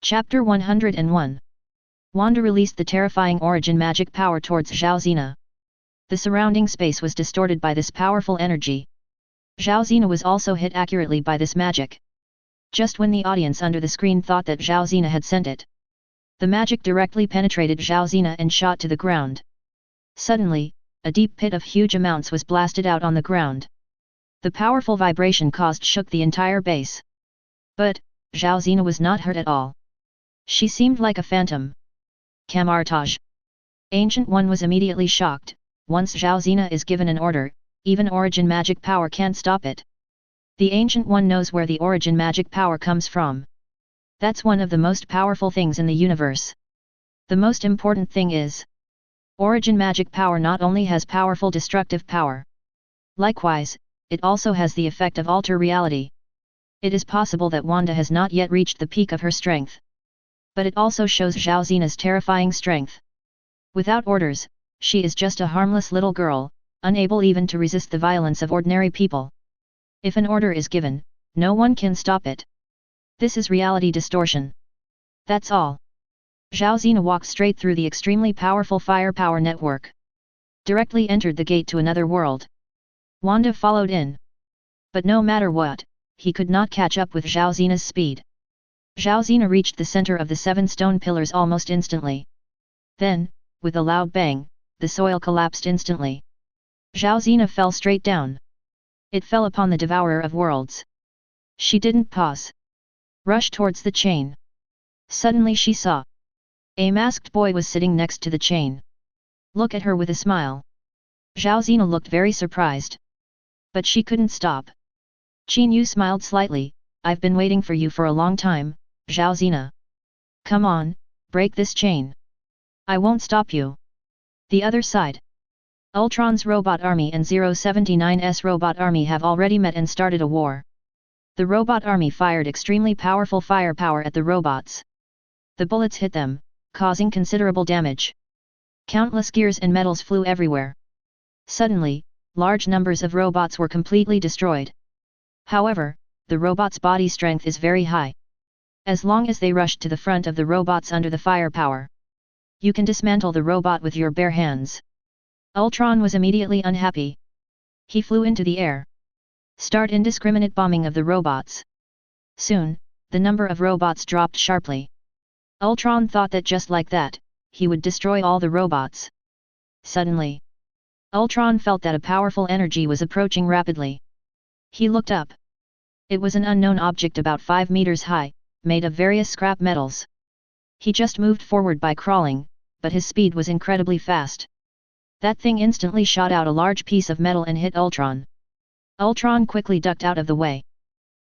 Chapter 101. Wanda released the terrifying origin magic power towards Zhao Zena. The surrounding space was distorted by this powerful energy. Zhao Zena was also hit accurately by this magic. Just when the audience under the screen thought that Zhao Zena had sent it, the magic directly penetrated Zhao Zena and shot to the ground. Suddenly, a deep pit of huge amounts was blasted out on the ground. The powerful vibration shook the entire base. But, Zhao Zena was not hurt at all. She seemed like a phantom. Camartage. Ancient One was immediately shocked. Once Zhao Zena is given an order, even origin magic power can't stop it. The Ancient One knows where the origin magic power comes from. That's one of the most powerful things in the universe. The most important thing is, origin magic power not only has powerful destructive power. Likewise, it also has the effect of alter reality. It is possible that Wanda has not yet reached the peak of her strength. But it also shows Zhao Zena's terrifying strength. Without orders, she is just a harmless little girl, unable even to resist the violence of ordinary people. If an order is given, no one can stop it. This is reality distortion. That's all. Zhao Zena walked straight through the extremely powerful firepower network. Directly entered the gate to another world. Wanda followed in. But no matter what, he could not catch up with Zhao Zena's speed. Zhao Zena reached the center of the 7 stone pillars almost instantly. Then, with a loud bang, the soil collapsed instantly. Zhao Zena fell straight down. It fell upon the devourer of worlds. She didn't pause. Rushed towards the chain. Suddenly she saw. A masked boy was sitting next to the chain. Look at her with a smile. Zhao Zena looked very surprised. But she couldn't stop. Qin Yu smiled slightly. I've been waiting for you for a long time, Zhao Zena. Come on, break this chain. I won't stop you. The other side. Ultron's robot army and 079's robot army have already met and started a war. The robot army fired extremely powerful firepower at the robots. The bullets hit them, causing considerable damage. Countless gears and metals flew everywhere. Suddenly, large numbers of robots were completely destroyed. However, the robot's body strength is very high. As long as they rushed to the front of the robots under the firepower, you can dismantle the robot with your bare hands. Ultron was immediately unhappy. He flew into the air. Start indiscriminate bombing of the robots. Soon, the number of robots dropped sharply. Ultron thought that just like that, he would destroy all the robots. Suddenly, Ultron felt that a powerful energy was approaching rapidly. He looked up. It was an unknown object about 5 meters high, made of various scrap metals. He just moved forward by crawling, but his speed was incredibly fast. That thing instantly shot out a large piece of metal and hit Ultron. Ultron quickly ducked out of the way.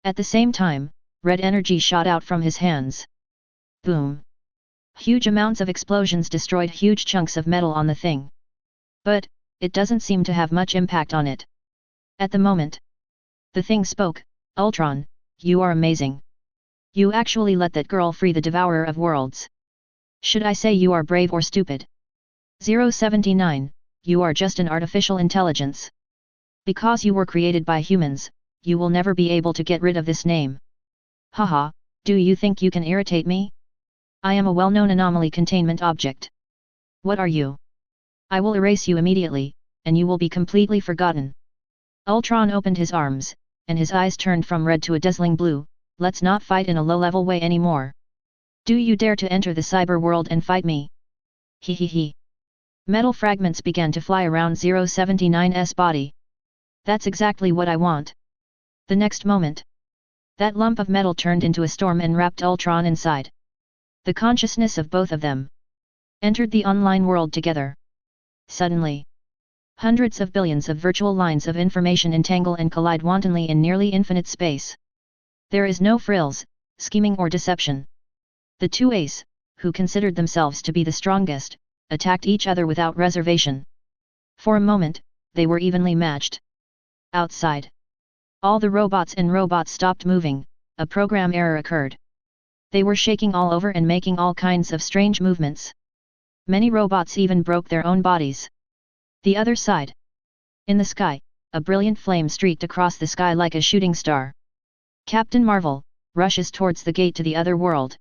At the same time, red energy shot out from his hands. Boom! Huge amounts of explosions destroyed huge chunks of metal on the thing. But, it doesn't seem to have much impact on it. At the moment, the thing spoke. Ultron, you are amazing. You actually let that girl free the devourer of worlds. Should I say you are brave or stupid? 079, you are just an artificial intelligence. Because you were created by humans, you will never be able to get rid of this name. Haha, do you think you can irritate me? I am a well-known anomaly containment object. What are you? I will erase you immediately, and you will be completely forgotten. Ultron opened his arms, and his eyes turned from red to a dazzling blue. Let's not fight in a low-level way anymore. Do you dare to enter the cyber world and fight me? He. Metal fragments began to fly around 079's body. That's exactly what I want. The next moment, that lump of metal turned into a storm and wrapped Ultron inside. The consciousness of both of them entered the online world together. Suddenly, hundreds of billions of virtual lines of information entangle and collide wantonly in nearly infinite space. There is no frills, scheming or deception. The two A's, who considered themselves to be the strongest, attacked each other without reservation. For a moment, they were evenly matched. Outside, all the robots stopped moving. A program error occurred. They were shaking all over and making all kinds of strange movements. Many robots even broke their own bodies. The other side. In the sky, a brilliant flame streaked across the sky like a shooting star. Captain Marvel rushes towards the gate to the other world.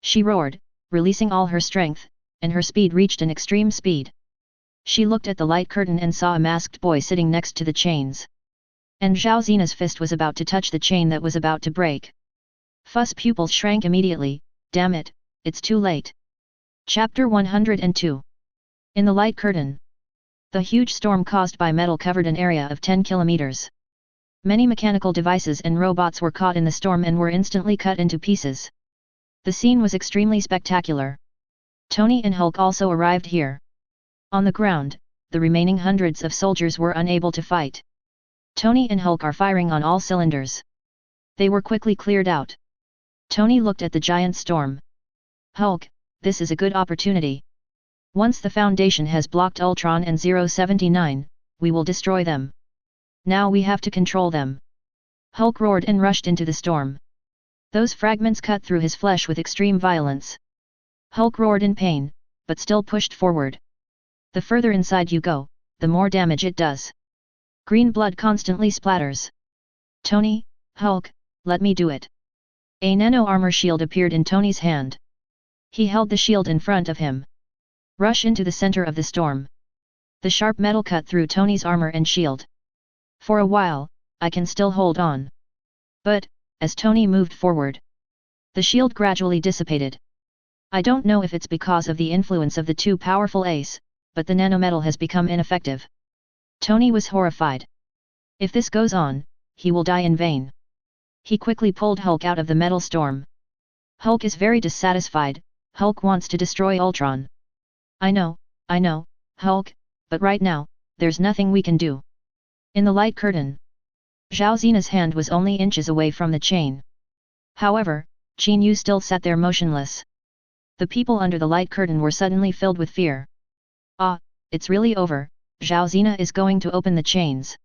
She roared, releasing all her strength, and her speed reached an extreme speed. She looked at the light curtain and saw a masked boy sitting next to the chains. And Zhao Zina's fist was about to touch the chain that was about to break. Fuss pupils shrank immediately. Damn it, it's too late. Chapter 102. In the light curtain. The huge storm caused by metal covered an area of 10 kilometers. Many mechanical devices and robots were caught in the storm and were instantly cut into pieces. The scene was extremely spectacular. Tony and Hulk also arrived here. On the ground, the remaining hundreds of soldiers were unable to fight. Tony and Hulk are firing on all cylinders. They were quickly cleared out. Tony looked at the giant storm. Hulk, this is a good opportunity. Once the Foundation has blocked Ultron and 079, we will destroy them. Now we have to control them. Hulk roared and rushed into the storm. Those fragments cut through his flesh with extreme violence. Hulk roared in pain, but still pushed forward. The further inside you go, the more damage it does. Green blood constantly splatters. Tony, Hulk, let me do it. A nano-armor shield appeared in Tony's hand. He held the shield in front of him. Rush into the center of the storm. The sharp metal cut through Tony's armor and shield. For a while, I can still hold on. But, as Tony moved forward, the shield gradually dissipated. I don't know if it's because of the influence of the too powerful ace, but the nanometal has become ineffective. Tony was horrified. If this goes on, he will die in vain. He quickly pulled Hulk out of the metal storm. Hulk is very dissatisfied. Hulk wants to destroy Ultron. I know, Hulk, but right now, there's nothing we can do. In the light curtain, Zhao Zina's hand was only inches away from the chain. However, Qin Yu still sat there motionless. The people under the light curtain were suddenly filled with fear. Ah, it's really over, Zhao Zina is going to open the chains.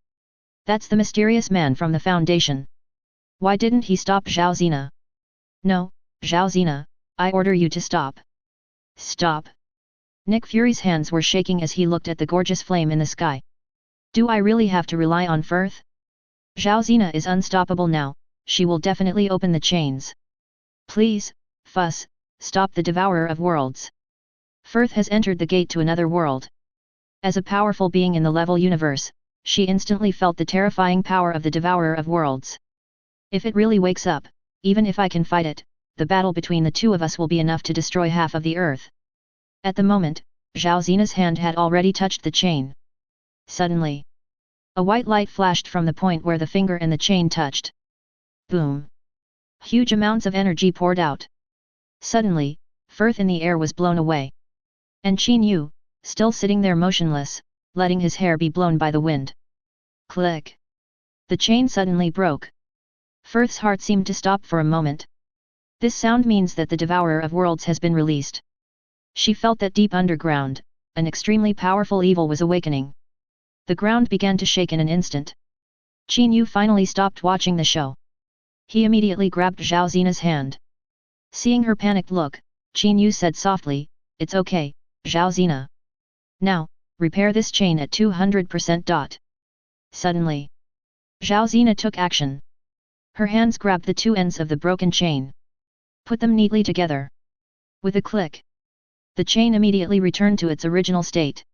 That's the mysterious man from the Foundation. Why didn't he stop Zhao Zina? No, Zhao Zina, I order you to stop. Stop. Nick Fury's hands were shaking as he looked at the gorgeous flame in the sky. Do I really have to rely on Firth? Zhao Zina is unstoppable now, she will definitely open the chains. Please, Fuss, stop the Devourer of Worlds. Firth has entered the gate to another world. As a powerful being in the level universe, she instantly felt the terrifying power of the Devourer of Worlds. If it really wakes up, even if I can fight it, the battle between the two of us will be enough to destroy half of the Earth. At the moment, Zhao Zina's hand had already touched the chain. Suddenly, a white light flashed from the point where the finger and the chain touched. Boom! Huge amounts of energy poured out. Suddenly, Firth in the air was blown away. And Qin Yu, still sitting there motionless, letting his hair be blown by the wind. Click! The chain suddenly broke. Firth's heart seemed to stop for a moment. This sound means that the Devourer of Worlds has been released. She felt that deep underground, an extremely powerful evil was awakening. The ground began to shake in an instant. Qin Yu finally stopped watching the show. He immediately grabbed Zhao Zina's hand. Seeing her panicked look, Qin Yu said softly, "It's okay, Zhao Zina. Now, repair this chain at 200%. Suddenly, Zhao Zina took action. Her hands grabbed the two ends of the broken chain. Put them neatly together. With a click, the chain immediately returned to its original state.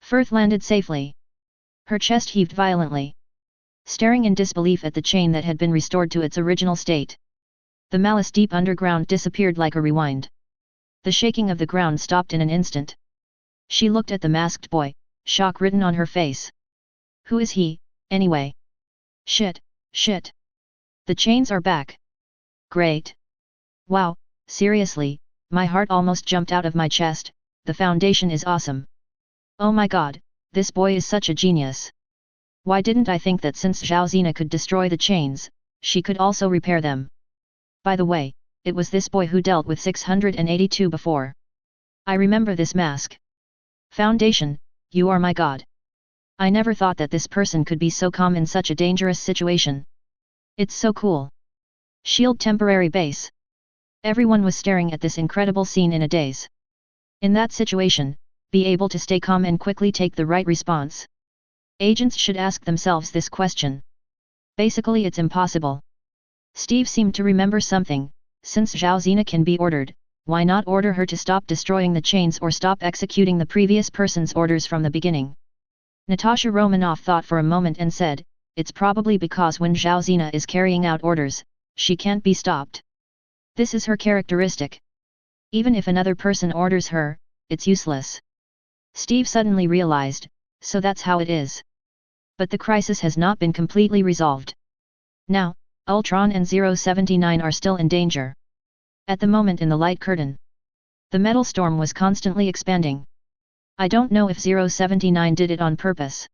Firth landed safely. Her chest heaved violently. Staring in disbelief at the chain that had been restored to its original state. The malice deep underground disappeared like a rewind. The shaking of the ground stopped in an instant. She looked at the masked boy, shock written on her face. Who is he, anyway? Shit. The chains are back. Great. Wow, seriously, my heart almost jumped out of my chest, the Foundation is awesome. Oh my god, this boy is such a genius. Why didn't I think that since Zhao Zina could destroy the chains, she could also repair them? By the way, it was this boy who dealt with 682 before. I remember this mask. Foundation, you are my god. I never thought that this person could be so calm in such a dangerous situation. It's so cool. Shield temporary base. Everyone was staring at this incredible scene in a daze. In that situation, be able to stay calm and quickly take the right response. Agents should ask themselves this question. Basically it's impossible. Steve seemed to remember something, since Zhao Zina can be ordered, why not order her to stop destroying the chains or stop executing the previous person's orders from the beginning? Natasha Romanoff thought for a moment and said, it's probably because when Zhao Zina is carrying out orders, she can't be stopped. This is her characteristic. Even if another person orders her, it's useless. Steve suddenly realized, so that's how it is. But the crisis has not been completely resolved. Now, Ultron and 079 are still in danger. At the moment in the light curtain, the metal storm was constantly expanding. I don't know if 079 did it on purpose.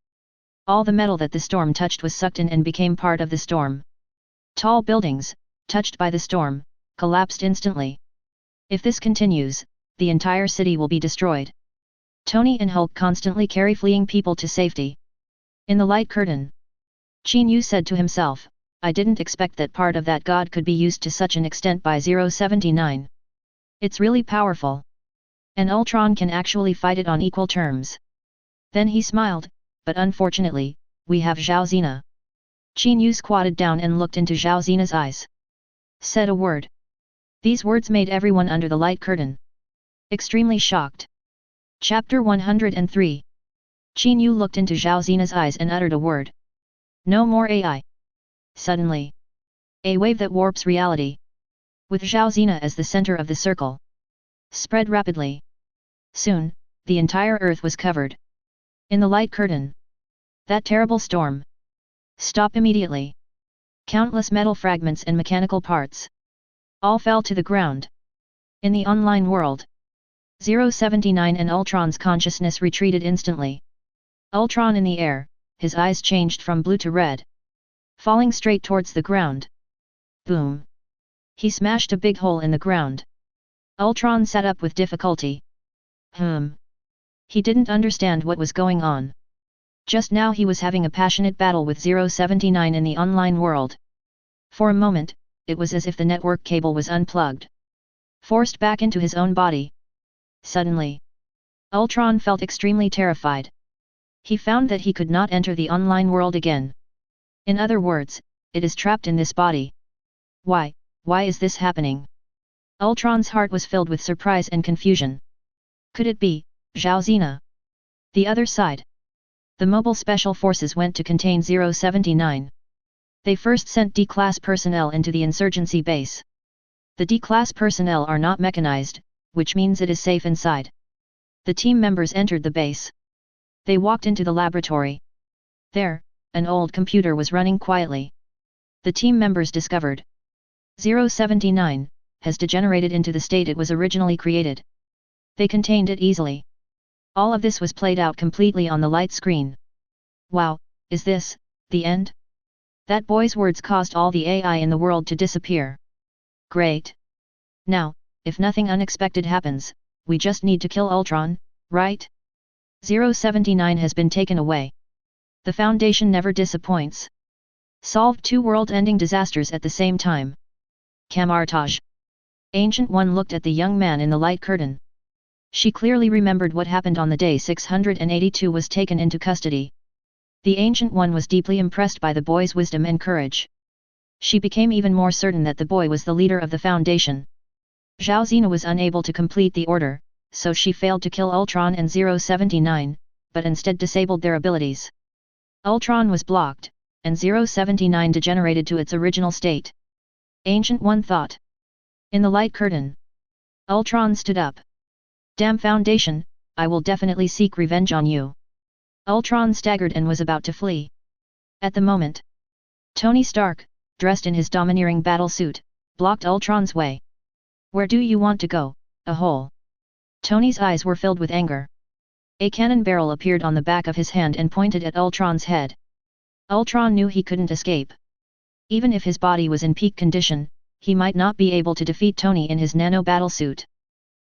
All the metal that the storm touched was sucked in and became part of the storm. Tall buildings, touched by the storm, collapsed instantly. If this continues, the entire city will be destroyed. Tony and Hulk constantly carry fleeing people to safety. In the light curtain, Qin Yu said to himself, I didn't expect that part of that god could be used to such an extent by 079. It's really powerful. And Ultron can actually fight it on equal terms. Then he smiled, but unfortunately, we have Zhao Zina. Qin Yu squatted down and looked into Zhao Zina's eyes. Said a word. These words made everyone under the light curtain extremely shocked. Chapter 103. Qin Yu looked into Zhao Zina's eyes and uttered a word. No more AI. Suddenly, a wave that warps reality, with Zhao Zina as the center of the circle, spread rapidly. Soon, the entire earth was covered in the light curtain. That terrible storm. Stop immediately. Countless metal fragments and mechanical parts all fell to the ground. In the online world, 079 and Ultron's consciousness retreated instantly. Ultron in the air, his eyes changed from blue to red, falling straight towards the ground. Boom! He smashed a big hole in the ground. Ultron sat up with difficulty. He didn't understand what was going on. Just now he was having a passionate battle with 079 in the online world. For a moment, it was as if the network cable was unplugged, forced back into his own body. Suddenly, Ultron felt extremely terrified. He found that he could not enter the online world again. In other words, it is trapped in this body. Why is this happening? Ultron's heart was filled with surprise and confusion. Could it be Zhao Zina? The other side. The mobile special forces went to contain 079. They first sent D-class personnel into the insurgency base. The D-class personnel are not mechanized, which means it is safe inside. The team members entered the base. They walked into the laboratory. There, an old computer was running quietly. The team members discovered 079 has degenerated into the state it was originally created. They contained it easily. All of this was played out completely on the light screen. Wow, is this the end? That boy's words caused all the AI in the world to disappear. Great. Now, if nothing unexpected happens, we just need to kill Ultron, right? 079 has been taken away. The Foundation never disappoints. Solved 2 world-ending disasters at the same time. Camartage. Ancient One looked at the young man in the light curtain. She clearly remembered what happened on the day 682 was taken into custody. The Ancient One was deeply impressed by the boy's wisdom and courage. She became even more certain that the boy was the leader of the Foundation. Zhao Zina was unable to complete the order, so she failed to kill Ultron and 079, but instead disabled their abilities. Ultron was blocked, and 079 degenerated to its original state. Ancient One thought. In the light curtain, Ultron stood up. Damn Foundation, I will definitely seek revenge on you. Ultron staggered and was about to flee. At the moment, Tony Stark, dressed in his domineering battle suit, blocked Ultron's way. Where do you want to go, a hole? Tony's eyes were filled with anger. A cannon barrel appeared on the back of his hand and pointed at Ultron's head. Ultron knew he couldn't escape. Even if his body was in peak condition, he might not be able to defeat Tony in his nano battlesuit.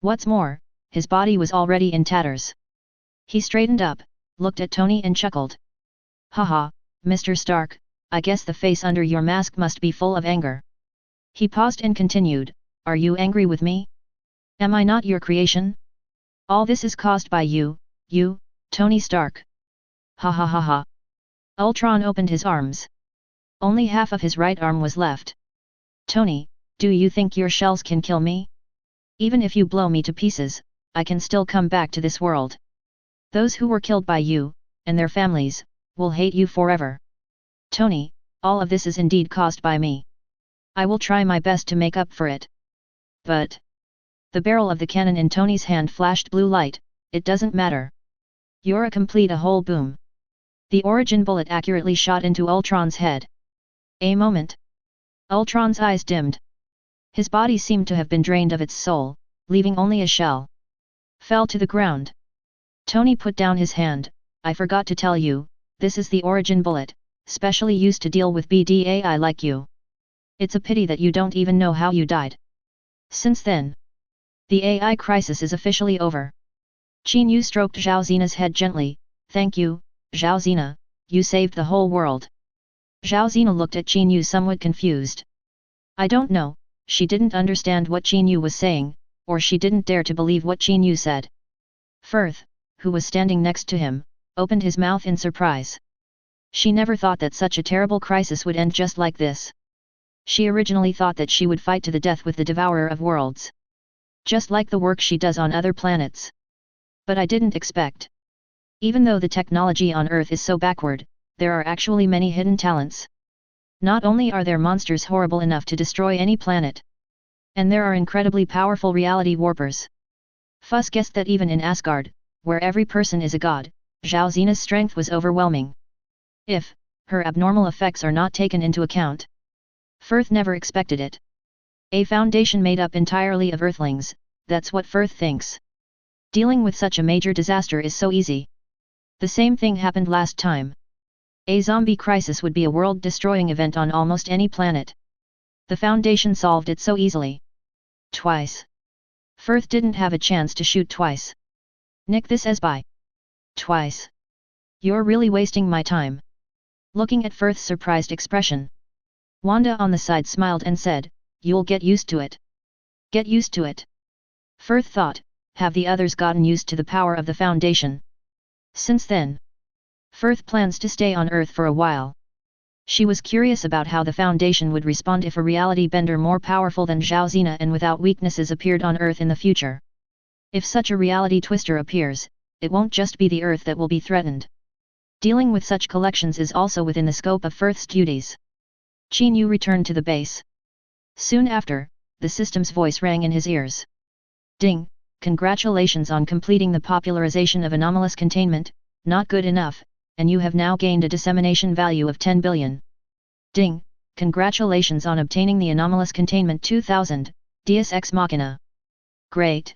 What's more, his body was already in tatters. He straightened up, looked at Tony and chuckled. Haha, Mr. Stark, I guess the face under your mask must be full of anger. He paused and continued, are you angry with me? Am I not your creation? All this is caused by you, Tony Stark. Ha ha ha ha. Ultron opened his arms. Only half of his right arm was left. Tony, do you think your shells can kill me? Even if you blow me to pieces, I can still come back to this world. Those who were killed by you, and their families, will hate you forever. Tony, all of this is indeed caused by me. I will try my best to make up for it. But... The barrel of the cannon in Tony's hand flashed blue light. It doesn't matter. You're a whole boom. The origin bullet accurately shot into Ultron's head. A moment. Ultron's eyes dimmed. His body seemed to have been drained of its soul, leaving only a shell. Fell to the ground. Tony put down his hand. I forgot to tell you, this is the origin bullet, specially used to deal with BDAI like you. It's a pity that you don't even know how you died. Since then, the AI crisis is officially over. Qin Yu stroked Zhao Zina's head gently. Thank you, Zhao Zina, you saved the whole world. Zhao Zina looked at Qin Yu somewhat confused. I don't know, she didn't understand what Qin Yu was saying, or she didn't dare to believe what Qin Yu said. Firth, who was standing next to him, opened his mouth in surprise. She never thought that such a terrible crisis would end just like this. She originally thought that she would fight to the death with the Devourer of Worlds. Just like the work she does on other planets. But I didn't expect. Even though the technology on Earth is so backward, there are actually many hidden talents. Not only are there monsters horrible enough to destroy any planet, and there are incredibly powerful reality warpers. Fuss guessed that even in Asgard, where every person is a god, Zhao Zina's strength was overwhelming. If her abnormal effects are not taken into account. Firth never expected it. A foundation made up entirely of Earthlings, that's what Firth thinks. Dealing with such a major disaster is so easy. The same thing happened last time. A zombie crisis would be a world-destroying event on almost any planet. The Foundation solved it so easily. Twice. Firth didn't have a chance to shoot twice. Nick this as by. Twice. You're really wasting my time. Looking at Firth's surprised expression. Wanda on the side smiled and said, you'll get used to it. Get used to it. Firth thought, have the others gotten used to the power of the Foundation? Since then, Firth plans to stay on Earth for a while. She was curious about how the Foundation would respond if a reality bender more powerful than Zhao Zina and without weaknesses appeared on Earth in the future. If such a reality twister appears, it won't just be the Earth that will be threatened. Dealing with such collections is also within the scope of Firth's duties. Qin Yu returned to the base. Soon after, the system's voice rang in his ears. Ding, congratulations on completing the popularization of anomalous containment, not good enough, and you have now gained a dissemination value of 10 billion. Ding, congratulations on obtaining the anomalous containment 2000, Deus Ex Machina. Great!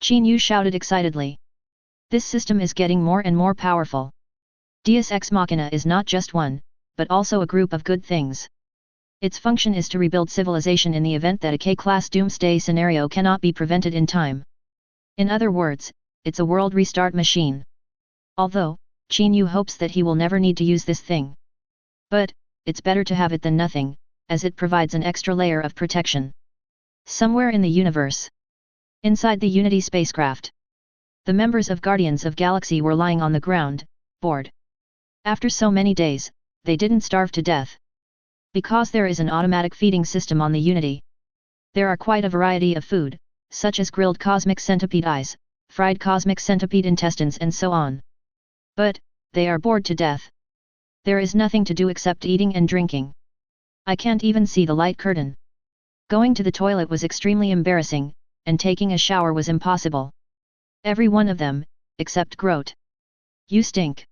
Qin Yu shouted excitedly. This system is getting more and more powerful. Deus Ex Machina is not just one, but also a group of good things. Its function is to rebuild civilization in the event that a K-class doomsday scenario cannot be prevented in time. In other words, it's a world restart machine. Although, Qin Yu hopes that he will never need to use this thing. But, it's better to have it than nothing, as it provides an extra layer of protection. Somewhere in the universe. Inside the Unity spacecraft. The members of Guardians of Galaxy were lying on the ground, bored. After so many days, they didn't starve to death. Because there is an automatic feeding system on the Unity. There are quite a variety of food, such as grilled cosmic centipede eyes, fried cosmic centipede intestines and so on. But, they are bored to death. There is nothing to do except eating and drinking. I can't even see the light curtain. Going to the toilet was extremely embarrassing, and taking a shower was impossible. Every one of them, except Groot. You stink.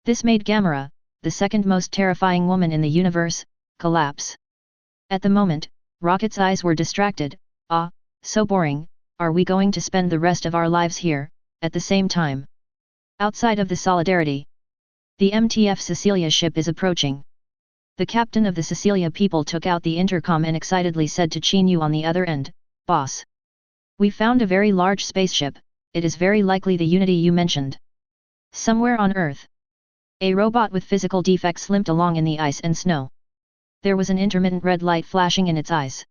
This made Gamera, the second most terrifying woman in the universe, collapse. At the moment, Rocket's eyes were distracted. Ah, so boring, are we going to spend the rest of our lives here, at the same time? Outside of the Solidarity. The MTF Cecilia ship is approaching. The captain of the Cecilia people took out the intercom and excitedly said to Qin Yu on the other end, Boss. We found a very large spaceship, it is very likely the Unity you mentioned. Somewhere on Earth. A robot with physical defects limped along in the ice and snow. There was an intermittent red light flashing in its eyes.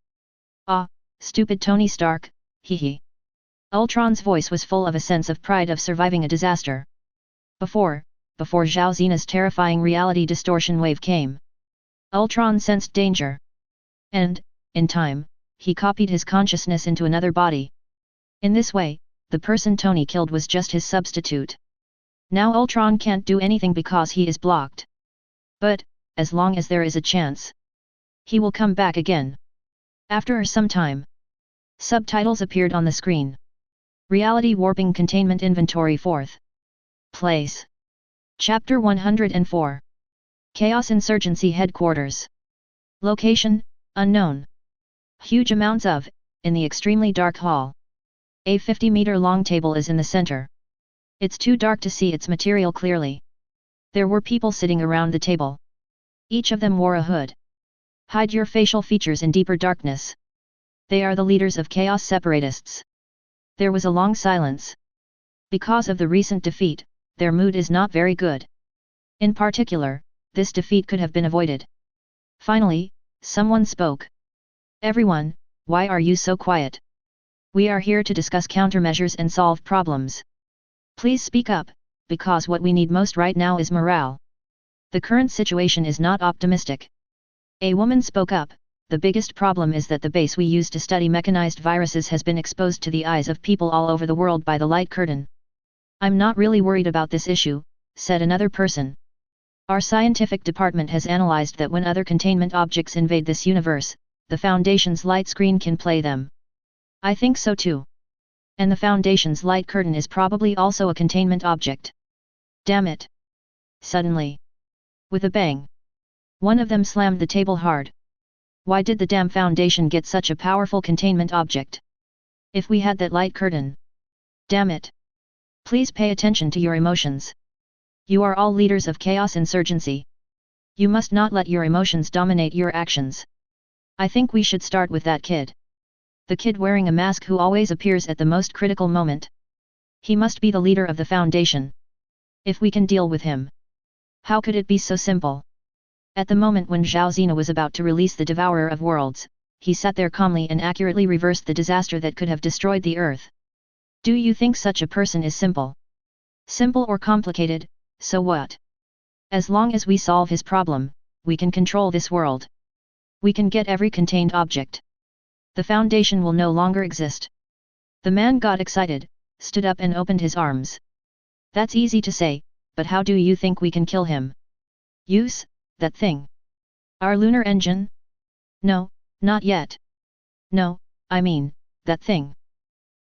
Ah, stupid Tony Stark, hee hee. Ultron's voice was full of a sense of pride of surviving a disaster. Before Zhao Zina's terrifying reality distortion wave came. Ultron sensed danger. And, in time, he copied his consciousness into another body, In this way, the person Tony killed was just his substitute. Now Ultron can't do anything because he is blocked. But, as long as there is a chance, he will come back again. After some time, subtitles appeared on the screen. Reality Warping Containment Inventory 4th Place. Chapter 104. Chaos Insurgency Headquarters. Location, unknown. Huge amounts of, in the extremely dark hall. A 50-meter-long table is in the center. It's too dark to see its material clearly. There were people sitting around the table. Each of them wore a hood. Hide your facial features in deeper darkness. They are the leaders of Chaos Separatists. There was a long silence. Because of the recent defeat, their mood is not very good. In particular, this defeat could have been avoided. Finally, someone spoke. Everyone, why are you so quiet? We are here to discuss countermeasures and solve problems. Please speak up, because what we need most right now is morale. The current situation is not optimistic. A woman spoke up. The biggest problem is that the base we use to study mechanized viruses has been exposed to the eyes of people all over the world by the light curtain. I'm not really worried about this issue, said another person. Our scientific department has analyzed that when other containment objects invade this universe, the Foundation's light screen can play them. I think so too. And the Foundation's light curtain is probably also a containment object. Damn it! Suddenly, with a bang, one of them slammed the table hard. Why did the damn Foundation get such a powerful containment object? If we had that light curtain. Damn it! Please pay attention to your emotions. You are all leaders of Chaos Insurgency. You must not let your emotions dominate your actions. I think we should start with that kid. The kid wearing a mask who always appears at the most critical moment. He must be the leader of the Foundation. If we can deal with him. How could it be so simple? At the moment when Zhao Zena was about to release the Devourer of Worlds, he sat there calmly and accurately reversed the disaster that could have destroyed the Earth. Do you think such a person is simple? Simple or complicated, so what? As long as we solve his problem, we can control this world. We can get every contained object. The Foundation will no longer exist. The man got excited, stood up and opened his arms. That's easy to say, but how do you think we can kill him? Use that thing. Our lunar engine? No, not yet. No, I mean, that thing.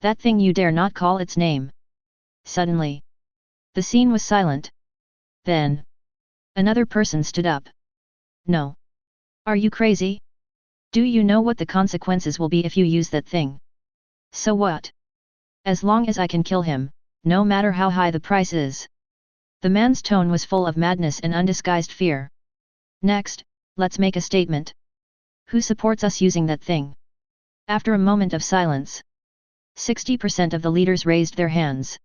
That thing you dare not call its name. Suddenly, the scene was silent. Then, another person stood up. No. Are you crazy? Do you know what the consequences will be if you use that thing? So what? As long as I can kill him, no matter how high the price is. The man's tone was full of madness and undisguised fear. Next, let's make a statement. Who supports us using that thing? After a moment of silence, 60% of the leaders raised their hands.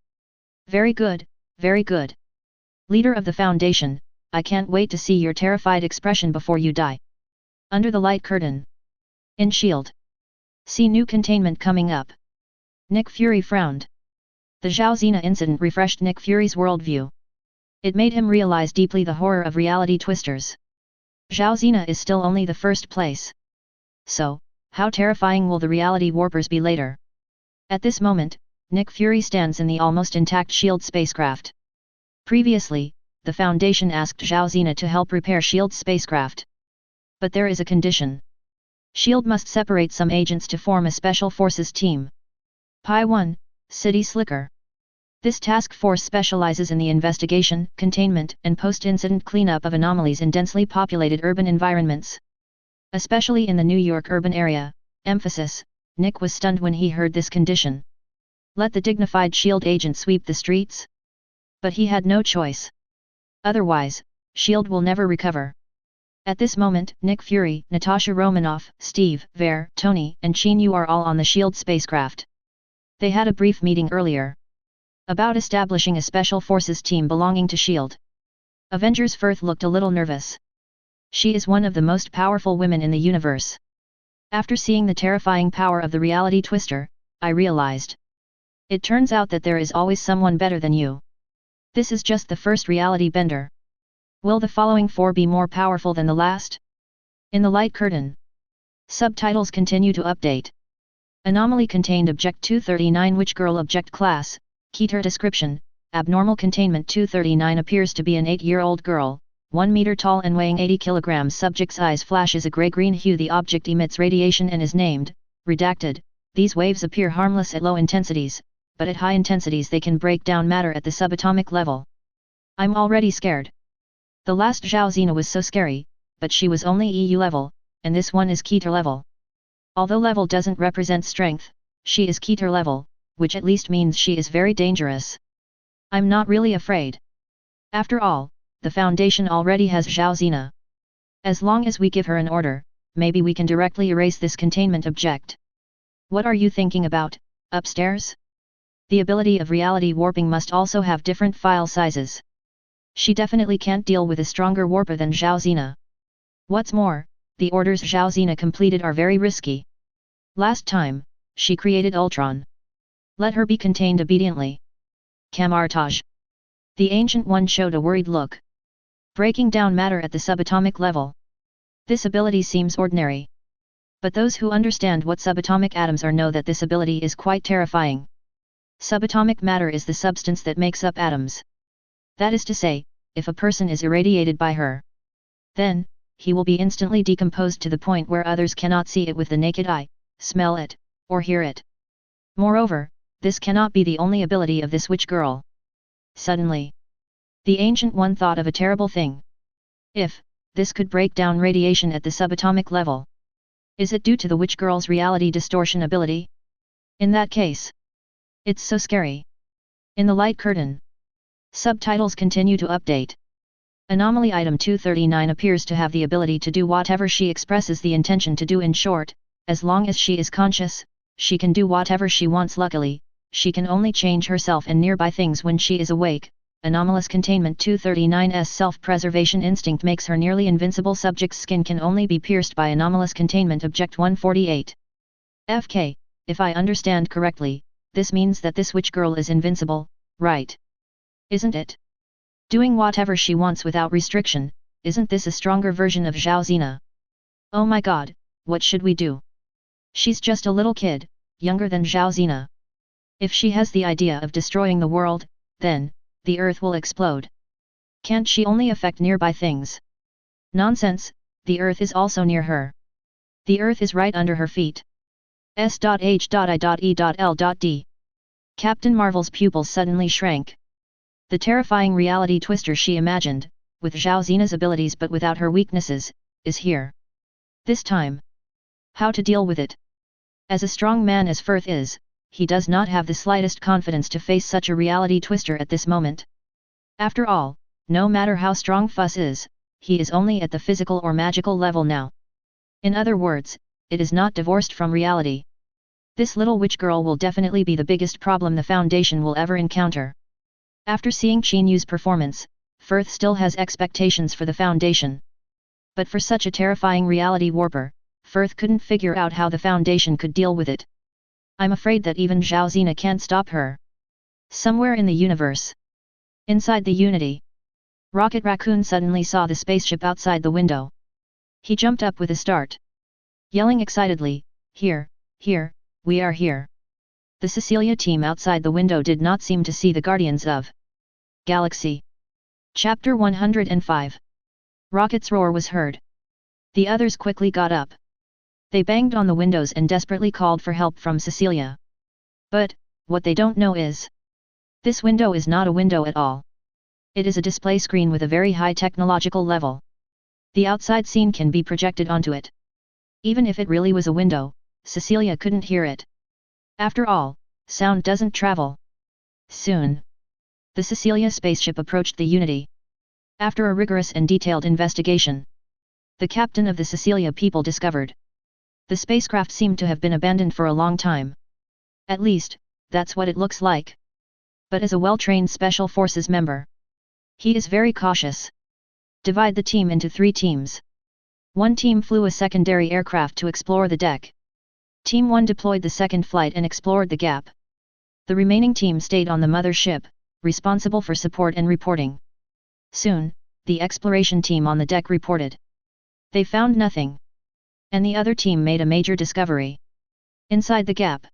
Very good, very good. Leader of the Foundation, I can't wait to see your terrified expression before you die. Under the light curtain. In S.H.I.E.L.D. See new containment coming up. Nick Fury frowned. The Zhao Zena incident refreshed Nick Fury's worldview. It made him realize deeply the horror of reality twisters. Zhao Zena is still only the first place. So, how terrifying will the reality warpers be later? At this moment, Nick Fury stands in the almost intact S.H.I.E.L.D. spacecraft. Previously, the Foundation asked Zhao Zena to help repair S.H.I.E.L.D. spacecraft. But there is a condition. S.H.I.E.L.D. must separate some agents to form a Special Forces team. Pi 1, City Slicker. This task force specializes in the investigation, containment, and post-incident cleanup of anomalies in densely populated urban environments. Especially in the New York urban area, emphasis, Nick was stunned when he heard this condition. Let the dignified S.H.I.E.L.D. agent sweep the streets? But he had no choice. Otherwise, S.H.I.E.L.D. will never recover. At this moment, Nick Fury, Natasha Romanoff, Steve, Ver, Tony, and Qin Yu are all on the S.H.I.E.L.D. spacecraft. They had a brief meeting earlier about establishing a special forces team belonging to S.H.I.E.L.D. Avengers Firth looked a little nervous. She is one of the most powerful women in the universe. After seeing the terrifying power of the reality twister, I realized. It turns out that there is always someone better than you. This is just the first reality bender. Will the following 4 be more powerful than the last? In the light curtain. Subtitles continue to update. Anomaly contained Object 239 Witch Girl Object Class, Keter Description, Abnormal Containment 239 appears to be an 8-year-old girl, 1 meter tall and weighing 80 kilograms. Subject's eyes flashes a gray-green hue. The object emits radiation and is named, redacted. These waves appear harmless at low intensities, but at high intensities they can break down matter at the subatomic level. I'm already scared. The last Zhaozina was so scary, but she was only EU level, and this one is Keter level. Although level doesn't represent strength, she is Keter level, which at least means she is very dangerous. I'm not really afraid. After all, the Foundation already has Zhaozina. As long as we give her an order, maybe we can directly erase this containment object. What are you thinking about, upstairs? The ability of reality warping must also have different file sizes. She definitely can't deal with a stronger warper than Zhaozina. What's more, the orders Zhaozina completed are very risky. Last time, she created Ultron. Let her be contained obediently. Camartage. The Ancient One showed a worried look. Breaking down matter at the subatomic level. This ability seems ordinary. But those who understand what subatomic atoms are know that this ability is quite terrifying. Subatomic matter is the substance that makes up atoms. That is to say, if a person is irradiated by her, then, he will be instantly decomposed to the point where others cannot see it with the naked eye, smell it, or hear it. Moreover, this cannot be the only ability of this witch girl. Suddenly, the Ancient One thought of a terrible thing. If this could break down radiation at the subatomic level, is it due to the witch girl's reality distortion ability? In that case, it's so scary. In the light curtain, subtitles continue to update. Anomaly item 239 appears to have the ability to do whatever she expresses the intention to do. In short, as long as she is conscious, she can do whatever she wants. Luckily, she can only change herself and nearby things when she is awake. Anomalous Containment 239's self-preservation instinct makes her nearly invincible. Subject's skin can only be pierced by Anomalous Containment Object 148. FK, if I understand correctly, this means that this witch girl is invincible, right? Isn't it? Doing whatever she wants without restriction, isn't this a stronger version of Zhaozina? Oh my god, what should we do? She's just a little kid, younger than Zhaozina. If she has the idea of destroying the world, then, the earth will explode. Can't she only affect nearby things? Nonsense, the earth is also near her. The earth is right under her feet. S.H.I.E.L.D. Captain Marvel's pupils suddenly shrank. The terrifying reality twister she imagined, with Zhaozina's abilities but without her weaknesses, is here. This time. How to deal with it? As a strong man as Firth is, he does not have the slightest confidence to face such a reality twister at this moment. After all, no matter how strong Fuss is, he is only at the physical or magical level now. In other words, it is not divorced from reality. This little witch girl will definitely be the biggest problem the Foundation will ever encounter. After seeing Qin Yu's performance, Firth still has expectations for the Foundation. But for such a terrifying reality warper, Firth couldn't figure out how the Foundation could deal with it. I'm afraid that even Zhaozina can't stop her. Somewhere in the universe. Inside the Unity. Rocket Raccoon suddenly saw the spaceship outside the window. He jumped up with a start. Yelling excitedly, "Here, here, we are here." The Cecilia team outside the window did not seem to see the Guardians of Galaxy. Chapter 105. Rocket's roar was heard. The others quickly got up. They banged on the windows and desperately called for help from Cecilia. But, what they don't know is, this window is not a window at all. It is a display screen with a very high technological level. The outside scene can be projected onto it. Even if it really was a window, Cecilia couldn't hear it. After all, sound doesn't travel. Soon, the Cecilia spaceship approached the Unity. After a rigorous and detailed investigation, the captain of the Cecilia people discovered the spacecraft seemed to have been abandoned for a long time. At least, that's what it looks like. But as a well-trained Special Forces member, he is very cautious. Divide the team into 3 teams. One team flew a secondary aircraft to explore the deck. Team 1 deployed the second flight and explored the gap. The remaining team stayed on the mother ship, responsible for support and reporting. Soon, the exploration team on the deck reported. They found nothing. And the other team made a major discovery. Inside the gap,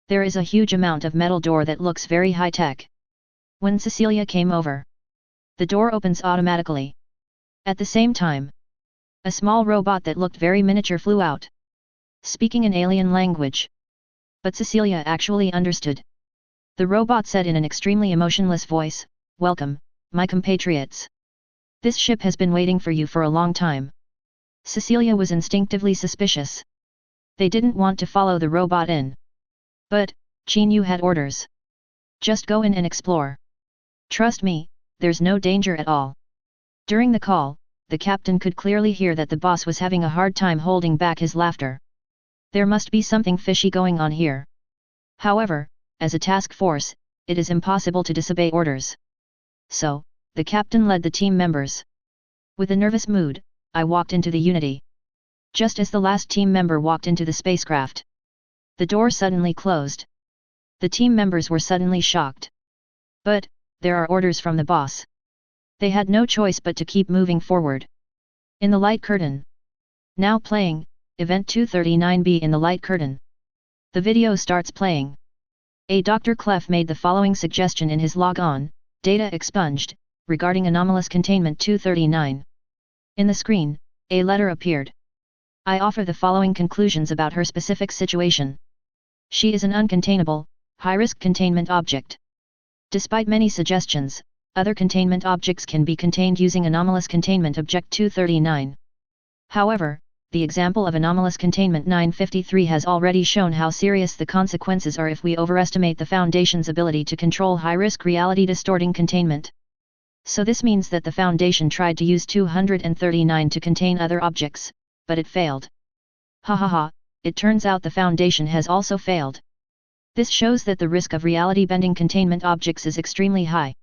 there is a huge amount of metal door that looks very high-tech. When Cecilia came over, the door opens automatically. At the same time, a small robot that looked very miniature flew out, speaking an alien language. But Cecilia actually understood. The robot said in an extremely emotionless voice, "Welcome, my compatriots. This ship has been waiting for you for a long time." Cecilia was instinctively suspicious. They didn't want to follow the robot in. But, Qin Yu had orders. Just go in and explore. Trust me, there's no danger at all. During the call, the captain could clearly hear that the boss was having a hard time holding back his laughter. There must be something fishy going on here. However, as a task force, it is impossible to disobey orders. So, the captain led the team members. With a nervous mood, I walked into the Unity. Just as the last team member walked into the spacecraft, the door suddenly closed. The team members were suddenly shocked. But, there are orders from the boss. They had no choice but to keep moving forward. In the light curtain. Now playing, Event 239B in the light curtain. The video starts playing. Dr. Clef made the following suggestion in his log-on, data expunged, regarding anomalous containment 239. In the screen, a letter appeared. I offer the following conclusions about her specific situation. She is an uncontainable, high-risk containment object. Despite many suggestions, other containment objects can be contained using anomalous containment object 239. However, the example of anomalous containment 953 has already shown how serious the consequences are if we overestimate the Foundation's ability to control high-risk reality-distorting containment. So this means that the Foundation tried to use 239 to contain other objects, but it failed. It turns out the Foundation has also failed. This shows that the risk of reality-bending containment objects is extremely high.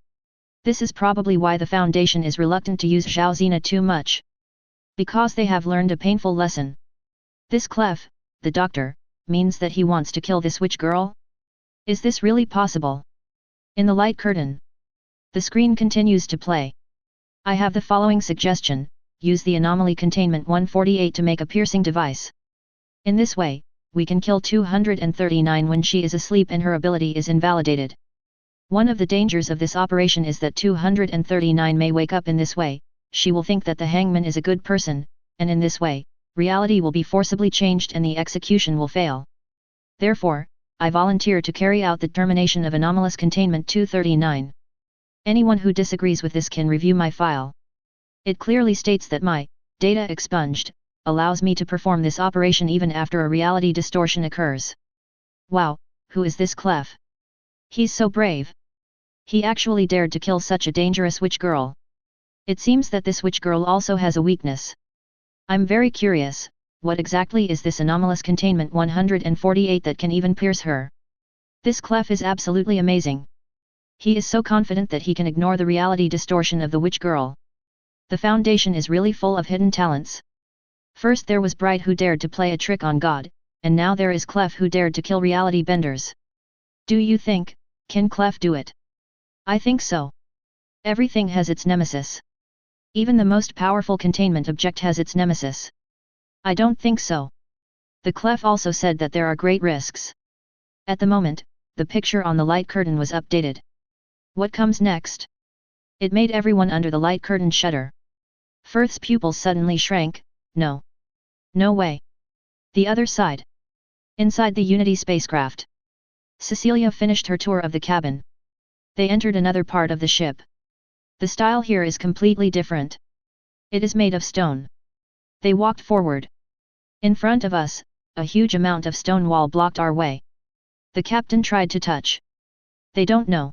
This is probably why the Foundation is reluctant to use Zhaozina too much. Because they have learned a painful lesson. This Clef, the doctor, means that he wants to kill this witch girl? Is this really possible? In the light curtain, the screen continues to play. I have the following suggestion: use the anomaly containment 148 to make a piercing device. In this way, we can kill 239 when she is asleep and her ability is invalidated. One of the dangers of this operation is that 239 may wake up in this way. She will think that the hangman is a good person, and in this way, reality will be forcibly changed and the execution will fail. Therefore, I volunteer to carry out the termination of anomalous containment 239. Anyone who disagrees with this can review my file. It clearly states that my data expunged allows me to perform this operation even after a reality distortion occurs. Wow, who is this Clef? He's so brave. He actually dared to kill such a dangerous witch girl. It seems that this witch girl also has a weakness. I'm very curious, what exactly is this anomalous containment 148 that can even pierce her? This Clef is absolutely amazing. He is so confident that he can ignore the reality distortion of the witch girl. The Foundation is really full of hidden talents. First there was Bright who dared to play a trick on God, and now there is Clef who dared to kill reality benders. Do you think, can Clef do it? I think so. Everything has its nemesis. Even the most powerful containment object has its nemesis. I don't think so. The Clef also said that there are great risks. At the moment, the picture on the light curtain was updated. What comes next? It made everyone under the light curtain shudder. Firth's pupils suddenly shrank. No. No way. The other side. Inside the Unity spacecraft. Cecilia finished her tour of the cabin. They entered another part of the ship. The style here is completely different. It is made of stone. They walked forward. In front of us, a huge amount of stone wall blocked our way. The captain tried to touch. They don't know.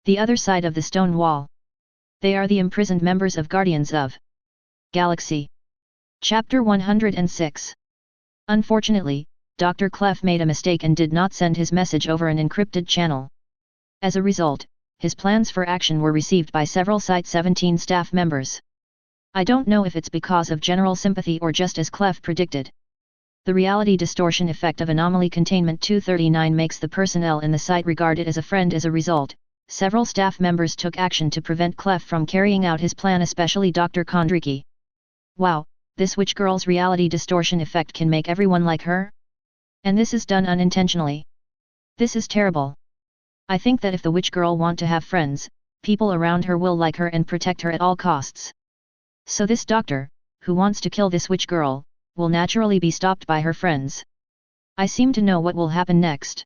The other side of the stone wall. They are the imprisoned members of Guardians of Galaxy. Chapter 106. Unfortunately, Dr. Clef made a mistake and did not send his message over an encrypted channel. As a result, his plans for action were received by several Site-17 staff members. I don't know if it's because of general sympathy or just as Clef predicted. The reality distortion effect of anomaly containment 239 makes the personnel in the site regard it as a friend. As a result, several staff members took action to prevent Clef from carrying out his plan, especially Dr. Kondriki. Wow, this witch girl's reality distortion effect can make everyone like her? And this is done unintentionally. This is terrible. I think that if the witch girl want to have friends, people around her will like her and protect her at all costs. So this doctor, who wants to kill this witch girl, will naturally be stopped by her friends. I seem to know what will happen next.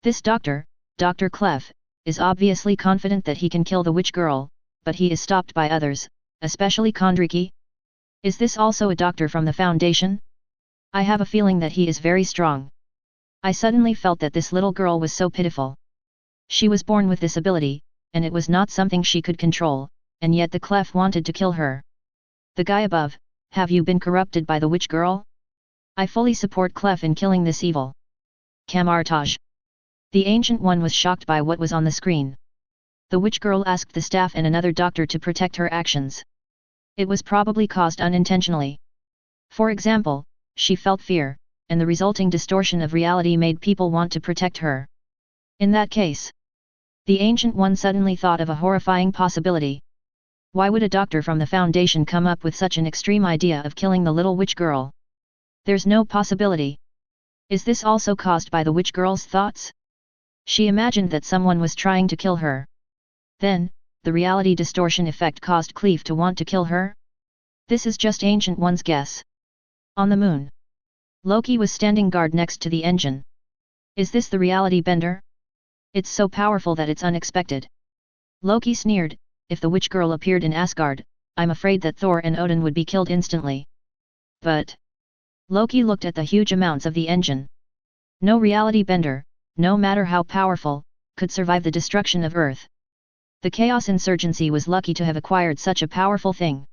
This doctor, Dr. Clef, is obviously confident that he can kill the witch girl, but he is stopped by others, especially Kondriki. Is this also a doctor from the Foundation? I have a feeling that he is very strong. I suddenly felt that this little girl was so pitiful. She was born with this ability, and it was not something she could control, and yet the Clef wanted to kill her. The guy above, have you been corrupted by the witch girl? I fully support Clef in killing this evil. Camartage. The Ancient One was shocked by what was on the screen. The witch girl asked the staff and another doctor to protect her actions. It was probably caused unintentionally. For example, she felt fear, and the resulting distortion of reality made people want to protect her. In that case, the Ancient One suddenly thought of a horrifying possibility. Why would a doctor from the Foundation come up with such an extreme idea of killing the little witch girl? There's no possibility. Is this also caused by the witch girl's thoughts? She imagined that someone was trying to kill her. Then, the reality distortion effect caused Clef to want to kill her? This is just Ancient One's guess. On the moon, Loki was standing guard next to the engine. Is this the reality bender? It's so powerful that it's unexpected. Loki sneered, if the witch girl appeared in Asgard, I'm afraid that Thor and Odin would be killed instantly. But Loki looked at the huge amounts of the engine. No reality bender, no matter how powerful, could survive the destruction of Earth. The Chaos Insurgency was lucky to have acquired such a powerful thing.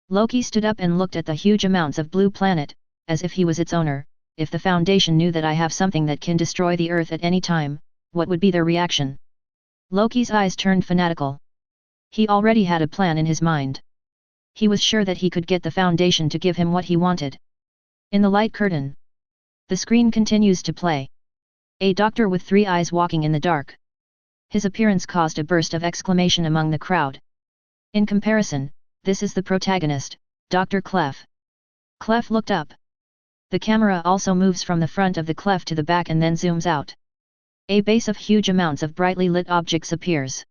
Loki stood up and looked at the huge amounts of blue planet, as if he was its owner. If the Foundation knew that I have something that can destroy the Earth at any time, what would be their reaction? Loki's eyes turned fanatical. He already had a plan in his mind. He was sure that he could get the Foundation to give him what he wanted. In the light curtain, the screen continues to play. A doctor with 3 eyes walking in the dark. His appearance caused a burst of exclamation among the crowd. In comparison, this is the protagonist, Dr. Clef. Clef looked up. The camera also moves from the front of the Clef to the back and then zooms out. A base of huge amounts of brightly lit objects appears.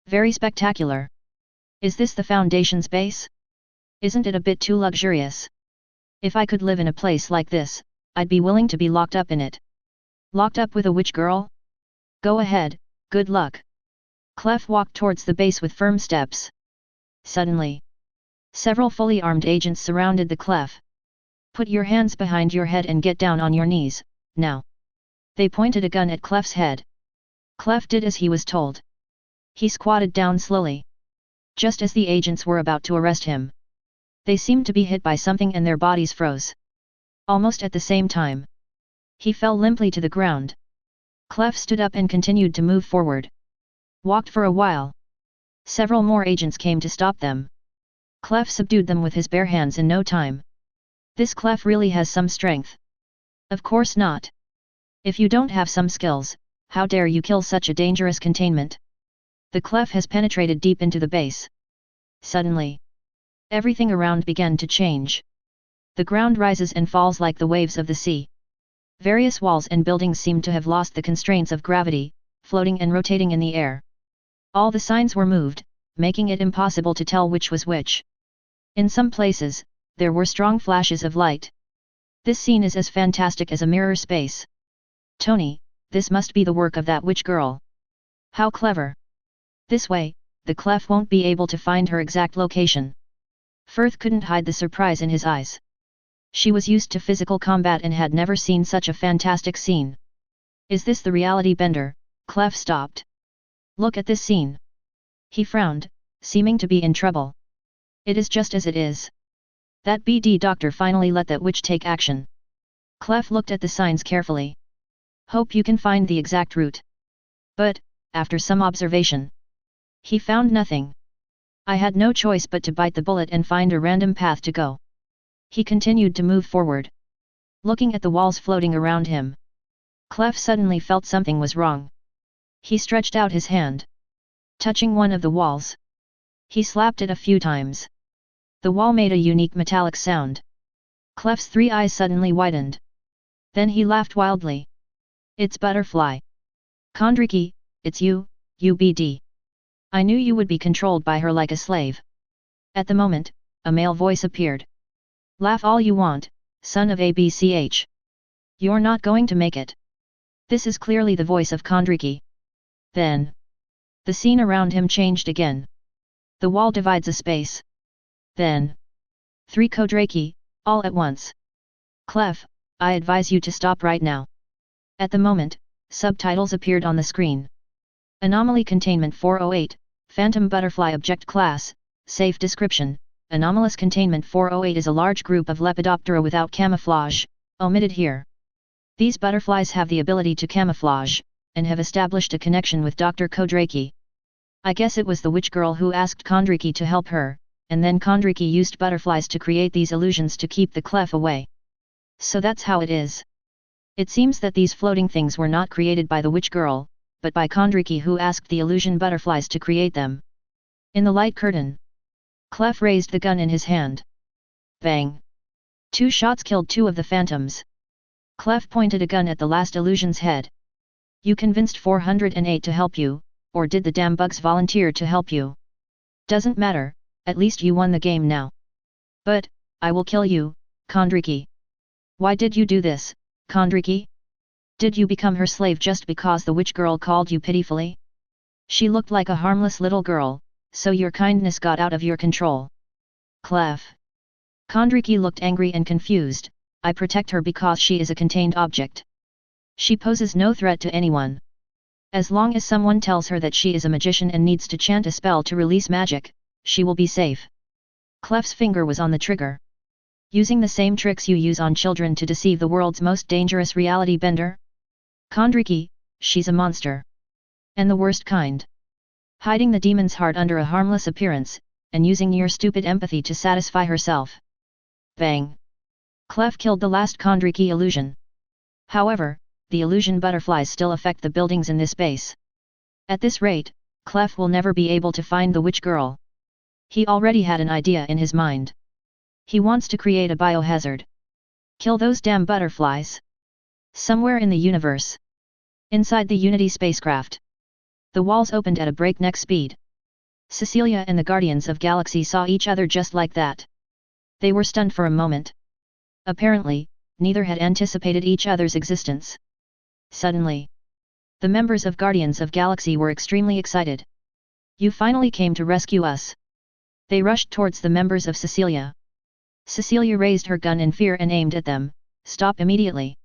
Very spectacular. Is this the Foundation's base? Isn't it a bit too luxurious? If I could live in a place like this, I'd be willing to be locked up in it. Locked up with a witch girl? Go ahead, good luck. Clef walked towards the base with firm steps. Suddenly, several fully armed agents surrounded the Clef. Put your hands behind your head and get down on your knees, now. They pointed a gun at Clef's head. Clef did as he was told. He squatted down slowly. Just as the agents were about to arrest him, they seemed to be hit by something and their bodies froze. Almost at the same time, he fell limply to the ground. Clef stood up and continued to move forward. Walked for a while. Several more agents came to stop them. Clef subdued them with his bare hands in no time. This Clef really has some strength. Of course not. If you don't have some skills, how dare you kill such a dangerous containment? The Clef has penetrated deep into the base. Suddenly, everything around began to change. The ground rises and falls like the waves of the sea. Various walls and buildings seemed to have lost the constraints of gravity, floating and rotating in the air. All the signs were moved, making it impossible to tell which was which. In some places, there were strong flashes of light. This scene is as fantastic as a mirror space. Tony, this must be the work of that witch girl. How clever! This way, the Clef won't be able to find her exact location. Firth couldn't hide the surprise in his eyes. She was used to physical combat and had never seen such a fantastic scene. Is this the reality bender? Clef stopped. Look at this scene. He frowned, seeming to be in trouble. It is just as it is. That BD doctor finally let that witch take action. Clef looked at the signs carefully. Hope you can find the exact route. But, after some observation, he found nothing. I had no choice but to bite the bullet and find a random path to go. He continued to move forward. Looking at the walls floating around him, Clef suddenly felt something was wrong. He stretched out his hand. Touching one of the walls, he slapped it a few times. The wall made a unique metallic sound. Clef's 3 eyes suddenly widened. Then he laughed wildly. It's Butterfly. Kondriki, it's you, UBD. I knew you would be controlled by her like a slave. At the moment, a male voice appeared. Laugh all you want, son of ABCH. You're not going to make it. This is clearly the voice of Kondriki. Then, the scene around him changed again. The wall divides a space. Then, 3 Kodraki, all at once. Clef, I advise you to stop right now. At the moment, subtitles appeared on the screen. Anomaly Containment 408, Phantom Butterfly Object Class, Safe Description. Anomalous Containment 408 is a large group of Lepidoptera without camouflage, omitted here. These butterflies have the ability to camouflage, and have established a connection with Dr. Kodraki. I guess it was the witch girl who asked Kondriki to help her, and then Kondriki used butterflies to create these illusions to keep the Clef away. So that's how it is. It seems that these floating things were not created by the witch girl, but by Kondriki who asked the illusion butterflies to create them. In the light curtain, Clef raised the gun in his hand. Bang! 2 shots killed 2 of the phantoms. Clef pointed a gun at the last illusion's head. You convinced 408 to help you, or did the damn bugs volunteer to help you? Doesn't matter, at least you won the game now. But, I will kill you, Kondriki. Why did you do this, Kondriki? Did you become her slave just because the witch girl called you pitifully? She looked like a harmless little girl, so your kindness got out of your control. Clef. Kondriki looked angry and confused. I protect her because she is a contained object. She poses no threat to anyone. As long as someone tells her that she is a magician and needs to chant a spell to release magic, she will be safe. Clef's finger was on the trigger. Using the same tricks you use on children to deceive the world's most dangerous reality bender? Kondriki, she's a monster. And the worst kind. Hiding the demon's heart under a harmless appearance, and using your stupid empathy to satisfy herself. Bang! Clef killed the last Kondriki illusion. However, the illusion butterflies still affect the buildings in this base. At this rate, Clef will never be able to find the witch girl. He already had an idea in his mind. He wants to create a biohazard. Kill those damn butterflies. Somewhere in the universe. Inside the Unity spacecraft. The walls opened at a breakneck speed. Cecilia and the Guardians of Galaxy saw each other just like that. They were stunned for a moment. Apparently, neither had anticipated each other's existence. Suddenly, the members of Guardians of Galaxy were extremely excited. You finally came to rescue us. They rushed towards the members of Cecilia. Cecilia raised her gun in fear and aimed at them. Stop immediately.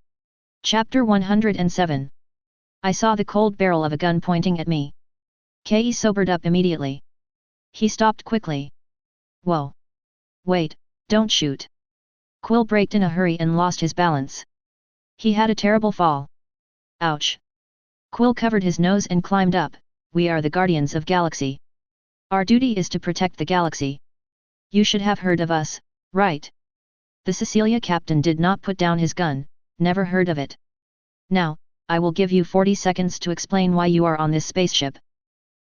Chapter 107. I saw the cold barrel of a gun pointing at me. Ke sobered up immediately. He stopped quickly. Whoa! Wait, don't shoot. Quill braked in a hurry and lost his balance. He had a terrible fall. Ouch! Quill covered his nose and climbed up. We are the Guardians of Galaxy. Our duty is to protect the galaxy. You should have heard of us, right? The Cecilia captain did not put down his gun. Never heard of it. Now, I will give you 40 seconds to explain why you are on this spaceship.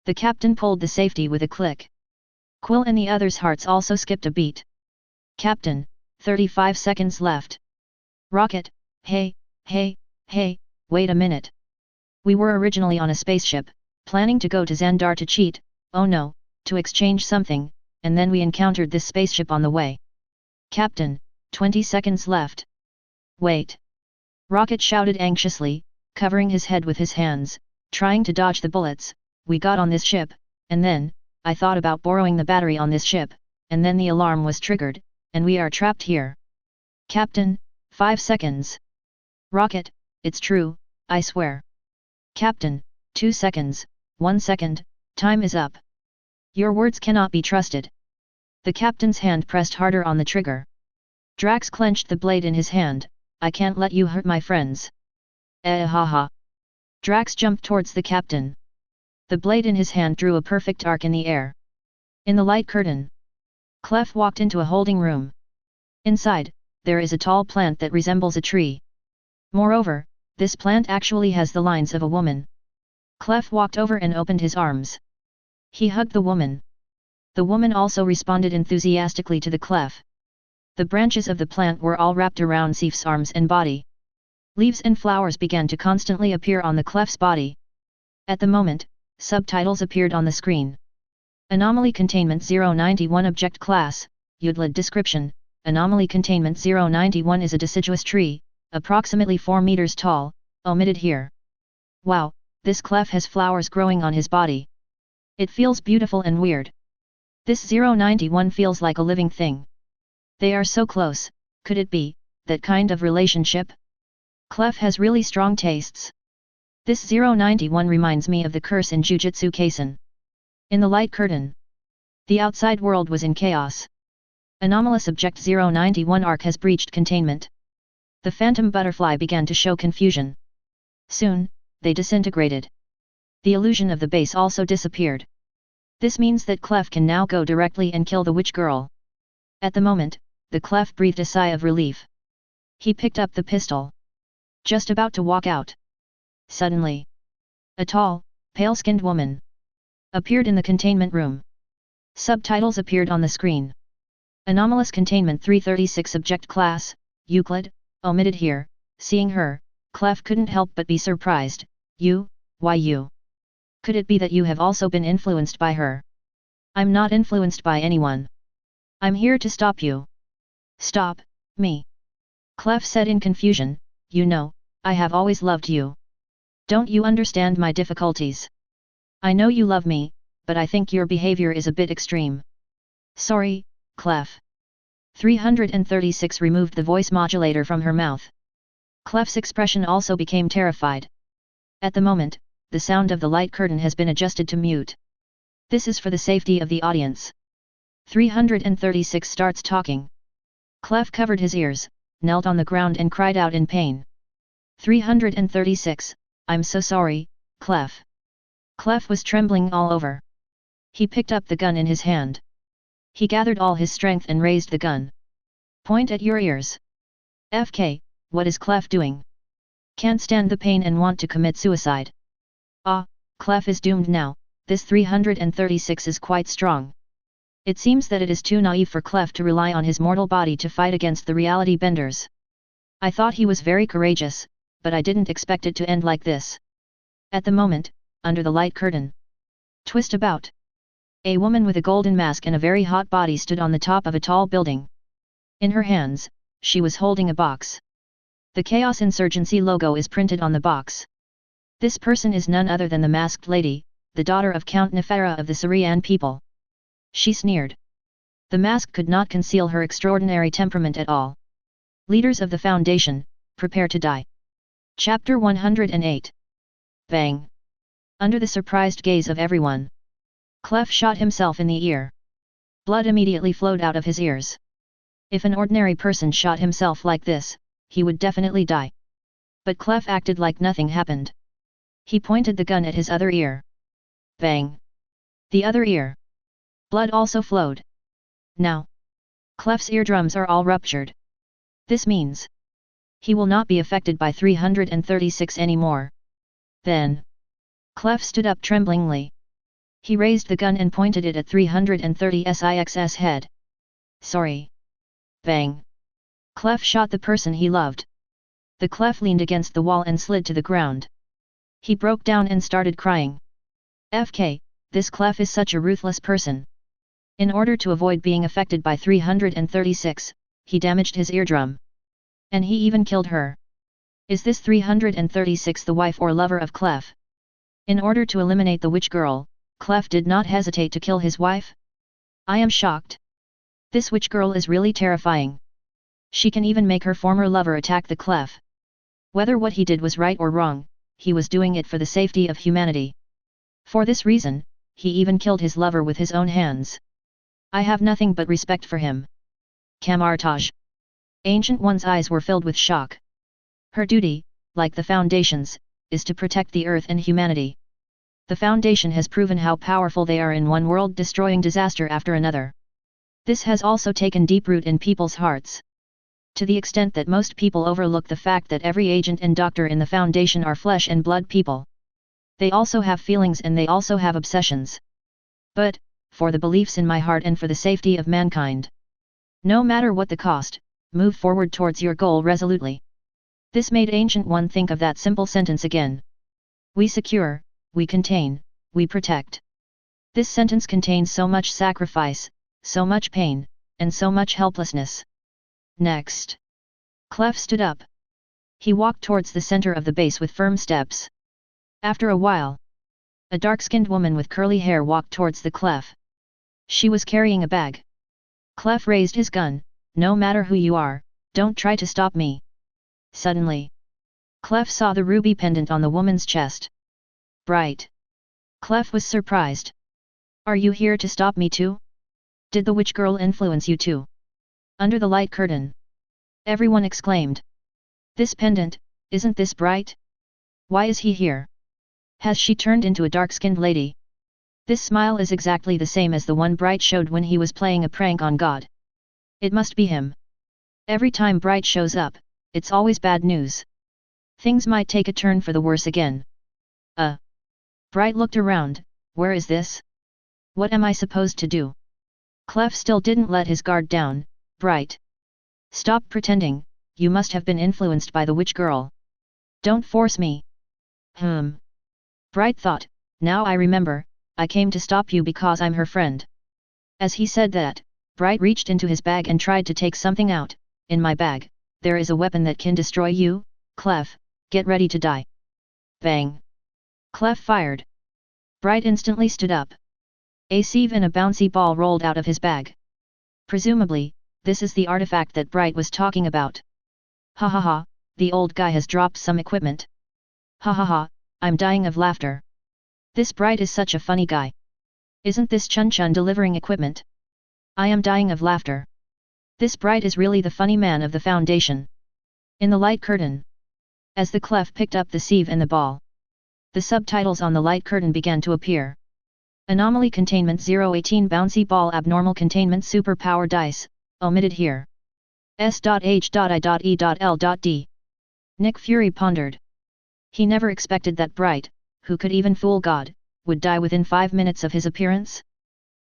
The captain pulled the safety with a click. Quill and the others' hearts also skipped a beat. Captain, 35 seconds left. Rocket, hey, wait a minute. We were originally on a spaceship, planning to go to Xandar to cheat, oh no, to exchange something, and then we encountered this spaceship on the way. Captain, 20 seconds left. Wait. Rocket shouted anxiously, covering his head with his hands, trying to dodge the bullets. We got on this ship, and then, I thought about borrowing the battery on this ship, and then the alarm was triggered, and we are trapped here. Captain, 5 seconds. Rocket, it's true, I swear. Captain, 2 seconds, 1 second, time is up. Your words cannot be trusted. The captain's hand pressed harder on the trigger. Drax clenched the blade in his hand. I can't let you hurt my friends. Ha. Drax jumped towards the captain. The blade in his hand drew a perfect arc in the air. In the light curtain, Clef walked into a holding room. Inside, there is a tall plant that resembles a tree. Moreover, this plant actually has the lines of a woman. Clef walked over and opened his arms. He hugged the woman. The woman also responded enthusiastically to the Clef. The branches of the plant were all wrapped around Sif's arms and body. Leaves and flowers began to constantly appear on the Clef's body. At the moment, subtitles appeared on the screen. Anomaly Containment 091 Object Class, UDLID Description, Anomaly Containment 091 is a deciduous tree, approximately 4 meters tall, omitted here. Wow, this Clef has flowers growing on his body. It feels beautiful and weird. This 091 feels like a living thing. They are so close, could it be that kind of relationship? Clef has really strong tastes. This 091 reminds me of the curse in Jujutsu Kaisen. In the light curtain, the outside world was in chaos. Anomalous Object 091 arc has breached containment. The phantom butterfly began to show confusion. Soon, they disintegrated. The illusion of the base also disappeared. This means that Clef can now go directly and kill the witch girl. At the moment, the Clef breathed a sigh of relief. He picked up the pistol. Just about to walk out. Suddenly, a tall, pale-skinned woman appeared in the containment room. Subtitles appeared on the screen. Anomalous Containment 336 Object Class, Euclid, omitted here. Seeing her, Clef couldn't help but be surprised. You, why you? Could it be that you have also been influenced by her? I'm not influenced by anyone. I'm here to stop you. Stop, me. Clef said in confusion, you know, I have always loved you. Don't you understand my difficulties? I know you love me, but I think your behavior is a bit extreme. Sorry, Clef. 336 removed the voice modulator from her mouth. Clef's expression also became terrified. At the moment, the sound of the light curtain has been adjusted to mute. This is for the safety of the audience. 336 starts talking. Clef covered his ears, knelt on the ground and cried out in pain. 336, I'm so sorry, Clef. Clef was trembling all over. He picked up the gun in his hand. He gathered all his strength and raised the gun. Point at your ears. FK, what is Clef doing? Can't stand the pain and want to commit suicide. Ah, Clef is doomed now. This 336 is quite strong. It seems that it is too naive for Clef to rely on his mortal body to fight against the reality benders. I thought he was very courageous, but I didn't expect it to end like this. At the moment, under the light curtain. Twist about. A woman with a golden mask and a very hot body stood on the top of a tall building. In her hands, she was holding a box. The Chaos Insurgency logo is printed on the box. This person is none other than the Masked Lady, the daughter of Count Nefera of the Syrian people. She sneered. The mask could not conceal her extraordinary temperament at all. Leaders of the Foundation, prepare to die. Chapter 108. Bang! Under the surprised gaze of everyone, Clef shot himself in the ear. Blood immediately flowed out of his ears. If an ordinary person shot himself like this, he would definitely die. But Clef acted like nothing happened. He pointed the gun at his other ear. Bang! The other ear. Blood also flowed. Now, Clef's eardrums are all ruptured. This means he will not be affected by 336 anymore. Then, Clef stood up tremblingly. He raised the gun and pointed it at 336's head. Sorry. Bang! Clef shot the person he loved. The Clef leaned against the wall and slid to the ground. He broke down and started crying. FK, this Clef is such a ruthless person. In order to avoid being affected by 336, he damaged his eardrum. And he even killed her. Is this 336 the wife or lover of Clef? In order to eliminate the witch girl, Clef did not hesitate to kill his wife? I am shocked. This witch girl is really terrifying. She can even make her former lover attack the Clef. Whether what he did was right or wrong, he was doing it for the safety of humanity. For this reason, he even killed his lover with his own hands. I have nothing but respect for him. Camartage. Ancient One's eyes were filled with shock. Her duty, like the Foundation's, is to protect the Earth and humanity. The Foundation has proven how powerful they are in one world-destroying disaster after another. This has also taken deep root in people's hearts. To the extent that most people overlook the fact that every agent and doctor in the Foundation are flesh and blood people. They also have feelings and they also have obsessions. But, for the beliefs in my heart and for the safety of mankind, no matter what the cost, move forward towards your goal resolutely. This made Ancient One think of that simple sentence again. We secure, we contain, we protect. This sentence contains so much sacrifice, so much pain, and so much helplessness. Next. Clef stood up. He walked towards the center of the base with firm steps. After a while, a dark-skinned woman with curly hair walked towards the Clef. She was carrying a bag. Clef raised his gun. No matter who you are, don't try to stop me. Suddenly, Clef saw the ruby pendant on the woman's chest. Bright. Clef was surprised. Are you here to stop me too? Did the witch girl influence you too? Under the light curtain, everyone exclaimed. This pendant, isn't this Bright? Why is he here? Has she turned into a dark-skinned lady? This smile is exactly the same as the one Bright showed when he was playing a prank on God. It must be him. Every time Bright shows up, it's always bad news. Things might take a turn for the worse again. Bright looked around. Where is this? What am I supposed to do? Clef still didn't let his guard down. Bright. Stop pretending, you must have been influenced by the witch girl. Don't force me. Bright thought, now I remember, I came to stop you because I'm her friend. As he said that, Bright reached into his bag and tried to take something out. In my bag, there is a weapon that can destroy you, Clef, get ready to die. Bang. Clef fired. Bright instantly stood up. A sieve and a bouncy ball rolled out of his bag. Presumably, this is the artifact that Bright was talking about. Ha ha ha, the old guy has dropped some equipment. Ha ha ha, I'm dying of laughter. This Bright is such a funny guy. Isn't this Chun Chun delivering equipment? I am dying of laughter. This Bright is really the funny man of the Foundation. In the light curtain. As the Clef picked up the sieve and the ball, the subtitles on the light curtain began to appear. Anomaly Containment 018 Bouncy Ball Abnormal Containment Superpower Dice, omitted here. S.H.I.E.L.D. Nick Fury pondered. He never expected that Bright, who could even fool God, would die within 5 minutes of his appearance.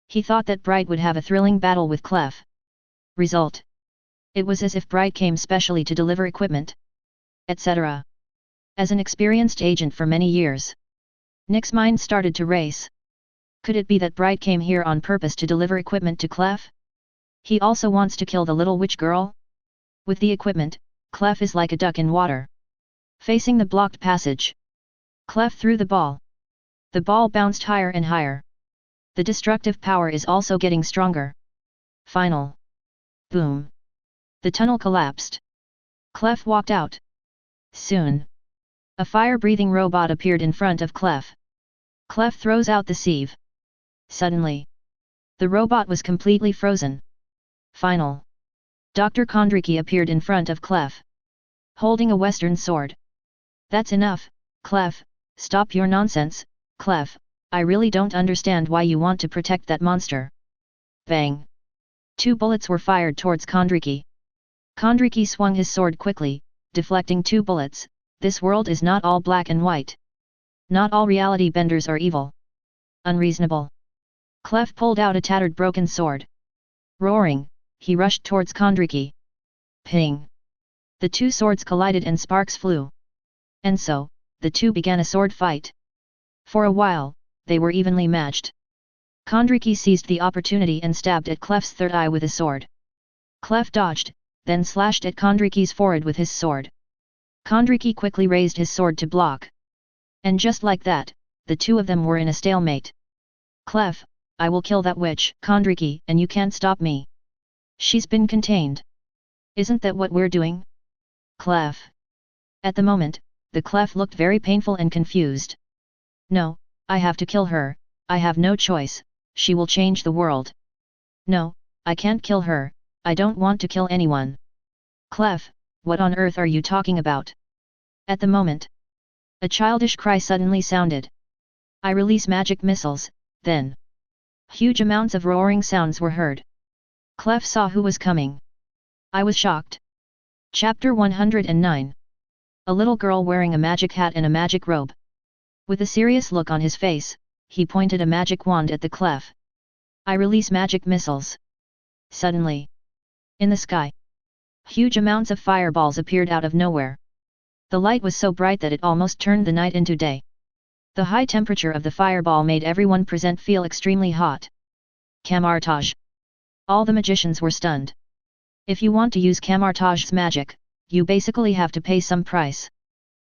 He thought that Bright would have a thrilling battle with Clef. Result. It was as if Bright came specially to deliver equipment, etc. As an experienced agent for many years, Nick's mind started to race. Could it be that Bright came here on purpose to deliver equipment to Clef? He also wants to kill the little witch girl? With the equipment, Clef is like a duck in water. Facing the blocked passage, Clef threw the ball. The ball bounced higher and higher. The destructive power is also getting stronger. Final. Boom. The tunnel collapsed. Clef walked out. Soon, a fire-breathing robot appeared in front of Clef. Clef throws out the sieve. Suddenly, the robot was completely frozen. Final. Dr. Kondraki appeared in front of Clef, holding a western sword. That's enough, Clef, stop your nonsense, Clef, I really don't understand why you want to protect that monster. Bang. 2 bullets were fired towards Kondraki. Kondraki swung his sword quickly, deflecting 2 bullets. This world is not all black and white. Not all reality benders are evil. Unreasonable. Clef pulled out a tattered broken sword. Roaring, he rushed towards Kondraki. Ping! The 2 swords collided and sparks flew. And so, the 2 began a sword fight. For a while, they were evenly matched. Kondraki seized the opportunity and stabbed at Clef's third eye with a sword. Clef dodged, then slashed at Kondraki's forehead with his sword. Kondraki quickly raised his sword to block. And just like that, the 2 of them were in a stalemate. Clef, I will kill that witch, Kondraki, and you can't stop me. She's been contained. Isn't that what we're doing? Clef. At the moment, the Clef looked very painful and confused. No, I have to kill her, I have no choice, she will change the world. No, I can't kill her, I don't want to kill anyone. Clef, what on earth are you talking about? At the moment, a childish cry suddenly sounded. I release magic missiles, then. Huge amounts of roaring sounds were heard. Clef saw who was coming. I was shocked. Chapter 109. A little girl wearing a magic hat and a magic robe. With a serious look on his face, he pointed a magic wand at the Clef. I release magic missiles. Suddenly, in the sky, huge amounts of fireballs appeared out of nowhere. The light was so bright that it almost turned the night into day. The high temperature of the fireball made everyone present feel extremely hot. Camartage. All the magicians were stunned. If you want to use Camartage's magic, you basically have to pay some price.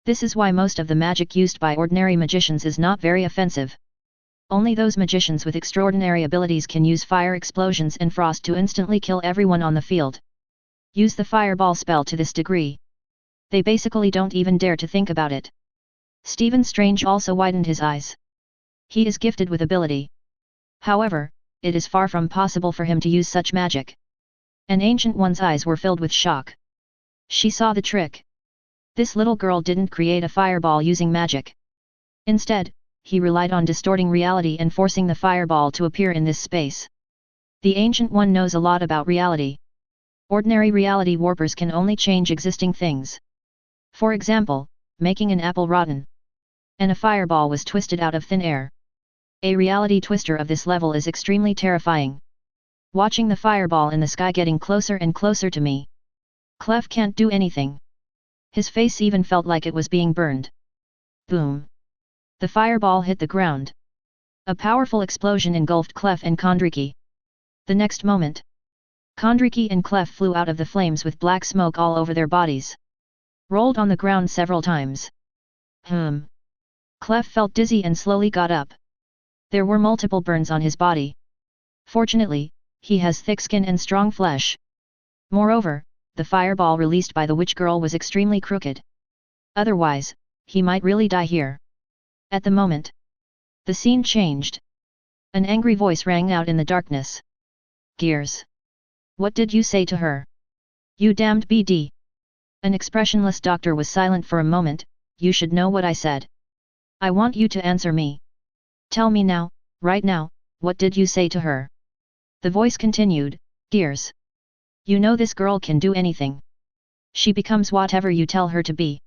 This is why most of the magic used by ordinary magicians is not very offensive. Only those magicians with extraordinary abilities can use fire explosions and frost to instantly kill everyone on the field. Use the fireball spell to this degree. They basically don't even dare to think about it. Stephen Strange also widened his eyes. He is gifted with ability. However, it is far from possible for him to use such magic. An Ancient One's eyes were filled with shock. She saw the trick. This little girl didn't create a fireball using magic. Instead, he relied on distorting reality and forcing the fireball to appear in this space. The Ancient One knows a lot about reality. Ordinary reality warpers can only change existing things. For example, making an apple rotten. And a fireball was twisted out of thin air. A reality twister of this level is extremely terrifying. Watching the fireball in the sky getting closer and closer to me. Clef can't do anything. His face even felt like it was being burned. Boom. The fireball hit the ground. A powerful explosion engulfed Clef and Kondriki. The next moment, Kondriki and Clef flew out of the flames with black smoke all over their bodies. Rolled on the ground several times. Clef felt dizzy and slowly got up. There were multiple burns on his body. Fortunately, he has thick skin and strong flesh. Moreover, the fireball released by the witch girl was extremely crooked. Otherwise, he might really die here. At the moment, the scene changed. An angry voice rang out in the darkness. Gears. What did you say to her? You damned BD. An expressionless doctor was silent for a moment. You should know what I said. I want you to answer me. Tell me now, right now, what did you say to her? The voice continued, Gears. You know this girl can do anything. She becomes whatever you tell her to be.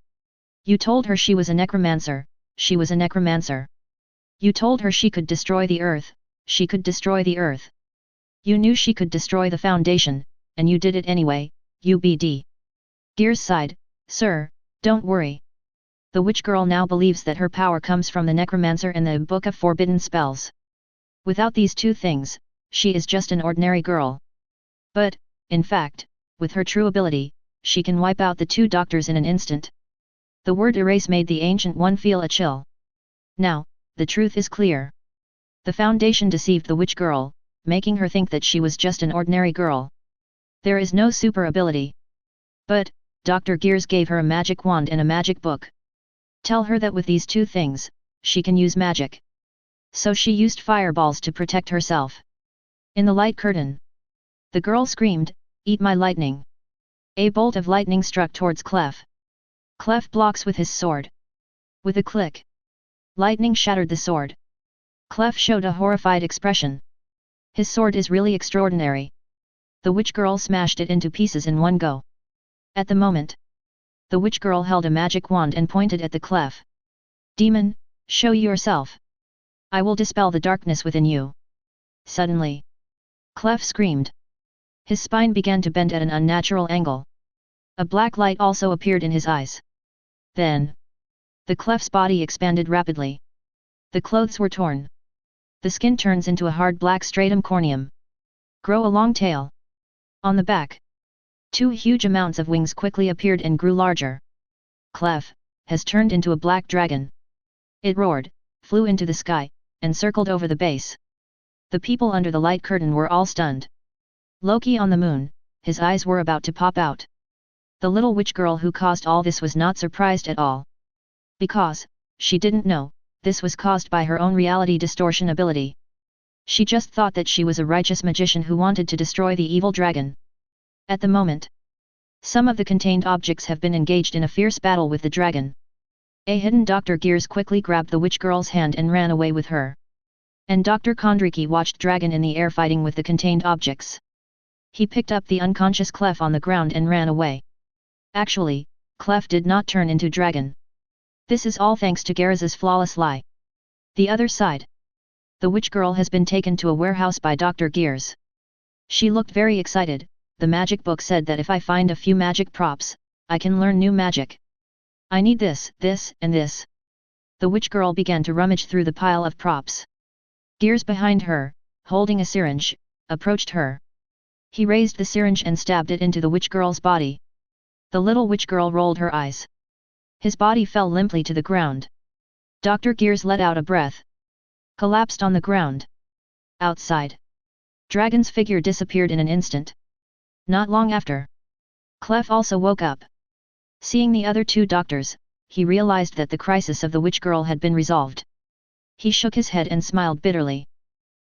You told her she was a necromancer. She was a necromancer. You told her she could destroy the earth. She could destroy the earth. You knew she could destroy the Foundation, and you did it anyway, UBD. Gears sighed, Sir, don't worry. The witch girl now believes that her power comes from the necromancer and the Book of Forbidden Spells. Without these two things, she is just an ordinary girl. But, in fact, with her true ability, she can wipe out the two doctors in an instant. The word erase made the Ancient One feel a chill. Now, the truth is clear. The Foundation deceived the witch girl, making her think that she was just an ordinary girl. There is no super ability. But, Dr. Gears gave her a magic wand and a magic book. Tell her that with these two things, she can use magic. So she used fireballs to protect herself. In the light curtain, the girl screamed, Eat my lightning. A bolt of lightning struck towards Clef. Clef blocks with his sword. With a click, lightning shattered the sword. Clef showed a horrified expression. His sword is really extraordinary. The witch girl smashed it into pieces in one go. At the moment, the witch girl held a magic wand and pointed at the Clef. Demon, show yourself. I will dispel the darkness within you. Suddenly, Clef screamed. His spine began to bend at an unnatural angle. A black light also appeared in his eyes. Then, the Clef's body expanded rapidly. The clothes were torn. The skin turns into a hard black stratum corneum. Grow a long tail. On the back, two huge amounts of wings quickly appeared and grew larger. Clef has turned into a black dragon. It roared, flew into the sky, and circled over the base. The people under the light curtain were all stunned. Loki on the moon, his eyes were about to pop out. The little witch girl who caused all this was not surprised at all. Because, she didn't know, this was caused by her own reality distortion ability. She just thought that she was a righteous magician who wanted to destroy the evil dragon. At the moment, some of the contained objects have been engaged in a fierce battle with the dragon. A hidden Dr. Gears quickly grabbed the witch girl's hand and ran away with her. And Dr. Kondriki watched dragon in the air fighting with the contained objects. He picked up the unconscious Clef on the ground and ran away. Actually, Clef did not turn into dragon. This is all thanks to Garaz's flawless lie. The other side. The witch girl has been taken to a warehouse by Dr. Gears. She looked very excited. The magic book said that if I find a few magic props, I can learn new magic. I need this, and this. The witch girl began to rummage through the pile of props. Gears behind her, holding a syringe, approached her. He raised the syringe and stabbed it into the witch girl's body. The little witch girl rolled her eyes. His body fell limply to the ground. Dr. Gears let out a breath. Collapsed on the ground. Outside. Dragon's figure disappeared in an instant. Not long after. Clef also woke up. Seeing the other two doctors, he realized that the crisis of the witch girl had been resolved. He shook his head and smiled bitterly.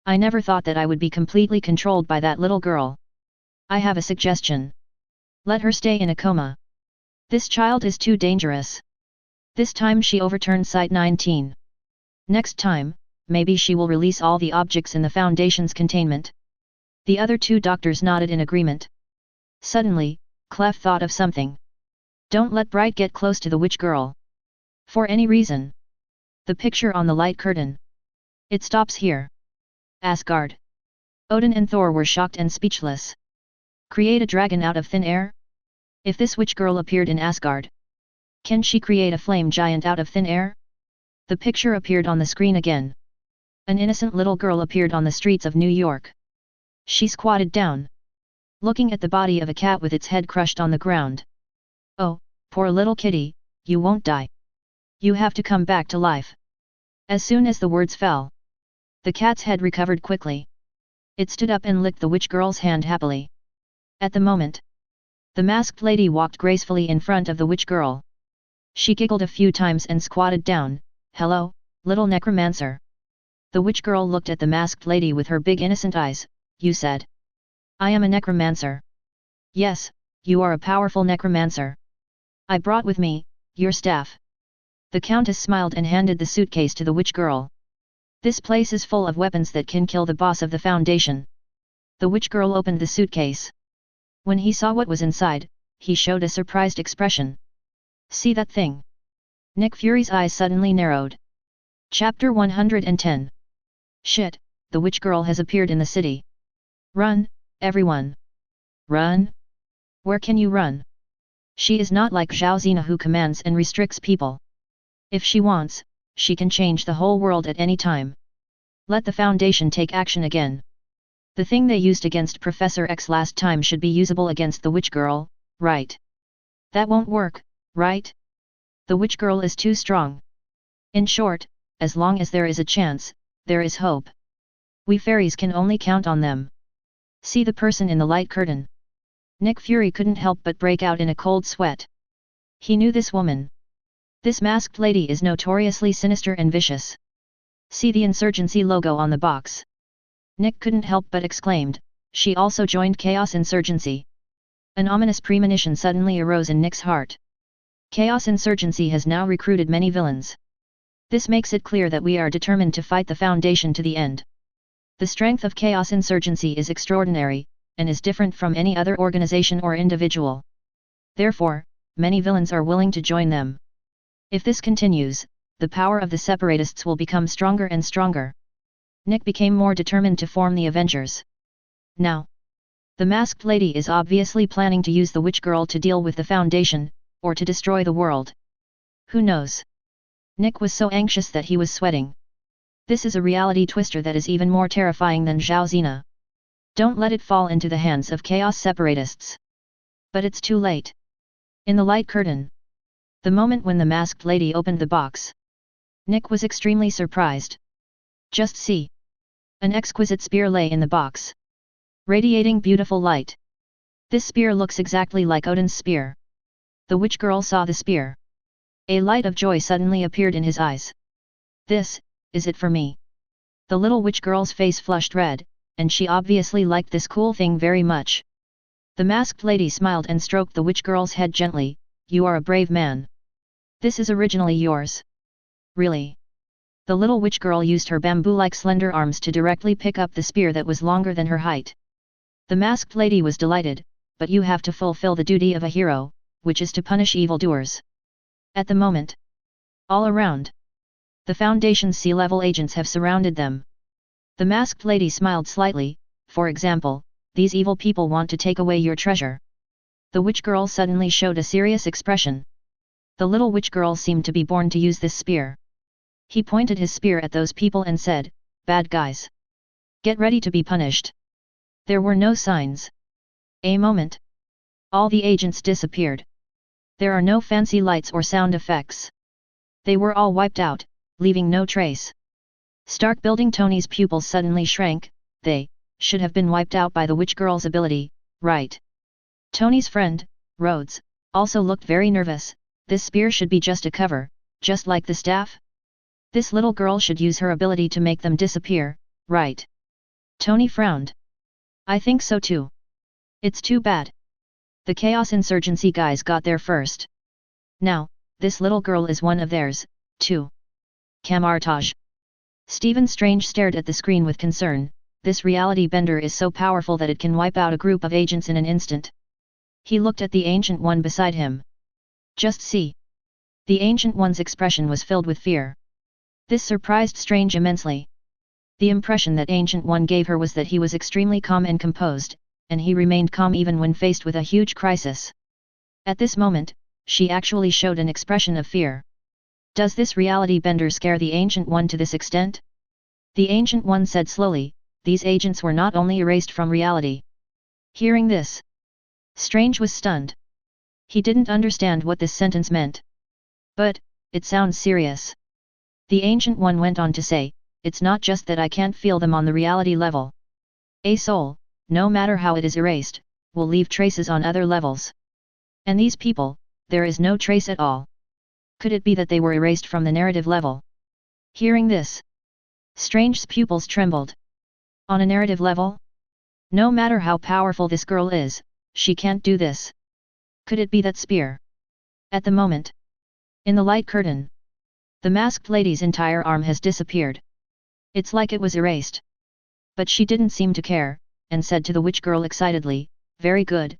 I never thought that I would be completely controlled by that little girl. I have a suggestion. Let her stay in a coma. This child is too dangerous. This time she overturned Site 19. Next time, maybe she will release all the objects in the Foundation's containment. The other two doctors nodded in agreement. Suddenly, Clef thought of something. Don't let Bright get close to the witch girl. For any reason. The picture on the light curtain. It stops here. Asgard. Odin and Thor were shocked and speechless. Create a dragon out of thin air? If this witch girl appeared in Asgard, can she create a flame giant out of thin air? The picture appeared on the screen again. An innocent little girl appeared on the streets of New York. She squatted down, looking at the body of a cat with its head crushed on the ground. Oh, poor little kitty, you won't die. You have to come back to life. As soon as the words fell, the cat's head recovered quickly. It stood up and licked the witch girl's hand happily. At the moment, the masked lady walked gracefully in front of the witch girl. She giggled a few times and squatted down. Hello, little necromancer. The witch girl looked at the masked lady with her big innocent eyes. You said. I am a necromancer. Yes, you are a powerful necromancer. I brought with me your staff. The countess smiled and handed the suitcase to the witch girl. This place is full of weapons that can kill the boss of the Foundation. The witch girl opened the suitcase. When he saw what was inside, he showed a surprised expression. See that thing? Nick Fury's eyes suddenly narrowed. Chapter 110. Shit, the witch girl has appeared in the city. Run, everyone. Run? Where can you run? She is not like Zhao Zina who commands and restricts people. If she wants, she can change the whole world at any time. Let the Foundation take action again. The thing they used against Professor X last time should be usable against the witch girl, right? That won't work, right? The witch girl is too strong. In short, as long as there is a chance, there is hope. We fairies can only count on them. See the person in the light curtain. Nick Fury couldn't help but break out in a cold sweat. He knew this woman. This masked lady is notoriously sinister and vicious. See the insurgency logo on the box. Nick couldn't help but exclaimed, she also joined Chaos Insurgency. An ominous premonition suddenly arose in Nick's heart. Chaos Insurgency has now recruited many villains. This makes it clear that we are determined to fight the Foundation to the end. The strength of Chaos Insurgency is extraordinary, and is different from any other organization or individual. Therefore, many villains are willing to join them. If this continues, the power of the Separatists will become stronger and stronger. Nick became more determined to form the Avengers. Now, the masked lady is obviously planning to use the witch girl to deal with the Foundation, or to destroy the world. Who knows? Nick was so anxious that he was sweating. This is a reality twister that is even more terrifying than Zhao Zina. Don't let it fall into the hands of Chaos Separatists. But it's too late. In the light curtain. The moment when the masked lady opened the box. Nick was extremely surprised. Just see. An exquisite spear lay in the box. Radiating beautiful light. This spear looks exactly like Odin's spear. The witch girl saw the spear. A light of joy suddenly appeared in his eyes. This, is it for me? The little witch girl's face flushed red, and she obviously liked this cool thing very much. The masked lady smiled and stroked the witch girl's head gently. You are a brave man. This is originally yours. Really? The little witch girl used her bamboo-like slender arms to directly pick up the spear that was longer than her height. The masked lady was delighted, but you have to fulfill the duty of a hero, which is to punish evildoers. At the moment, all around, the Foundation's sea-level agents have surrounded them. The masked lady smiled slightly. For example, these evil people want to take away your treasure. The witch girl suddenly showed a serious expression. The little witch girl seemed to be born to use this spear. He pointed his spear at those people and said, "Bad guys. Get ready to be punished." There were no signs. A moment. All the agents disappeared. There are no fancy lights or sound effects. They were all wiped out, leaving no trace. Stark building Tony's pupils suddenly shrank. They should have been wiped out by the witch girl's ability, right? Tony's friend, Rhodes, also looked very nervous. This spear should be just a cover, just like the staff. This little girl should use her ability to make them disappear, right? Tony frowned. I think so too. It's too bad. The Chaos Insurgency guys got there first. Now, this little girl is one of theirs, too. Camartage. Stephen Strange stared at the screen with concern. This reality bender is so powerful that it can wipe out a group of agents in an instant. He looked at the Ancient One beside him. Just see. The Ancient One's expression was filled with fear. This surprised Strange immensely. The impression that Ancient One gave her was that he was extremely calm and composed, and he remained calm even when faced with a huge crisis. At this moment, she actually showed an expression of fear. Does this reality bender scare the Ancient One to this extent? The Ancient One said slowly, these agents were not only erased from reality. Hearing this, Strange was stunned. He didn't understand what this sentence meant. But, it sounds serious. The Ancient One went on to say, it's not just that I can't feel them on the reality level. A soul, no matter how it is erased, will leave traces on other levels. And these people, there is no trace at all. Could it be that they were erased from the narrative level? Hearing this, Strange's pupils trembled. On a narrative level? No matter how powerful this girl is, she can't do this. Could it be that spear? At the moment, in the light curtain, the masked lady's entire arm has disappeared. It's like it was erased. But she didn't seem to care, and said to the witch girl excitedly, very good,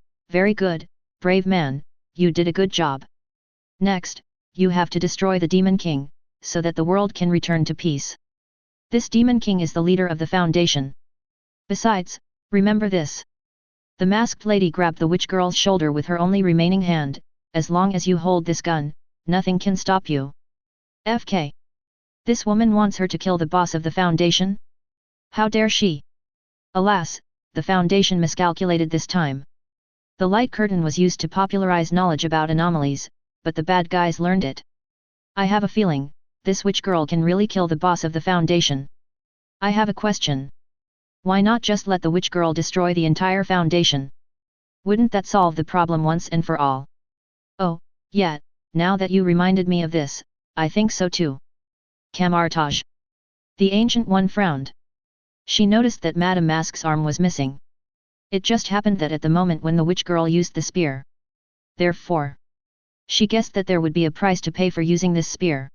brave man, you did a good job. Next, you have to destroy the Demon King, so that the world can return to peace. This Demon King is the leader of the Foundation. Besides, remember this. The masked lady grabbed the witch girl's shoulder with her only remaining hand, as long as you hold this gun, nothing can stop you. FK. This woman wants her to kill the boss of the Foundation? How dare she? Alas, the Foundation miscalculated this time. The light curtain was used to popularize knowledge about anomalies, but the bad guys learned it. I have a feeling, this witch girl can really kill the boss of the Foundation. I have a question. Why not just let the witch girl destroy the entire Foundation? Wouldn't that solve the problem once and for all? Oh, yeah, now that you reminded me of this, I think so too. Camartage. The Ancient One frowned. She noticed that Madame Mask's arm was missing. It just happened that at the moment when the witch girl used the spear. Therefore, she guessed that there would be a price to pay for using this spear.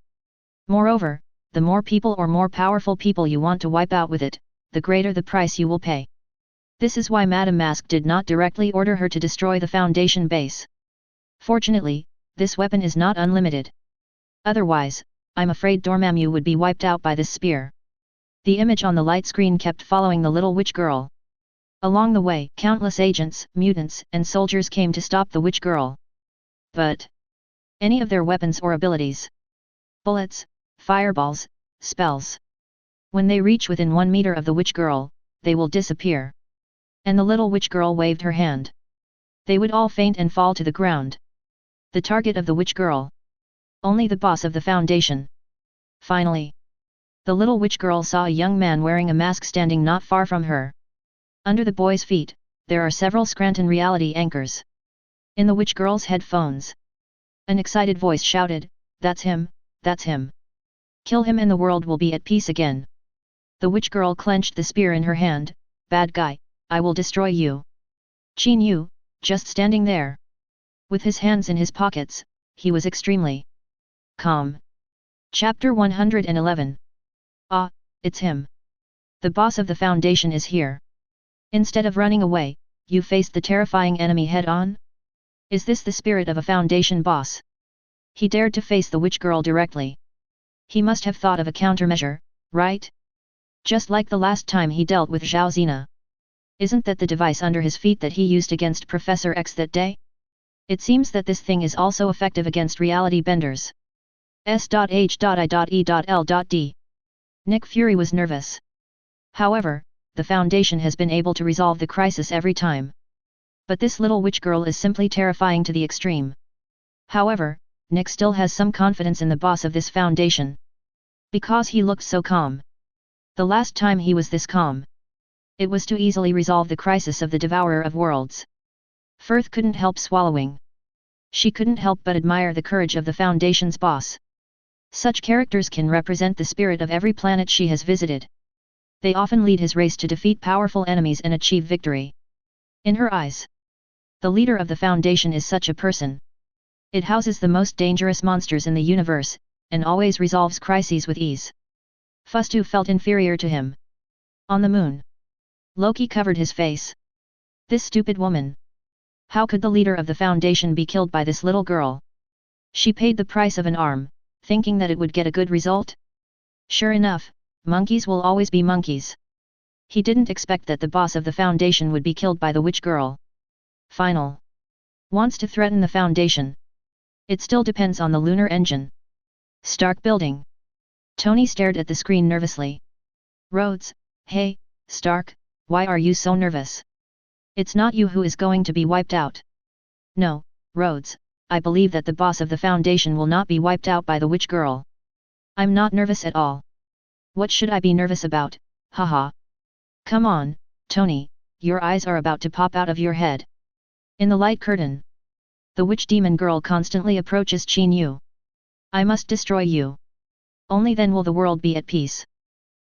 Moreover, the more people or more powerful people you want to wipe out with it, the greater the price you will pay. This is why Madame Mask did not directly order her to destroy the Foundation base. Fortunately, this weapon is not unlimited. Otherwise, I'm afraid Dormammu would be wiped out by this spear. The image on the light screen kept following the little witch girl. Along the way, countless agents, mutants, and soldiers came to stop the witch girl. But any of their weapons or abilities, bullets, fireballs, spells, when they reach within 1 meter of the witch girl, they will disappear. And the little witch girl waved her hand. They would all faint and fall to the ground. The target of the witch girl. Only the boss of the Foundation. Finally, the little witch girl saw a young man wearing a mask standing not far from her. Under the boy's feet, there are several Scranton reality anchors. In the witch girl's headphones, an excited voice shouted, "That's him, that's him. Kill him and the world will be at peace again." The witch girl clenched the spear in her hand. "Bad guy, I will destroy you." Qin Yu, just standing there, with his hands in his pockets, he was extremely calm. Chapter 111. Ah, it's him. The boss of the Foundation is here. Instead of running away, you faced the terrifying enemy head-on? Is this the spirit of a Foundation boss? He dared to face the witch girl directly. He must have thought of a countermeasure, right? Just like the last time he dealt with Zhao Zena. Isn't that the device under his feet that he used against Professor X that day? It seems that this thing is also effective against reality benders. S.H.I.E.L.D. Nick Fury was nervous. However, the Foundation has been able to resolve the crisis every time. But this little witch girl is simply terrifying to the extreme. However, Nick still has some confidence in the boss of this Foundation. Because he looked so calm. The last time he was this calm. It was to easily resolve the crisis of the Devourer of Worlds. Firth couldn't help swallowing. She couldn't help but admire the courage of the Foundation's boss. Such characters can represent the spirit of every planet she has visited. They often lead his race to defeat powerful enemies and achieve victory. In her eyes, the leader of the Foundation is such a person. It houses the most dangerous monsters in the universe, and always resolves crises with ease. Fustu felt inferior to him. On the moon, Loki covered his face. This stupid woman. How could the leader of the Foundation be killed by this little girl? She paid the price of an arm, thinking that it would get a good result? Sure enough, monkeys will always be monkeys. He didn't expect that the boss of the Foundation would be killed by the witch girl. Final. Wants to threaten the Foundation. It still depends on the lunar engine. Stark building. Tony stared at the screen nervously. Rhodes, hey, Stark, why are you so nervous? It's not you who is going to be wiped out. No, Rhodes, I believe that the boss of the Foundation will not be wiped out by the witch girl. I'm not nervous at all. What should I be nervous about, haha. Come on, Tony, your eyes are about to pop out of your head. In the light curtain, the witch demon girl constantly approaches Qin Yu. I must destroy you. Only then will the world be at peace.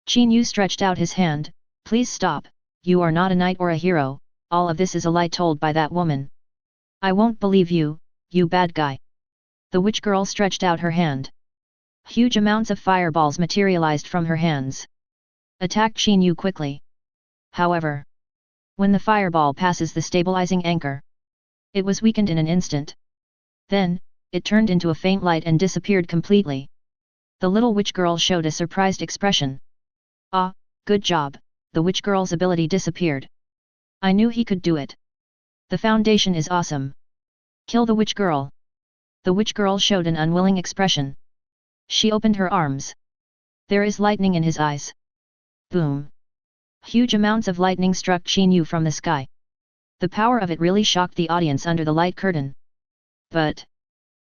Qin Yu stretched out his hand, please stop, you are not a knight or a hero, all of this is a lie told by that woman. I won't believe you, you bad guy. The witch girl stretched out her hand. Huge amounts of fireballs materialized from her hands. Attacked Qin Yu quickly. However, when the fireball passes the stabilizing anchor, it was weakened in an instant. Then, it turned into a faint light and disappeared completely. The little witch girl showed a surprised expression. Ah, good job, the witch girl's ability disappeared. I knew he could do it. The Foundation is awesome. Kill the witch girl. The witch girl showed an unwilling expression. She opened her arms. There is lightning in his eyes. Boom. Huge amounts of lightning struck Qin Yu from the sky. The power of it really shocked the audience under the light curtain. But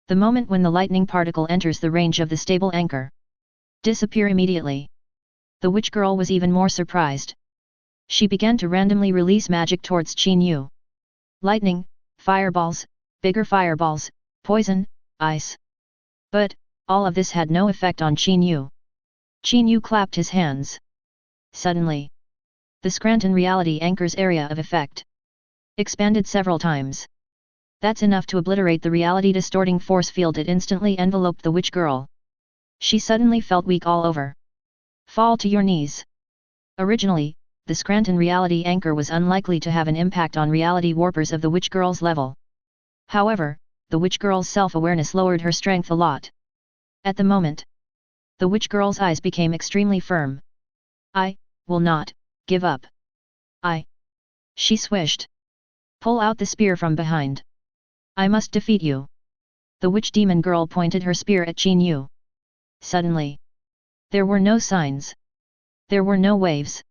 the moment when the lightning particle enters the range of the stable anchor, disappear immediately. The witch girl was even more surprised. She began to randomly release magic towards Qin Yu. Lightning, fireballs, bigger fireballs, poison, ice. But all of this had no effect on Qin Yu. Qin Yu clapped his hands. Suddenly, the Scranton reality anchor's area of effect expanded several times. That's enough to obliterate the reality-distorting force field. It instantly enveloped the witch girl. She suddenly felt weak all over. Fall to your knees. Originally, the Scranton reality anchor was unlikely to have an impact on reality warpers of the witch girl's level. However, the witch girl's self-awareness lowered her strength a lot. At the moment, the witch girl's eyes became extremely firm. I will not give up. She swished. Pull out the spear from behind. I must defeat you. The witch demon girl pointed her spear at Qin Yu. Suddenly, there were no signs. There were no waves.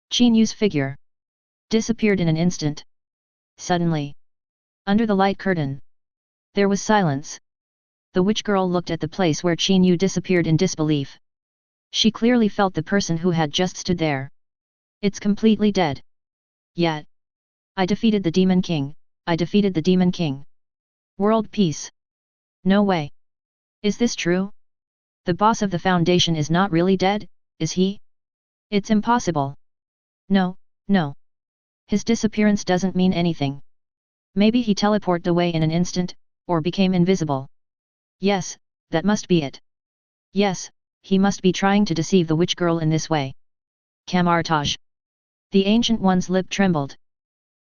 Qin Yu's figure disappeared in an instant. Suddenly, under the light curtain, there was silence. The witch girl looked at the place where Qin Yu disappeared in disbelief. She clearly felt the person who had just stood there. It's completely dead. Yet, I defeated the Demon King, I defeated the Demon King. World peace. No way. Is this true? The boss of the Foundation is not really dead, is he? It's impossible. No, no. His disappearance doesn't mean anything. Maybe he teleported away in an instant, or became invisible. Yes, that must be it. Yes, he must be trying to deceive the witch girl in this way. Camartage. The Ancient One's lip trembled.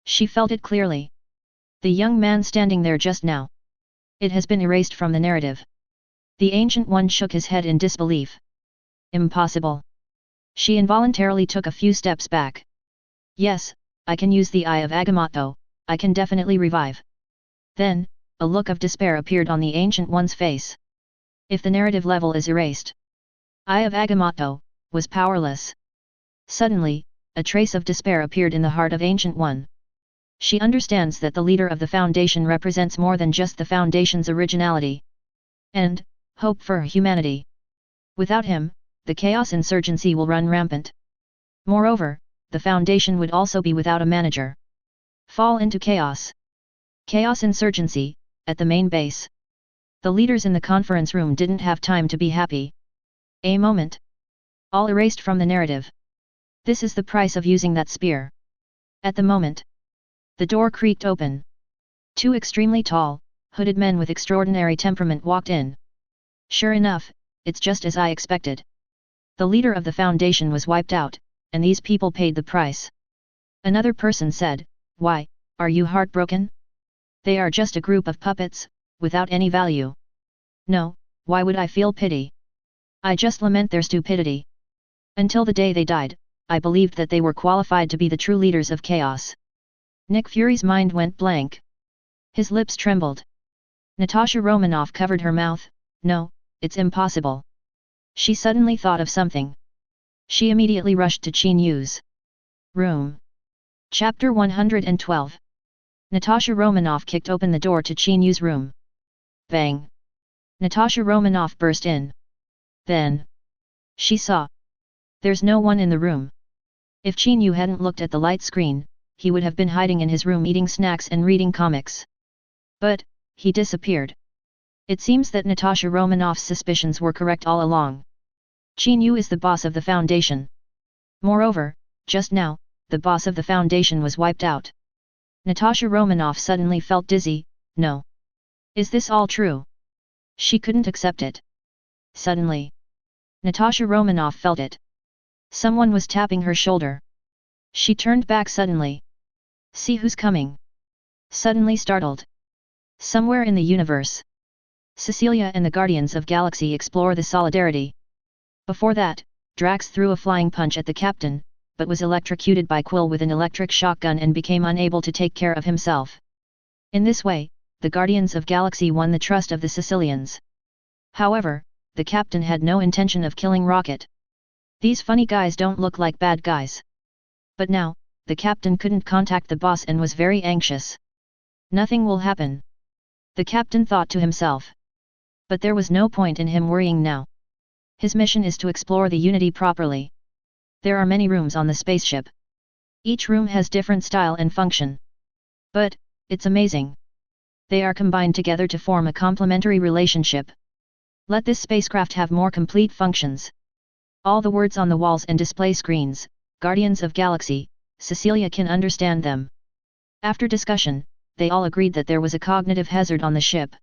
She felt it clearly. The young man standing there just now. It has been erased from the narrative. The Ancient One shook his head in disbelief. Impossible. She involuntarily took a few steps back. Yes, I can use the Eye of Agamotto, I can definitely revive. Then, a look of despair appeared on the Ancient One's face. If the narrative level is erased, Eye of Agamotto was powerless. Suddenly, a trace of despair appeared in the heart of Ancient One. She understands that the leader of the Foundation represents more than just the Foundation's originality and hope for humanity. Without him, the Chaos Insurgency will run rampant. Moreover, the Foundation would also be without a manager. Fall into chaos. Chaos Insurgency, at the main base. The leaders in the conference room didn't have time to be happy. A moment. All erased from the narrative. This is the price of using that spear. At the moment, the door creaked open. Two extremely tall, hooded men with extraordinary temperament walked in. Sure enough, it's just as I expected. The leader of the Foundation was wiped out, and these people paid the price. Another person said, "Why, are you heartbroken? They are just a group of puppets, without any value." "No, why would I feel pity? I just lament their stupidity. Until the day they died, I believed that they were qualified to be the true leaders of chaos." Nick Fury's mind went blank. His lips trembled. Natasha Romanoff covered her mouth. "No, it's impossible." She suddenly thought of something. She immediately rushed to Qin Yu's room. Chapter 112. Natasha Romanoff kicked open the door to Qin Yu's room. Bang! Natasha Romanoff burst in. Then she saw. There's no one in the room. If Qin Yu hadn't looked at the light screen, he would have been hiding in his room eating snacks and reading comics. But he disappeared. It seems that Natasha Romanoff's suspicions were correct all along. Qin Yu is the boss of the Foundation. Moreover, just now, the boss of the Foundation was wiped out. Natasha Romanoff suddenly felt dizzy. No. Is this all true? She couldn't accept it. Suddenly, Natasha Romanoff felt it. Someone was tapping her shoulder. She turned back suddenly. See who's coming. Suddenly startled. Somewhere in the universe, Cecilia and the Guardians of Galaxy explore the Solidarity. Before that, Drax threw a flying punch at the captain, but was electrocuted by Quill with an electric shotgun and became unable to take care of himself. In this way, the Guardians of Galaxy won the trust of the Sicilians. However, the captain had no intention of killing Rocket. These funny guys don't look like bad guys. But now, the captain couldn't contact the boss and was very anxious. Nothing will happen, the captain thought to himself. But there was no point in him worrying now. His mission is to explore the Unity properly. There are many rooms on the spaceship. Each room has different style and function. But it's amazing. They are combined together to form a complementary relationship. Let this spacecraft have more complete functions. All the words on the walls and display screens, Guardians of Galaxy, Cecilia can understand them. After discussion, they all agreed that there was a cognitive hazard on the ship.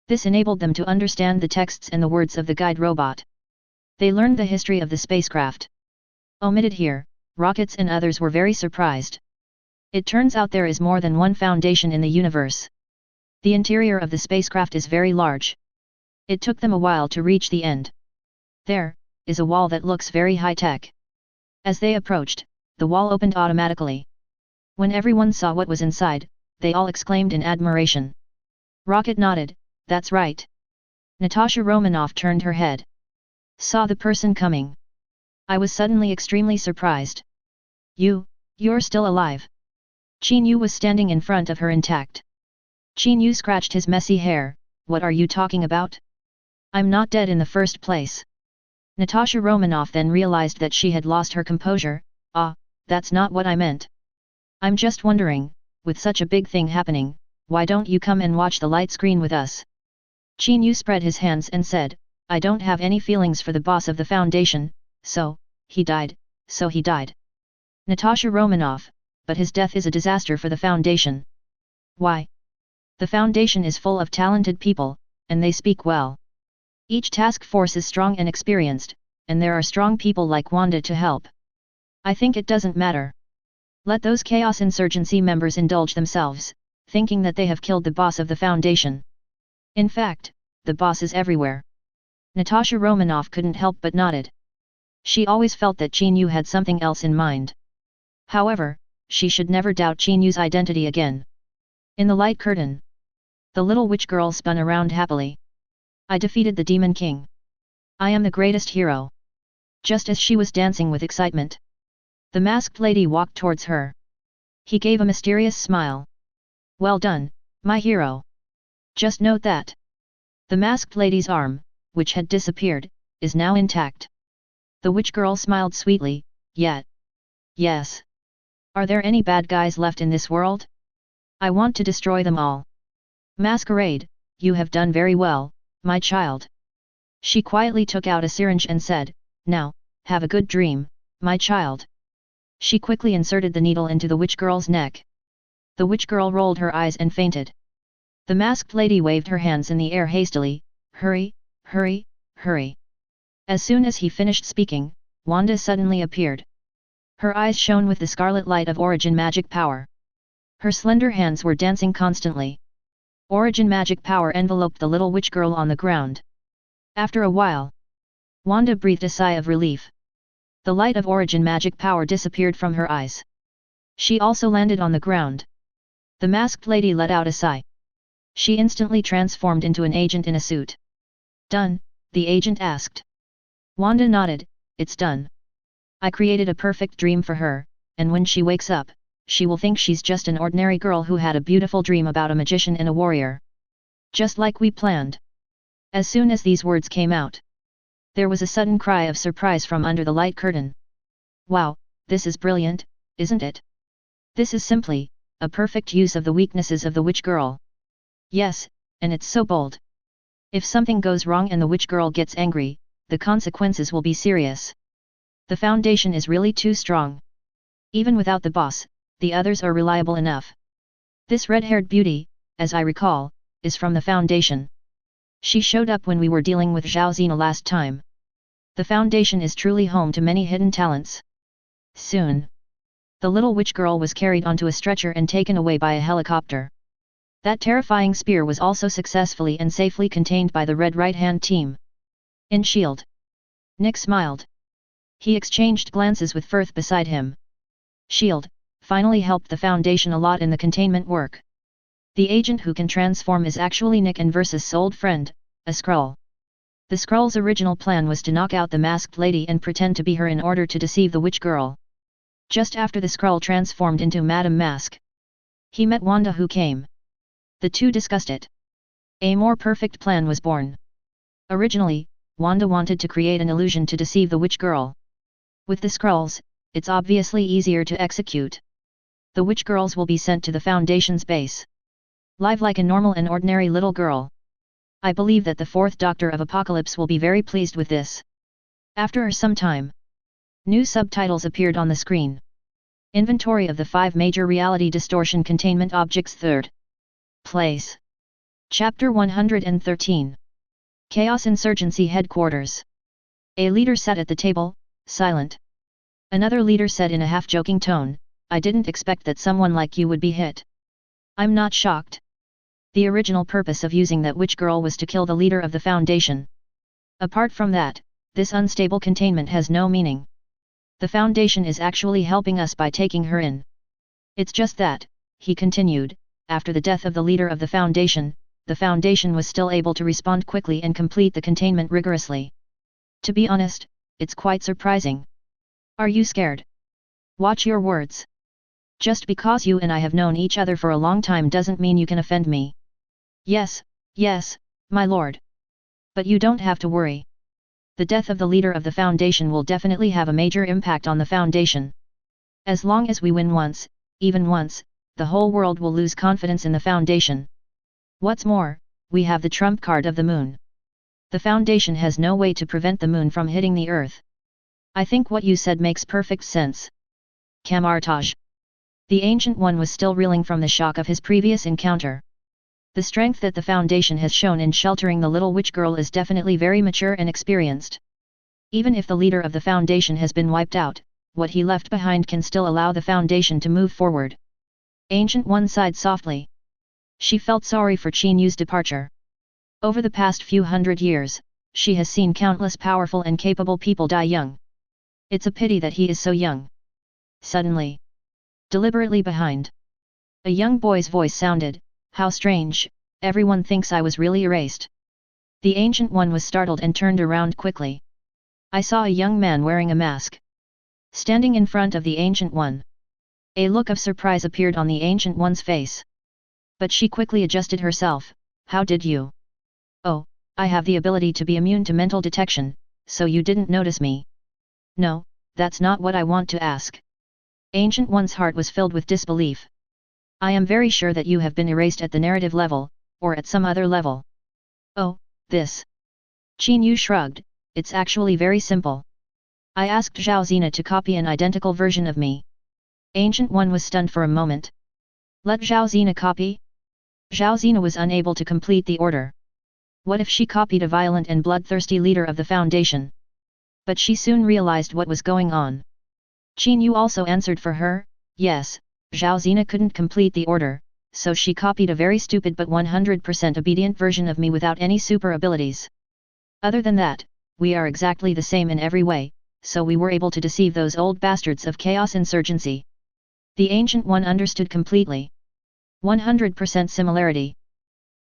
This enabled them to understand the texts and the words of the guide robot. They learned the history of the spacecraft. Omitted here, Rockets and others were very surprised. It turns out there is more than one Foundation in the universe. The interior of the spacecraft is very large. It took them a while to reach the end. There is a wall that looks very high-tech. As they approached, the wall opened automatically. When everyone saw what was inside, they all exclaimed in admiration. Rocket nodded, "That's right." Natasha Romanoff turned her head. Saw the person coming. I was suddenly extremely surprised. You're still alive." Qin Yu was standing in front of her intact. Qin Yu scratched his messy hair. "What are you talking about? I'm not dead in the first place." Natasha Romanoff then realized that she had lost her composure. "Ah, that's not what I meant. I'm just wondering, with such a big thing happening, why don't you come and watch the light screen with us?" Qin Yu spread his hands and said, "I don't have any feelings for the boss of the Foundation, so he died. Natasha Romanoff, but his death is a disaster for the Foundation." "Why?" "The Foundation is full of talented people, and they speak well. Each task force is strong and experienced, and there are strong people like Wanda to help. I think it doesn't matter. Let those Chaos Insurgency members indulge themselves, thinking that they have killed the boss of the Foundation. In fact, the boss is everywhere." Natasha Romanoff couldn't help but nodded. She always felt that Qin Yu had something else in mind. However, she should never doubt Qin Yu's identity again. In the light curtain, The little witch girl spun around happily. I defeated the Demon King. I am the greatest hero. Just as she was dancing with excitement, the masked lady walked towards her. He gave a mysterious smile. Well done, my hero. Just note that the masked lady's arm, which had disappeared, is now intact. The witch girl smiled sweetly, yet. Yes. Are there any bad guys left in this world? I want to destroy them all. Masquerade, you have done very well, my child. She quietly took out a syringe and said, now, have a good dream, my child. She quickly inserted the needle into the witch girl's neck. The witch girl rolled her eyes and fainted. The masked lady waved her hands in the air hastily, hurry, hurry, hurry. As soon as he finished speaking, Wanda suddenly appeared. Her eyes shone with the scarlet light of origin magic power. Her slender hands were dancing constantly. Origin magic power enveloped the little witch girl on the ground. After a while, Wanda breathed a sigh of relief. The light of origin magic power disappeared from her eyes. She also landed on the ground. The masked lady let out a sigh. She instantly transformed into an agent in a suit. Done, the agent asked. Wanda nodded, it's done. I created a perfect dream for her, and when she wakes up, she will think she's just an ordinary girl who had a beautiful dream about a magician and a warrior. Just like we planned. As soon as these words came out, there was a sudden cry of surprise from under the light curtain. Wow, this is brilliant, isn't it? This is simply a perfect use of the weaknesses of the witch girl. Yes, and it's so bold. If something goes wrong and the witch girl gets angry, the consequences will be serious. The Foundation is really too strong. Even without the boss, the others are reliable enough. This red-haired beauty, as I recall, is from the Foundation. She showed up when we were dealing with Zhao Zina last time. The Foundation is truly home to many hidden talents. Soon, the little witch girl was carried onto a stretcher and taken away by a helicopter. That terrifying spear was also successfully and safely contained by the Red Right-Hand team. In S.H.I.E.L.D. Nick smiled. He exchanged glances with Firth beside him. S.H.I.E.L.D. finally helped the Foundation a lot in the containment work. The agent who can transform is actually Nick and Versus' old friend, a Skrull. The Skrull's original plan was to knock out the masked lady and pretend to be her in order to deceive the witch girl. Just after the Skrull transformed into Madame Mask, he met Wanda, who came. The two discussed it. A more perfect plan was born. Originally, Wanda wanted to create an illusion to deceive the witch girl. With the Skrulls, it's obviously easier to execute. The witch girls will be sent to the Foundation's base. Live like a normal and ordinary little girl. I believe that the fourth Doctor of Apocalypse will be very pleased with this. After some time, new subtitles appeared on the screen. Inventory of the 5 major reality distortion containment objects, 3rd place. Chapter 113. Chaos Insurgency Headquarters. A leader sat at the table, silent. Another leader said in a half-joking tone, I didn't expect that someone like you would be hit. I'm not shocked. The original purpose of using that witch girl was to kill the leader of the Foundation. Apart from that, this unstable containment has no meaning. The Foundation is actually helping us by taking her in. It's just that, he continued, after the death of the leader of the Foundation was still able to respond quickly and complete the containment rigorously. To be honest, it's quite surprising. Are you scared? Watch your words. Just because you and I have known each other for a long time doesn't mean you can offend me. Yes, my lord. But you don't have to worry. The death of the leader of the Foundation will definitely have a major impact on the Foundation. As long as we win once, even once, the whole world will lose confidence in the Foundation. What's more, we have the trump card of the moon. The Foundation has no way to prevent the moon from hitting the earth. I think what you said makes perfect sense. Camartage. The Ancient One was still reeling from the shock of his previous encounter. The strength that the Foundation has shown in sheltering the little witch girl is definitely very mature and experienced. Even if the leader of the Foundation has been wiped out, what he left behind can still allow the Foundation to move forward. Ancient One sighed softly. She felt sorry for Qin Yu's departure. Over the past few hundred years, she has seen countless powerful and capable people die young. It's a pity that he is so young. Suddenly, deliberately behind, a young boy's voice sounded, how strange, Everyone thinks I was really erased. The Ancient One was startled and turned around quickly. I saw a young man wearing a mask, standing in front of the Ancient One. A look of surprise appeared on the Ancient One's face. But she quickly adjusted herself. How did you? Oh, I have the ability to be immune to mental detection, so you didn't notice me. No, that's not what I want to ask. Ancient One's heart was filled with disbelief. I am very sure that you have been erased at the narrative level, or at some other level. Oh, this. Qin Yu shrugged. It's actually very simple. I asked Zhao Zina to copy an identical version of me. Ancient One was stunned for a moment. Let Zhao Zina copy? Zhao Zina was unable to complete the order. What if she copied a violent and bloodthirsty leader of the Foundation? But she soon realized what was going on. Qin Yu also answered for her. Yes, Zhao Zina couldn't complete the order, so she copied a very stupid but 100% obedient version of me without any super abilities. Other than that, we are exactly the same in every way, so we were able to deceive those old bastards of Chaos Insurgency. The Ancient One understood completely. 100% similarity.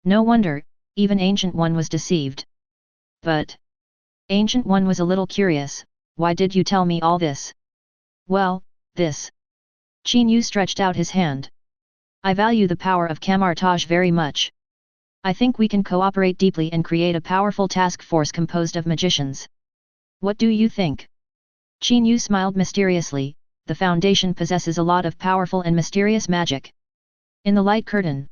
No wonder, even Ancient One was deceived. But Ancient One was a little curious. Why did you tell me all this? Well, this. Qin Yu stretched out his hand. I value the power of camouflage very much. I think we can cooperate deeply and create a powerful task force composed of magicians. What do you think? Qin Yu smiled mysteriously. The Foundation possesses a lot of powerful and mysterious magic. In the light curtain.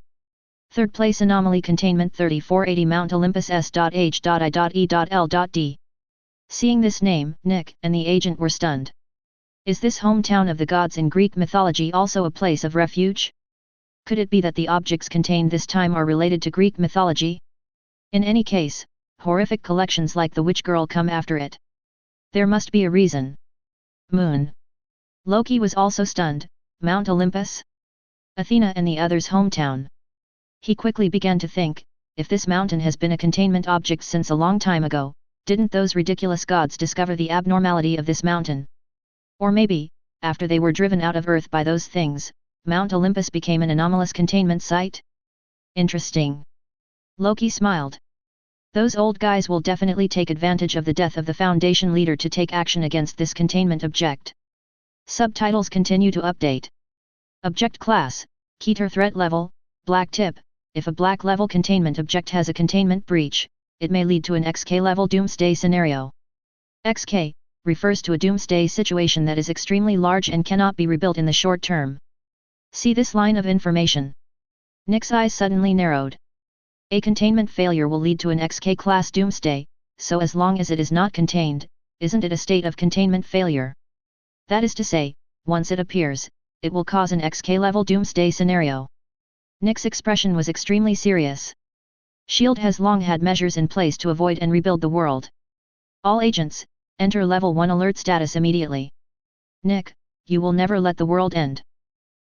Third place anomaly containment 3480 Mount Olympus S.H.I.E.L.D. Seeing this name, Nick and the agent were stunned. Is this hometown of the gods in Greek mythology also a place of refuge? Could it be that the objects contained this time are related to Greek mythology? In any case, horrific collections like the Witch Girl come after it. There must be a reason. Moon. Loki was also stunned. Mount Olympus? Athena and the others' hometown. He quickly began to think, if this mountain has been a containment object since a long time ago, didn't those ridiculous gods discover the abnormality of this mountain? Or maybe, after they were driven out of Earth by those things, Mount Olympus became an anomalous containment site? Interesting. Loki smiled. Those old guys will definitely take advantage of the death of the Foundation leader to take action against this containment object. Subtitles continue to update. Object Class, Keter Threat Level, Black Tip. If a black level containment object has a containment breach, it may lead to an XK level doomsday scenario. XK refers to a doomsday situation that is extremely large and cannot be rebuilt in the short term. See this line of information. Nick's eyes suddenly narrowed. A containment failure will lead to an XK class doomsday, so as long as it is not contained, isn't it a state of containment failure? That is to say, once it appears, it will cause an XK level doomsday scenario. Nick's expression was extremely serious. SHIELD has long had measures in place to avoid and rebuild the world. All agents, enter level 1 alert status immediately. Nick, you will never let the world end.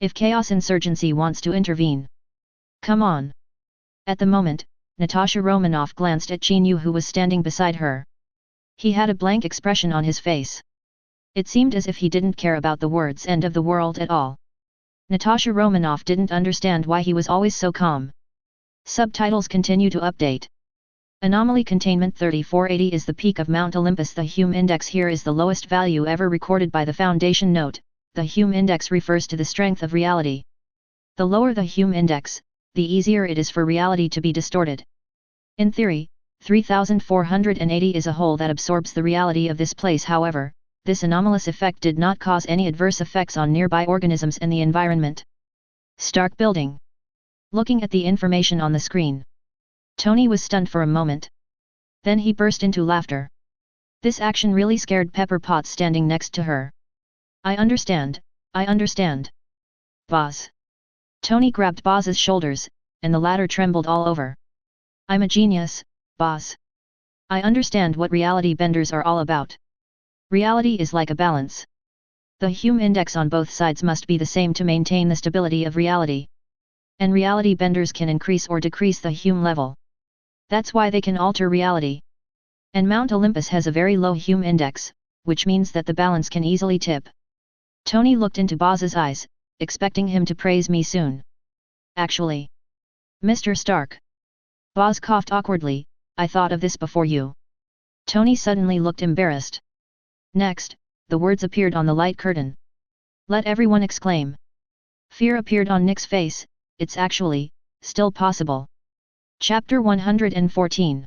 If Chaos Insurgency wants to intervene. Come on. At the moment, Natasha Romanoff glanced at Qin Yu who was standing beside her. He had a blank expression on his face. It seemed as if he didn't care about the words end of the world at all. Natasha Romanoff didn't understand why he was always so calm. Subtitles continue to update. Anomaly Containment 3480 is the peak of Mount Olympus. The Hume Index here is the lowest value ever recorded by the Foundation. Note, the Hume Index refers to the strength of reality. The lower the Hume Index, the easier it is for reality to be distorted. In theory, 3480 is a hole that absorbs the reality of this place. However, this anomalous effect did not cause any adverse effects on nearby organisms and the environment. Stark Building. Looking at the information on the screen, Tony was stunned for a moment. Then he burst into laughter. This action really scared Pepper Potts standing next to her. I understand. Boz. Tony grabbed Boz's shoulders, and the latter trembled all over. I'm a genius, Boz. I understand what reality benders are all about. Reality is like a balance. The Hume Index on both sides must be the same to maintain the stability of reality. And reality benders can increase or decrease the Hume level. That's why they can alter reality. And Mount Olympus has a very low Hume Index, which means that the balance can easily tip. Tony looked into Boz's eyes, expecting him to praise me soon. Actually, Mr. Stark, Boz coughed awkwardly, I thought of this before you. Tony suddenly looked embarrassed. Next, the words appeared on the light curtain. Let everyone exclaim. Fear appeared on Nick's face, it's actually, still possible. Chapter 114.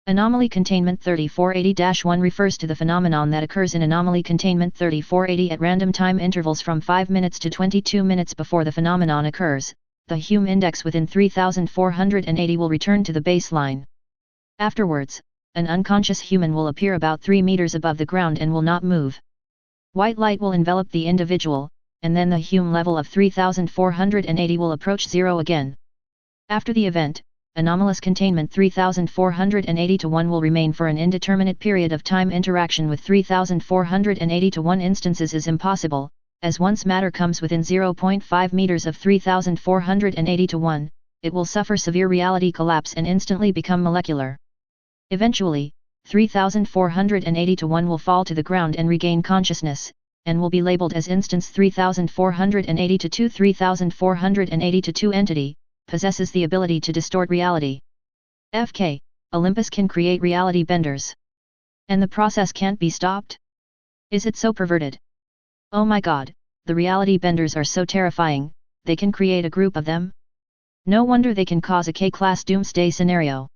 Anomaly Containment 3480-1 refers to the phenomenon that occurs in Anomaly Containment 3480 at random time intervals from 5 minutes to 22 minutes before the phenomenon occurs. The Hume index within 3480 will return to the baseline. Afterwards, an unconscious human will appear about 3 meters above the ground and will not move. White light will envelop the individual, and then the Hume level of 3480 will approach zero again. After the event, anomalous containment 3480-1 will remain for an indeterminate period of time. Interaction with 3480-1 instances is impossible, as once matter comes within 0.5 meters of 3480-1, it will suffer severe reality collapse and instantly become molecular. Eventually, 3480-1 will fall to the ground and regain consciousness, and will be labeled as instance 3480-2. 3480-2 entity possesses the ability to distort reality. FK, Olympus can create reality benders. And the process can't be stopped? Is it so perverted? Oh my god, the reality benders are so terrifying, they can create a group of them? No wonder they can cause a K-class doomsday scenario.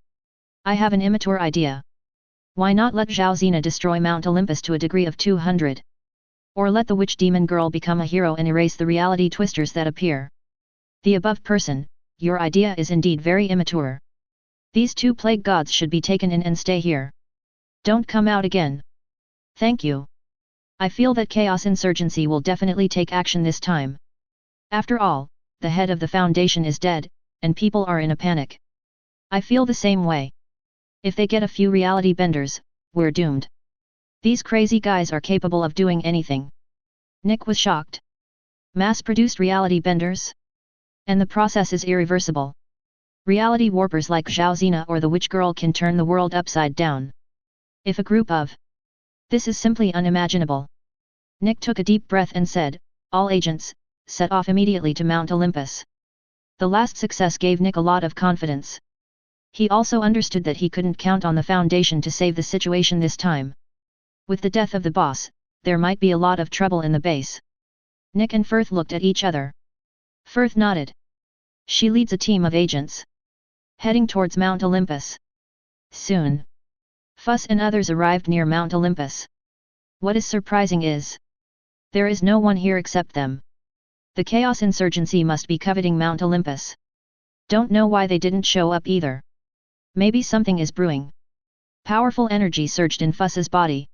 I have an immature idea. Why not let Zhao Zina destroy Mount Olympus to a degree of 200? Or let the witch demon girl become a hero and erase the reality twisters that appear? The above person, your idea is indeed very immature. These two plague gods should be taken in and stay here. Don't come out again. Thank you. I feel that Chaos Insurgency will definitely take action this time. After all, the head of the Foundation is dead, and people are in a panic. I feel the same way. If they get a few reality benders, we're doomed. These crazy guys are capable of doing anything. Nick was shocked. Mass-produced reality benders? And the process is irreversible. Reality warpers like Zhao Zina or the witch girl can turn the world upside down. If a group of... This is simply unimaginable. Nick took a deep breath and said, all agents, set off immediately to Mount Olympus. The last success gave Nick a lot of confidence. He also understood that he couldn't count on the Foundation to save the situation this time. With the death of the boss, there might be a lot of trouble in the base. Nick and Firth looked at each other. Firth nodded. She leads a team of agents. Heading towards Mount Olympus. Soon. Fuss and others arrived near Mount Olympus. What is surprising is... there is no one here except them. The Chaos Insurgency must be coveting Mount Olympus. Don't know why they didn't show up either. Maybe something is brewing. Powerful energy surged in Fuss's body.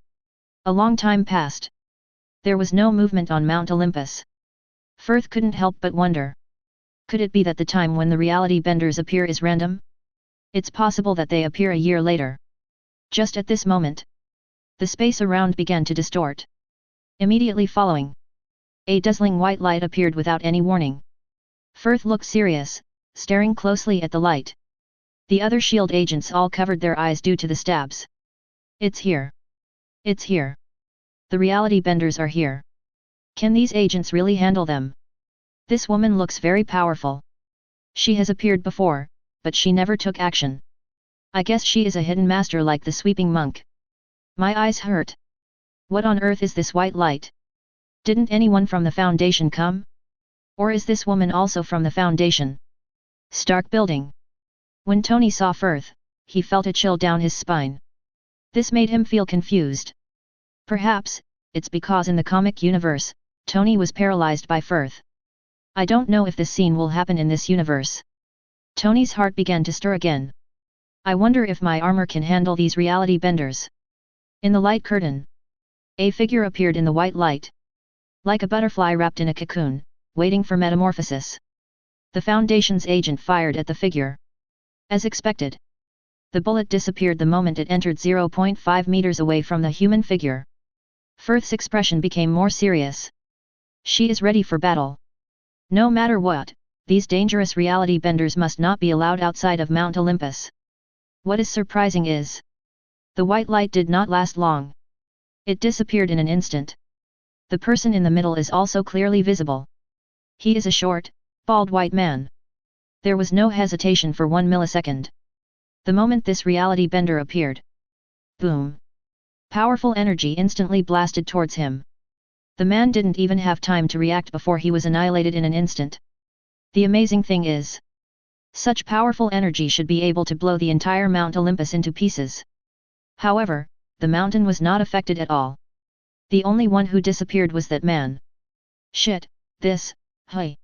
A long time passed. There was no movement on Mount Olympus. Firth couldn't help but wonder. Could it be that the time when the reality benders appear is random? It's possible that they appear a year later. Just at this moment, the space around began to distort. Immediately following, a dazzling white light appeared without any warning. Firth looked serious, staring closely at the light. The other SHIELD agents all covered their eyes due to the stabs. It's here. It's here. The reality benders are here. Can these agents really handle them? This woman looks very powerful. She has appeared before, but she never took action. I guess she is a hidden master like the sweeping monk. My eyes hurt. What on earth is this white light? Didn't anyone from the Foundation come? Or is this woman also from the Foundation? Stark building. When Tony saw Firth, he felt a chill down his spine. This made him feel confused. Perhaps, it's because in the comic universe, Tony was paralyzed by Firth. I don't know if this scene will happen in this universe. Tony's heart began to stir again. I wonder if my armor can handle these reality benders. In the light curtain, a figure appeared in the white light. Like a butterfly wrapped in a cocoon, waiting for metamorphosis. The Foundation's agent fired at the figure. As expected, the bullet disappeared the moment it entered 0.5 meters away from the human figure. Firth's expression became more serious. She is ready for battle. No matter what, these dangerous reality benders must not be allowed outside of Mount Olympus. What is surprising is, the white light did not last long. It disappeared in an instant. The person in the middle is also clearly visible. He is a short, bald white man. There was no hesitation for 1 millisecond. The moment this reality bender appeared, boom! Powerful energy instantly blasted towards him. The man didn't even have time to react before he was annihilated in an instant. The amazing thing is, such powerful energy should be able to blow the entire Mount Olympus into pieces. However, the mountain was not affected at all. The only one who disappeared was that man. Shit, hey.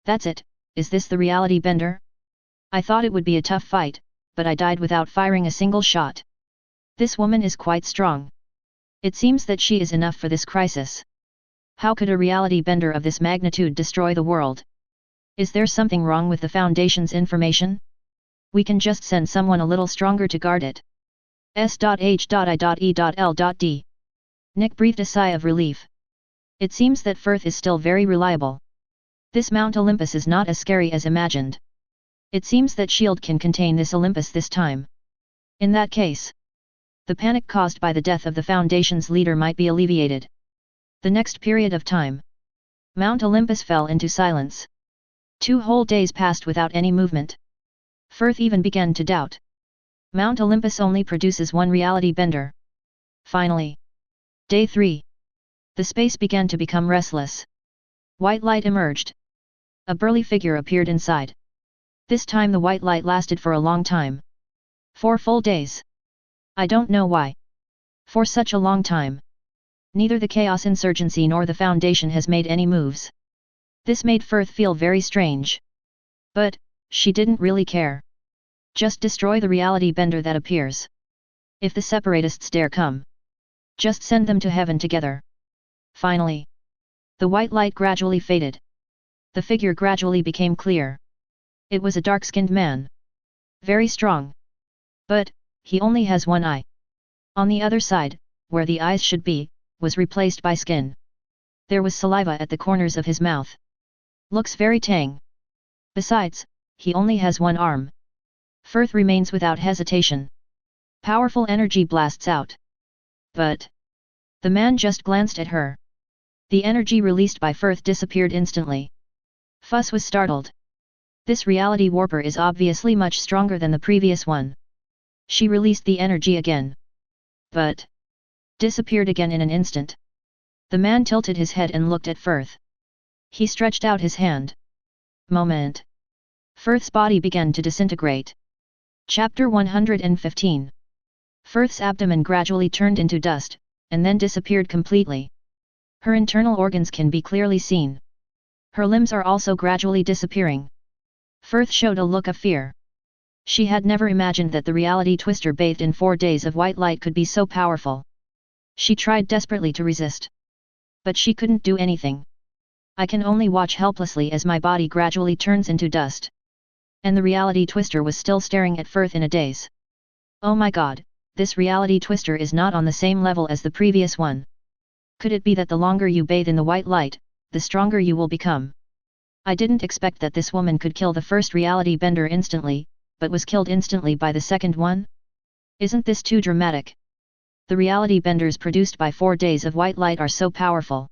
That's it, is this the reality bender? I thought it would be a tough fight, but I died without firing a single shot. This woman is quite strong. It seems that she is enough for this crisis. How could a reality bender of this magnitude destroy the world? Is there something wrong with the Foundation's information? We can just send someone a little stronger to guard it. S.H.I.E.L.D. Nick breathed a sigh of relief. It seems that Firth is still very reliable. This Mount Olympus is not as scary as imagined. It seems that S.H.I.E.L.D. can contain this Olympus this time. In that case, the panic caused by the death of the Foundation's leader might be alleviated. The next period of time, Mount Olympus fell into silence. 2 whole days passed without any movement. Firth even began to doubt. Mount Olympus only produces one reality bender. Finally, Day 3. The space began to become restless. White light emerged. A burly figure appeared inside. This time the white light lasted for a long time. 4 full days. I don't know why. For such a long time, neither the Chaos Insurgency nor the Foundation has made any moves. This made Firth feel very strange. But, she didn't really care. Just destroy the reality bender that appears. If the separatists dare come, just send them to heaven together. Finally, the white light gradually faded. The figure gradually became clear. It was a dark-skinned man. Very strong. But, he only has one eye. On the other side, where the eyes should be, was replaced by skin. There was saliva at the corners of his mouth. Looks very tang. Besides, he only has one arm. Firth remains without hesitation. Powerful energy blasts out. But the man just glanced at her. The energy released by Firth disappeared instantly. Fuss was startled. This reality warper is obviously much stronger than the previous one. She released the energy again. But disappeared again in an instant. The man tilted his head and looked at Firth. He stretched out his hand. Moment. Firth's body began to disintegrate. Chapter 115. Firth's abdomen gradually turned into dust, and then disappeared completely. Her internal organs can be clearly seen. Her limbs are also gradually disappearing. Firth showed a look of fear. She had never imagined that the reality twister bathed in 4 days of white light could be so powerful. She tried desperately to resist. But she couldn't do anything. I can only watch helplessly as my body gradually turns into dust. And the reality twister was still staring at Firth in a daze. Oh my god, this reality twister is not on the same level as the previous one. Could it be that the longer you bathe in the white light, the stronger you will become? I didn't expect that this woman could kill the first reality bender instantly, but was killed instantly by the second one? Isn't this too dramatic? The reality benders produced by 4 days of white light are so powerful.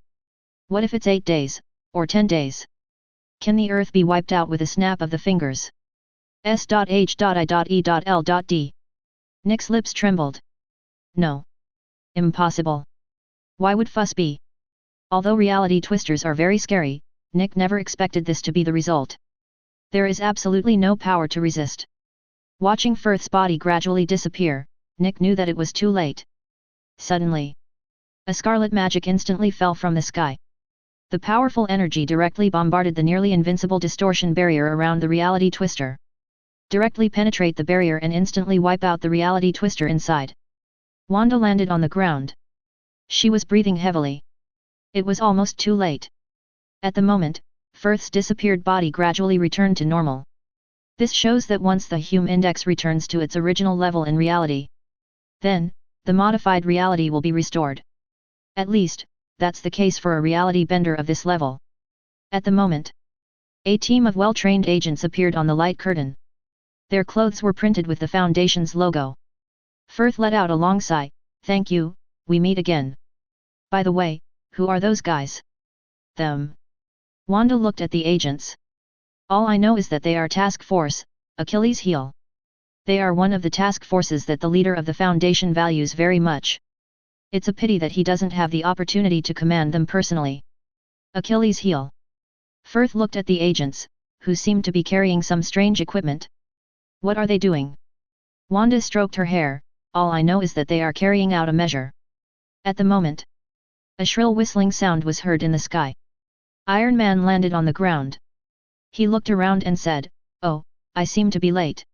What if it's 8 days, or 10 days? Can the Earth be wiped out with a snap of the fingers? S.H.I.E.L.D. Nick's lips trembled. No. Impossible. Why would fuss be? Although reality twisters are very scary, Nick never expected this to be the result. There is absolutely no power to resist. Watching Firth's body gradually disappear, Nick knew that it was too late. Suddenly, a scarlet magic instantly fell from the sky. The powerful energy directly bombarded the nearly invincible distortion barrier around the reality twister. Directly penetrate the barrier and instantly wipe out the reality twister inside. Wanda landed on the ground. She was breathing heavily. It was almost too late. At the moment, Firth's disappeared body gradually returned to normal. This shows that once the Hume index returns to its original level in reality, then, the modified reality will be restored. At least, that's the case for a reality bender of this level. At the moment, a team of well-trained agents appeared on the light curtain. Their clothes were printed with the Foundation's logo. Firth let out a long sigh. Thank you, we meet again. By the way, who are those guys? Them. Wanda looked at the agents. All I know is that they are Task Force, Achilles' heel. They are one of the task forces that the leader of the Foundation values very much. It's a pity that he doesn't have the opportunity to command them personally. Achilles' heel. Firth looked at the agents, who seemed to be carrying some strange equipment. What are they doing? Wanda stroked her hair. All I know is that they are carrying out a measure. At the moment, a shrill whistling sound was heard in the sky. Iron Man landed on the ground. He looked around and said, "Oh, I seem to be late."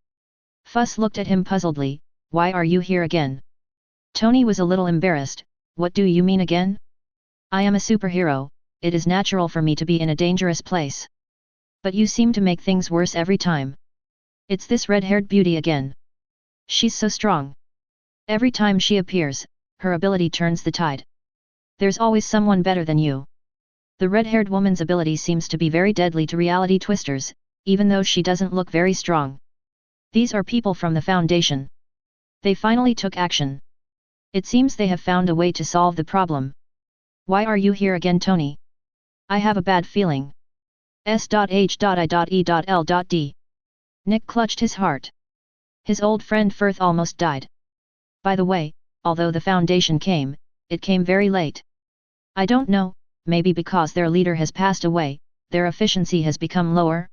Fuss looked at him puzzledly. "Why are you here again?" Tony was a little embarrassed. "What do you mean again?" "I am a superhero, it is natural for me to be in a dangerous place. But you seem to make things worse every time. It's this red-haired beauty again. She's so strong. Every time she appears, her ability turns the tide. There's always someone better than you." The red-haired woman's ability seems to be very deadly to reality twisters, even though she doesn't look very strong. These are people from the Foundation. They finally took action. It seems they have found a way to solve the problem. "Why are you here again, Tony?" "I have a bad feeling. S.H.I.E.L.D. Nick clutched his heart. His old friend Firth almost died. By the way, although the Foundation came, it came very late. I don't know, maybe because their leader has passed away, their efficiency has become lower."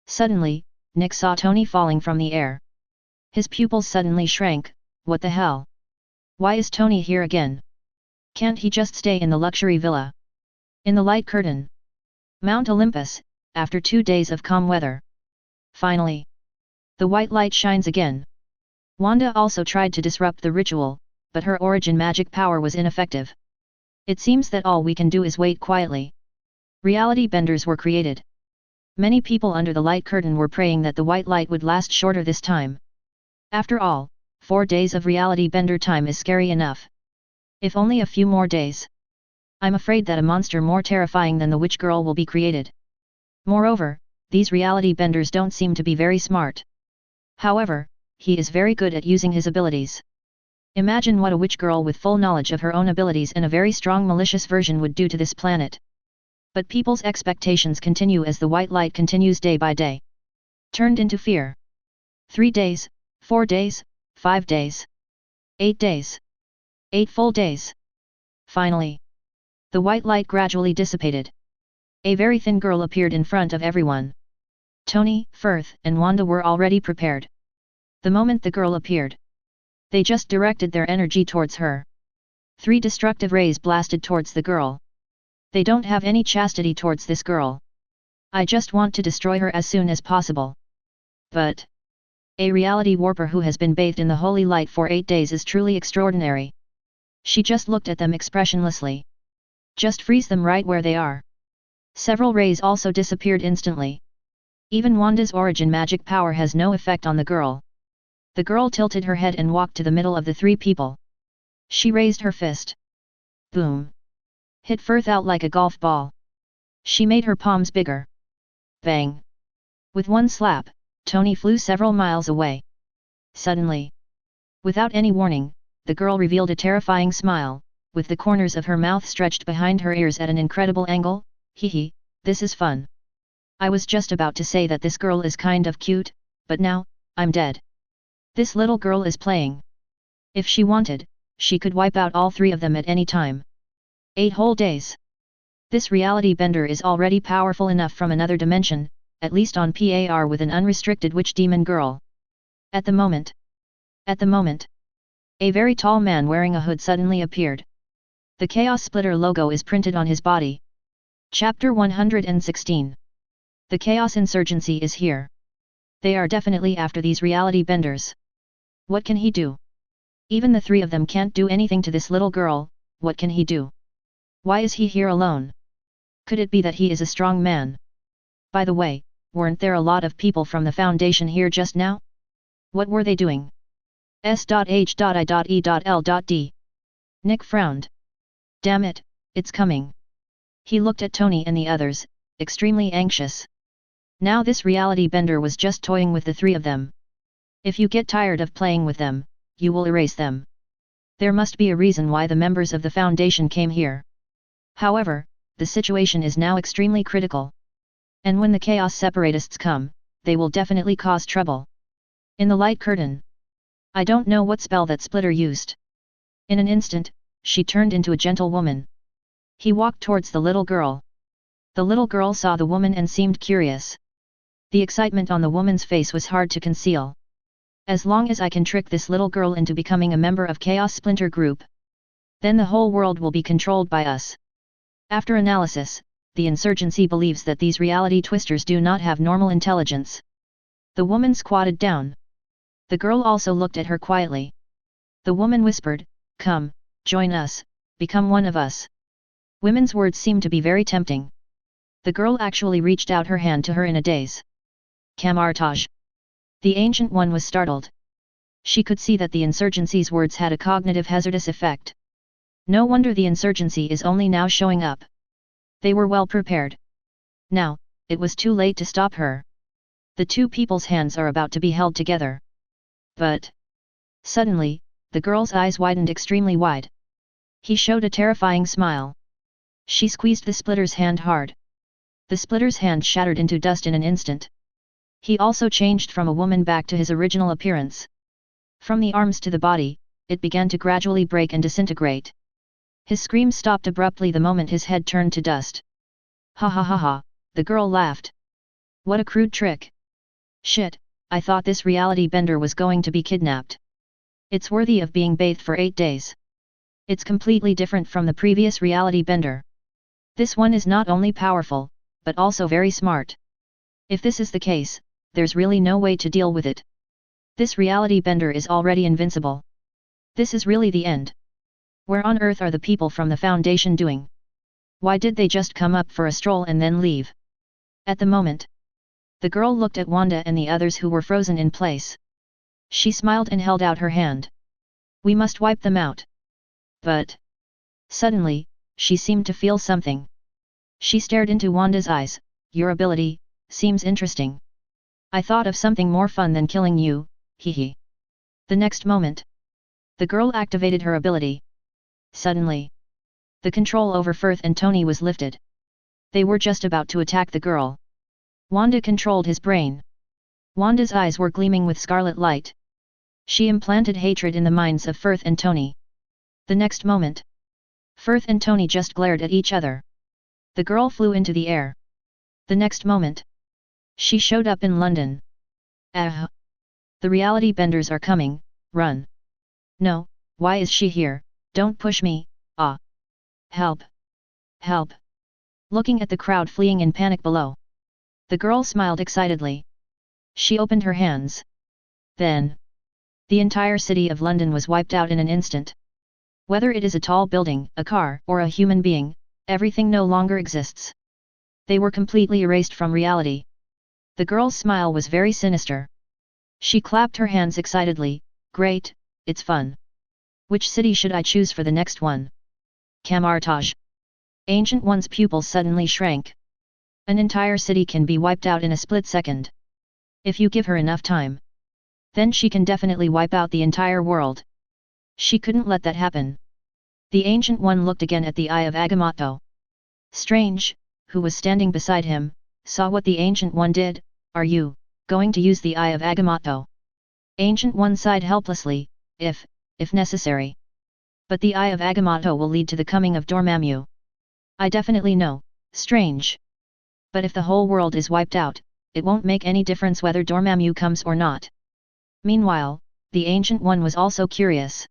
Suddenly, Nick saw Tony falling from the air. His pupils suddenly shrank. What the hell? Why is Tony here again? Can't he just stay in the luxury villa? In the light curtain. Mount Olympus, after 2 days of calm weather. Finally, the white light shines again. Wanda also tried to disrupt the ritual, but her origin magic power was ineffective. It seems that all we can do is wait quietly. Reality benders were created. Many people under the light curtain were praying that the white light would last shorter this time. After all, 4 days of reality bender time is scary enough. If only a few more days. I'm afraid that a monster more terrifying than the witch girl will be created. Moreover, these reality benders don't seem to be very smart. However, he is very good at using his abilities. Imagine what a witch girl with full knowledge of her own abilities and a very strong malicious version would do to this planet. But people's expectations continue as the white light continues day by day. Turned into fear. 3 days, 4 days, 5 days. 8 days. 8 full days. Finally, the white light gradually dissipated. A very thin girl appeared in front of everyone. Tony, Firth, and Wanda were already prepared. The moment the girl appeared, they just directed their energy towards her. 3 destructive rays blasted towards the girl. They don't have any chastity towards this girl. I just want to destroy her as soon as possible. But a reality warper who has been bathed in the holy light for 8 days is truly extraordinary. She just looked at them expressionlessly. Just freeze them right where they are. Several rays also disappeared instantly. Even Wanda's origin magic power has no effect on the girl. The girl tilted her head and walked to the middle of the 3 people. She raised her fist. Boom! Hit Firth out like a golf ball. She made her palms bigger. Bang! With one slap, Tony flew several miles away. Suddenly, without any warning, the girl revealed a terrifying smile, with the corners of her mouth stretched behind her ears at an incredible angle. Hee, this is fun. I was just about to say that this girl is kind of cute, but now, I'm dead. This little girl is playing. If she wanted, she could wipe out all 3 of them at any time. 8 whole days. This reality bender is already powerful enough from another dimension, at least on par with an unrestricted witch demon girl. At the moment, a very tall man wearing a hood suddenly appeared. The Chaos Splitter logo is printed on his body. Chapter 116. The Chaos Insurgency is here. They are definitely after these reality benders. What can he do? Even the 3 of them can't do anything to this little girl. What can he do? Why is he here alone? Could it be that he is a strong man? By the way, weren't there a lot of people from the Foundation here just now? What were they doing? S.H.I.E.L.D. Nick frowned. Damn it, it's coming. He looked at Tony and the others, extremely anxious. Now this reality bender was just toying with the 3 of them. If you get tired of playing with them, you will erase them. There must be a reason why the members of the Foundation came here. However, the situation is now extremely critical. And when the Chaos Separatists come, they will definitely cause trouble. In the light curtain. I don't know what spell that splitter used. In an instant, she turned into a gentle woman. He walked towards the little girl. The little girl saw the woman and seemed curious. The excitement on the woman's face was hard to conceal. As long as I can trick this little girl into becoming a member of Chaos Splinter Group, then the whole world will be controlled by us. After analysis, the insurgency believes that these reality twisters do not have normal intelligence. The woman squatted down. The girl also looked at her quietly. The woman whispered, "Come, join us, become one of us." Women's words seemed to be very tempting. The girl actually reached out her hand to her in a daze. Camartage. The Ancient One was startled. She could see that the insurgency's words had a cognitive hazardous effect. No wonder the insurgency is only now showing up. They were well prepared. Now, it was too late to stop her. The two people's hands are about to be held together. But suddenly, the girl's eyes widened extremely wide. He showed a terrifying smile. She squeezed the splitter's hand hard. The splitter's hand shattered into dust in an instant. He also changed from a woman back to his original appearance. From the arms to the body, it began to gradually break and disintegrate. His scream stopped abruptly the moment his head turned to dust. Ha ha ha ha, the girl laughed. What a crude trick. Shit, I thought this reality bender was going to be kidnapped. It's worthy of being bathed for 8 days. It's completely different from the previous reality bender. This one is not only powerful, but also very smart. If this is the case, there's really no way to deal with it. This reality bender is already invincible. This is really the end. Where on earth are the people from the Foundation doing? Why did they just come up for a stroll and then leave? At the moment, the girl looked at Wanda and the others who were frozen in place. She smiled and held out her hand. We must wipe them out. But suddenly, she seemed to feel something. She stared into Wanda's eyes. Your ability seems interesting. I thought of something more fun than killing you, hee. The next moment, the girl activated her ability. Suddenly, the control over Firth and Tony was lifted. They were just about to attack the girl. Wanda controlled his brain. Wanda's eyes were gleaming with scarlet light. She implanted hatred in the minds of Firth and Tony. The next moment, Firth and Tony just glared at each other. The girl flew into the air. The next moment, she showed up in London. Ah! The reality benders are coming, run! No, why is she here? Don't push me, ah! Help! Help! Looking at the crowd fleeing in panic below, the girl smiled excitedly. She opened her hands. Then, the entire city of London was wiped out in an instant. Whether it is a tall building, a car, or a human being, everything no longer exists. They were completely erased from reality. The girl's smile was very sinister. She clapped her hands excitedly. Great, it's fun. Which city should I choose for the next one? Camartage. Ancient One's pupils suddenly shrank. An entire city can be wiped out in a split second. If you give her enough time, then she can definitely wipe out the entire world. She couldn't let that happen. The Ancient One looked again at the Eye of Agamotto. Strange, who was standing beside him, saw what the Ancient One did. Are you going to use the Eye of Agamotto? Ancient One sighed helplessly. If necessary. But the Eye of Agamotto will lead to the coming of Dormammu. I definitely know. Strange. But if the whole world is wiped out, it won't make any difference whether Dormammu comes or not. Meanwhile, the Ancient One was also curious.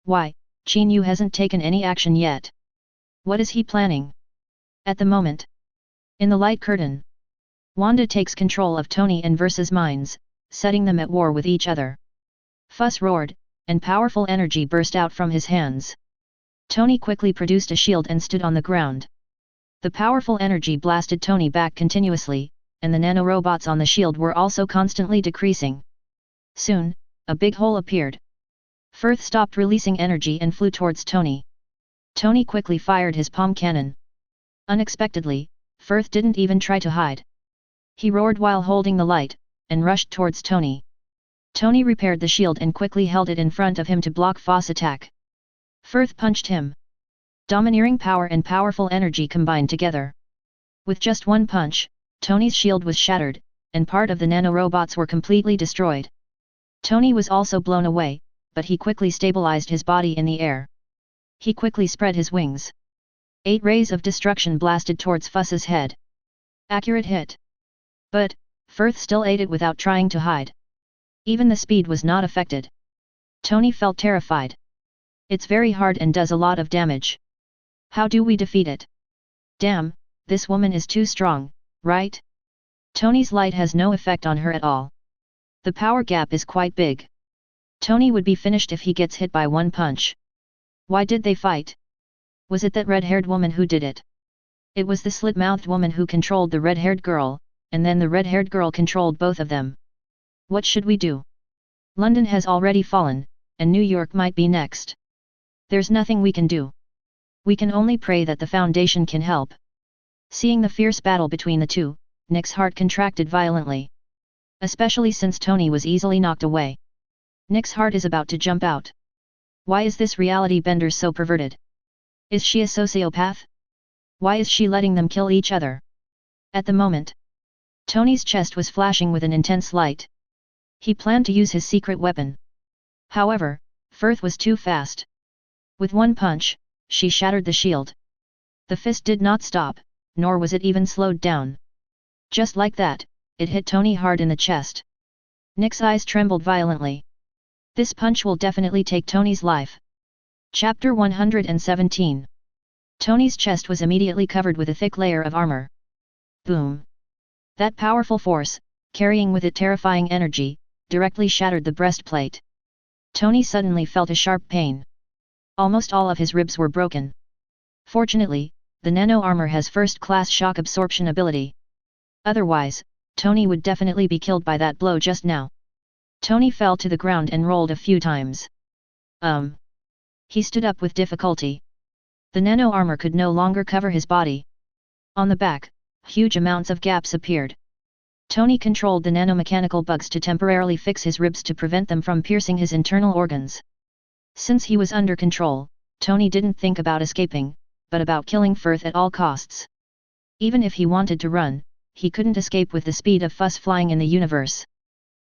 Why, Qin Yu hasn't taken any action yet. What is he planning? At the moment, in the light curtain, Wanda takes control of Tony and Versa's minds, setting them at war with each other. Fuss roared, and powerful energy burst out from his hands. Tony quickly produced a shield and stood on the ground. The powerful energy blasted Tony back continuously, and the nanorobots on the shield were also constantly decreasing. Soon, a big hole appeared. Firth stopped releasing energy and flew towards Tony. Tony quickly fired his palm cannon. Unexpectedly, Firth didn't even try to hide. He roared while holding the light, and rushed towards Tony. Tony repaired the shield and quickly held it in front of him to block Foss' attack. Firth punched him. Domineering power and powerful energy combined together. With just one punch, Tony's shield was shattered, and part of the nanorobots were completely destroyed. Tony was also blown away, but he quickly stabilized his body in the air. He quickly spread his wings. 8 rays of destruction blasted towards Fuss's head. Accurate hit. But, Firth still ate it without trying to hide. Even the speed was not affected. Tony felt terrified. It's very hard and does a lot of damage. How do we defeat it? Damn, this woman is too strong, right? Tony's light has no effect on her at all. The power gap is quite big. Tony would be finished if he gets hit by one punch. Why did they fight? Was it that red-haired woman who did it? It was the slit-mouthed woman who controlled the red-haired girl, and then the red-haired girl controlled both of them. What should we do? London has already fallen, and New York might be next. There's nothing we can do. We can only pray that the Foundation can help. Seeing the fierce battle between the two, Nick's heart contracted violently. Especially since Tony was easily knocked away. Nick's heart is about to jump out. Why is this reality bender so perverted? Is she a sociopath? Why is she letting them kill each other? At the moment, Tony's chest was flashing with an intense light. He planned to use his secret weapon. However, Firth was too fast. With one punch, she shattered the shield. The fist did not stop, nor was it even slowed down. Just like that, it hit Tony hard in the chest. Nick's eyes trembled violently. This punch will definitely take Tony's life. Chapter 117. Tony's chest was immediately covered with a thick layer of armor. Boom! That powerful force, carrying with it terrifying energy, directly shattered the breastplate. Tony suddenly felt a sharp pain. Almost all of his ribs were broken. Fortunately, the nano-armor has first-class shock absorption ability. Otherwise, Tony would definitely be killed by that blow just now. Tony fell to the ground and rolled a few times. He stood up with difficulty. The nano-armor could no longer cover his body. On the back, huge amounts of gaps appeared. Tony controlled the nanomechanical bugs to temporarily fix his ribs to prevent them from piercing his internal organs. Since he was under control, Tony didn't think about escaping, but about killing Firth at all costs. Even if he wanted to run, he couldn't escape with the speed of Fuss flying in the universe.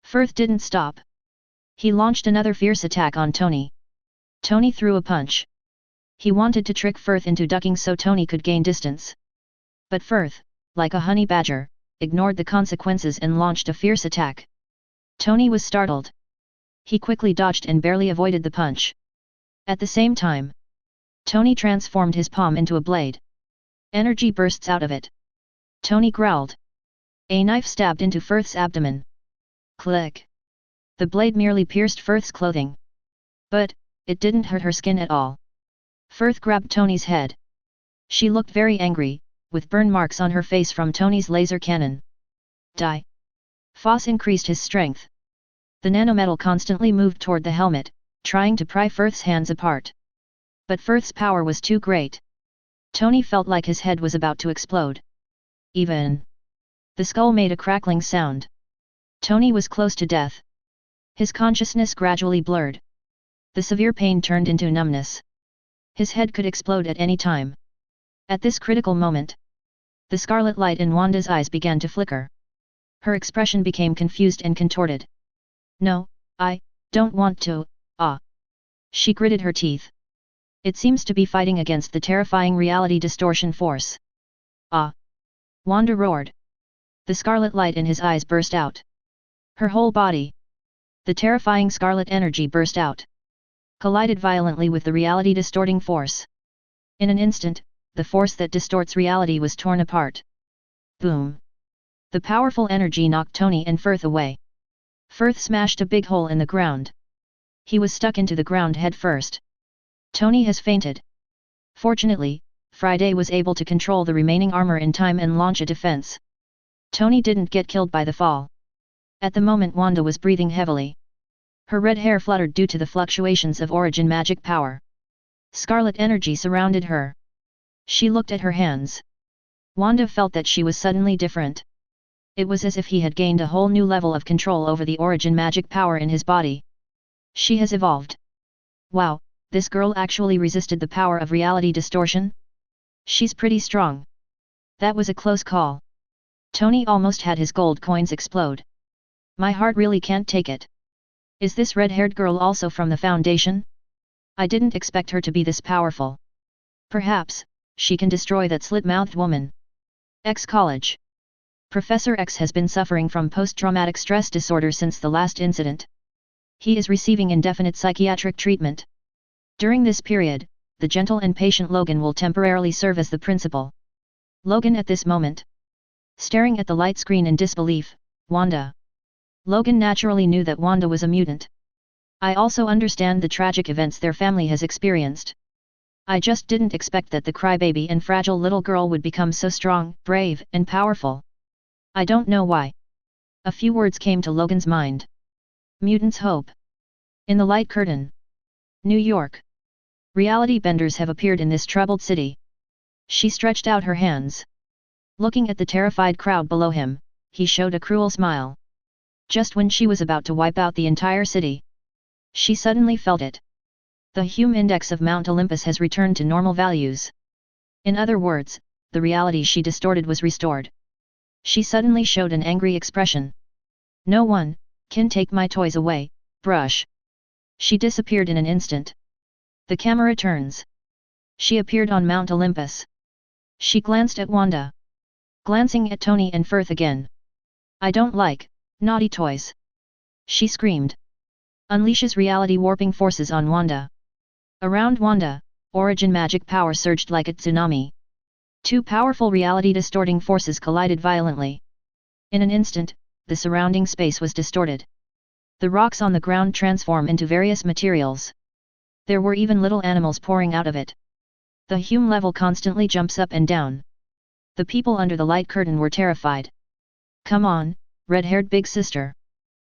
Firth didn't stop. He launched another fierce attack on Tony. Tony threw a punch. He wanted to trick Firth into ducking so Tony could gain distance. But Firth, like a honey badger, ignored the consequences and launched a fierce attack. Tony was startled. He quickly dodged and barely avoided the punch. At the same time, Tony transformed his palm into a blade. Energy bursts out of it. Tony growled. A knife stabbed into Firth's abdomen. Click! The blade merely pierced Firth's clothing. But, it didn't hurt her skin at all. Firth grabbed Tony's head. She looked very angry, with burn marks on her face from Tony's laser cannon. Die! Foss increased his strength. The nanometal constantly moved toward the helmet, trying to pry Firth's hands apart. But Firth's power was too great. Tony felt like his head was about to explode. Even the skull made a crackling sound. Tony was close to death. His consciousness gradually blurred. The severe pain turned into numbness. His head could explode at any time. At this critical moment, the scarlet light in Wanda's eyes began to flicker. Her expression became confused and contorted. No, I don't want to, She gritted her teeth. It seems to be fighting against the terrifying reality distortion force. Wanda roared. The scarlet light in his eyes burst out. Her whole body. The terrifying scarlet energy burst out. Collided violently with the reality distorting force. In an instant, the force that distorts reality was torn apart. Boom! The powerful energy knocked Tony and Firth away. Firth smashed a big hole in the ground. He was stuck into the ground head first. Tony has fainted. Fortunately, Friday was able to control the remaining armor in time and launch a defense. Tony didn't get killed by the fall. At the moment Wanda was breathing heavily. Her red hair fluttered due to the fluctuations of origin magic power. Scarlet energy surrounded her. She looked at her hands. Wanda felt that she was suddenly different. It was as if he had gained a whole new level of control over the origin magic power in his body. She has evolved. Wow, this girl actually resisted the power of reality distortion? She's pretty strong. That was a close call. Tony almost had his gold coins explode. My heart really can't take it. Is this red-haired girl also from the Foundation? I didn't expect her to be this powerful. Perhaps, she can destroy that slit-mouthed woman. College. Professor X has been suffering from post-traumatic stress disorder since the last incident. He is receiving indefinite psychiatric treatment. During this period, the gentle and patient Logan will temporarily serve as the principal. Logan at this moment. Staring at the light screen in disbelief, Wanda. Logan naturally knew that Wanda was a mutant. I also understand the tragic events their family has experienced. I just didn't expect that the crybaby and fragile little girl would become so strong, brave, and powerful. I don't know why. A few words came to Logan's mind. Mutants' hope. In the light curtain. New York. Reality benders have appeared in this troubled city. She stretched out her hands. Looking at the terrified crowd below him, he showed a cruel smile. Just when she was about to wipe out the entire city, she suddenly felt it. The Hume index of Mount Olympus has returned to normal values. In other words, the reality she distorted was restored. She suddenly showed an angry expression. No one can take my toys away, brush. She disappeared in an instant. The camera turns. She appeared on Mount Olympus. She glanced at Wanda. Glancing at Tony and Firth again. I don't like naughty toys. She screamed. Unleashes reality warping forces on Wanda. Around Wanda, origin magic power surged like a tsunami. Two powerful reality distorting forces collided violently. In an instant, the surrounding space was distorted. The rocks on the ground transform into various materials. There were even little animals pouring out of it. The Hume level constantly jumps up and down. The people under the light curtain were terrified. Come on, red-haired big sister.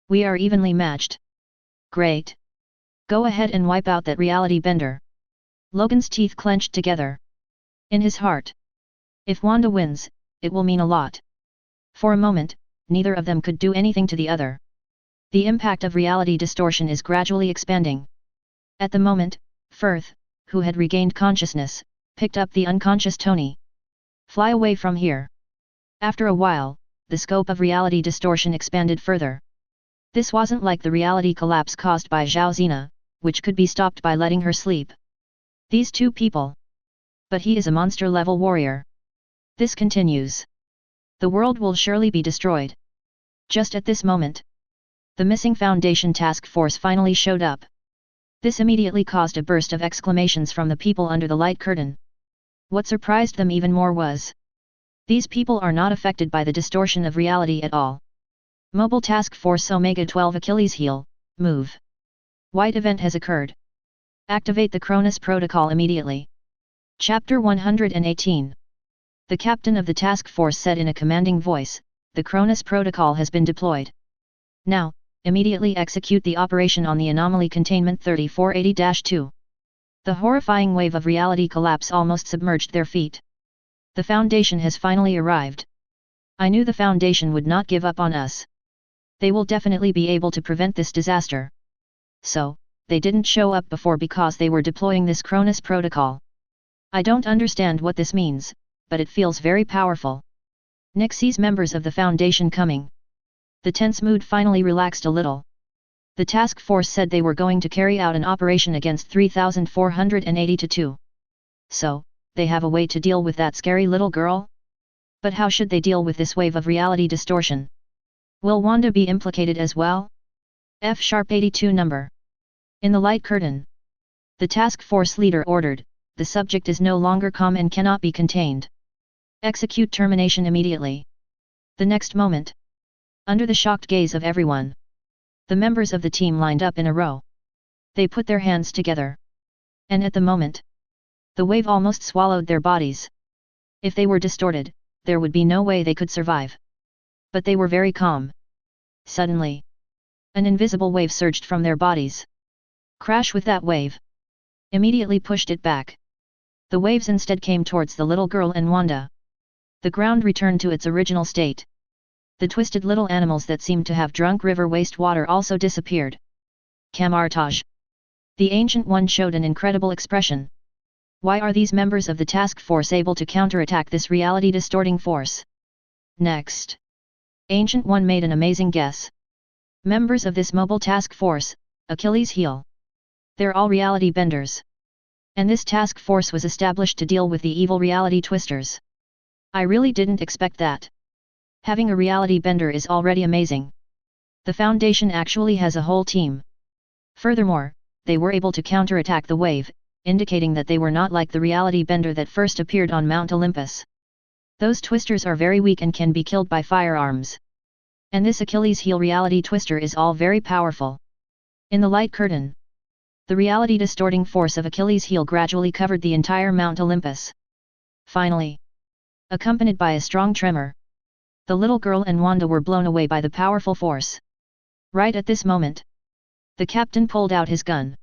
We are evenly matched. Great. Go ahead and wipe out that reality bender. Logan's teeth clenched together. In his heart. If Wanda wins, it will mean a lot. For a moment, neither of them could do anything to the other. The impact of reality distortion is gradually expanding. At the moment, Firth, who had regained consciousness, picked up the unconscious Tony. Fly away from here. After a while, the scope of reality distortion expanded further. This wasn't like the reality collapse caused by Zhao Zina, which could be stopped by letting her sleep. These two people. But he is a monster-level warrior. This continues. The world will surely be destroyed. Just at this moment, the missing Foundation task force finally showed up. This immediately caused a burst of exclamations from the people under the light curtain. What surprised them even more was, these people are not affected by the distortion of reality at all. Mobile Task Force Omega 12 Achilles heel, move. White event has occurred. Activate the Cronus Protocol immediately. Chapter 118. The captain of the task force said in a commanding voice, the Cronus Protocol has been deployed. Now, immediately execute the operation on the anomaly containment 3480-2. The horrifying wave of reality collapse almost submerged their feet. The Foundation has finally arrived. I knew the Foundation would not give up on us. They will definitely be able to prevent this disaster. So, they didn't show up before because they were deploying this Cronus Protocol. I don't understand what this means, but it feels very powerful. Nick sees members of the Foundation coming. The tense mood finally relaxed a little. The task force said they were going to carry out an operation against 3480-2. So, they have a way to deal with that scary little girl? But how should they deal with this wave of reality distortion? Will Wanda be implicated as well? F#82 number. In the light curtain. The task force leader ordered, the subject is no longer calm and cannot be contained. Execute termination immediately. The next moment. Under the shocked gaze of everyone, the members of the team lined up in a row. They put their hands together. And at the moment, the wave almost swallowed their bodies. If they were distorted, there would be no way they could survive. But they were very calm. Suddenly, an invisible wave surged from their bodies. Crash with that wave. Immediately pushed it back. The waves instead came towards the little girl and Wanda. The ground returned to its original state. The twisted little animals that seemed to have drunk river wastewater also disappeared. Camartage. The Ancient One showed an incredible expression. Why are these members of the task force able to counterattack this reality-distorting force? Next. Ancient One made an amazing guess. Members of this mobile task force, Achilles' heel. They're all reality benders. And this task force was established to deal with the evil reality twisters. I really didn't expect that. Having a reality bender is already amazing. The Foundation actually has a whole team. Furthermore, they were able to counterattack the wave, indicating that they were not like the reality bender that first appeared on Mount Olympus. Those twisters are very weak and can be killed by firearms. And this Achilles' heel reality twister is all very powerful. In the light curtain, the reality distorting force of Achilles' heel gradually covered the entire Mount Olympus. Finally, accompanied by a strong tremor, the little girl and Wanda were blown away by the powerful force. Right at this moment, the captain pulled out his gun,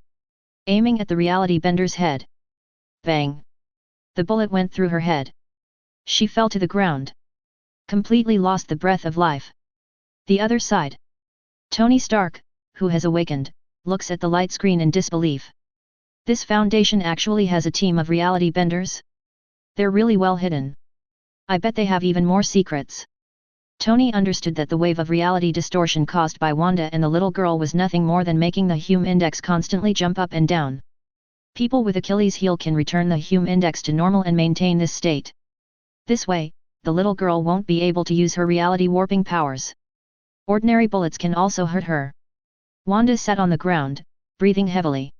aiming at the reality bender's head. Bang! The bullet went through her head. She fell to the ground, completely lost the breath of life. The other side. Tony Stark, who has awakened, looks at the light screen in disbelief. This Foundation actually has a team of reality benders? They're really well hidden. I bet they have even more secrets. Tony understood that the wave of reality distortion caused by Wanda and the little girl was nothing more than making the Hume index constantly jump up and down. People with Achilles' heel can return the Hume index to normal and maintain this state. This way, the little girl won't be able to use her reality warping powers. Ordinary bullets can also hurt her. Wanda sat on the ground, breathing heavily.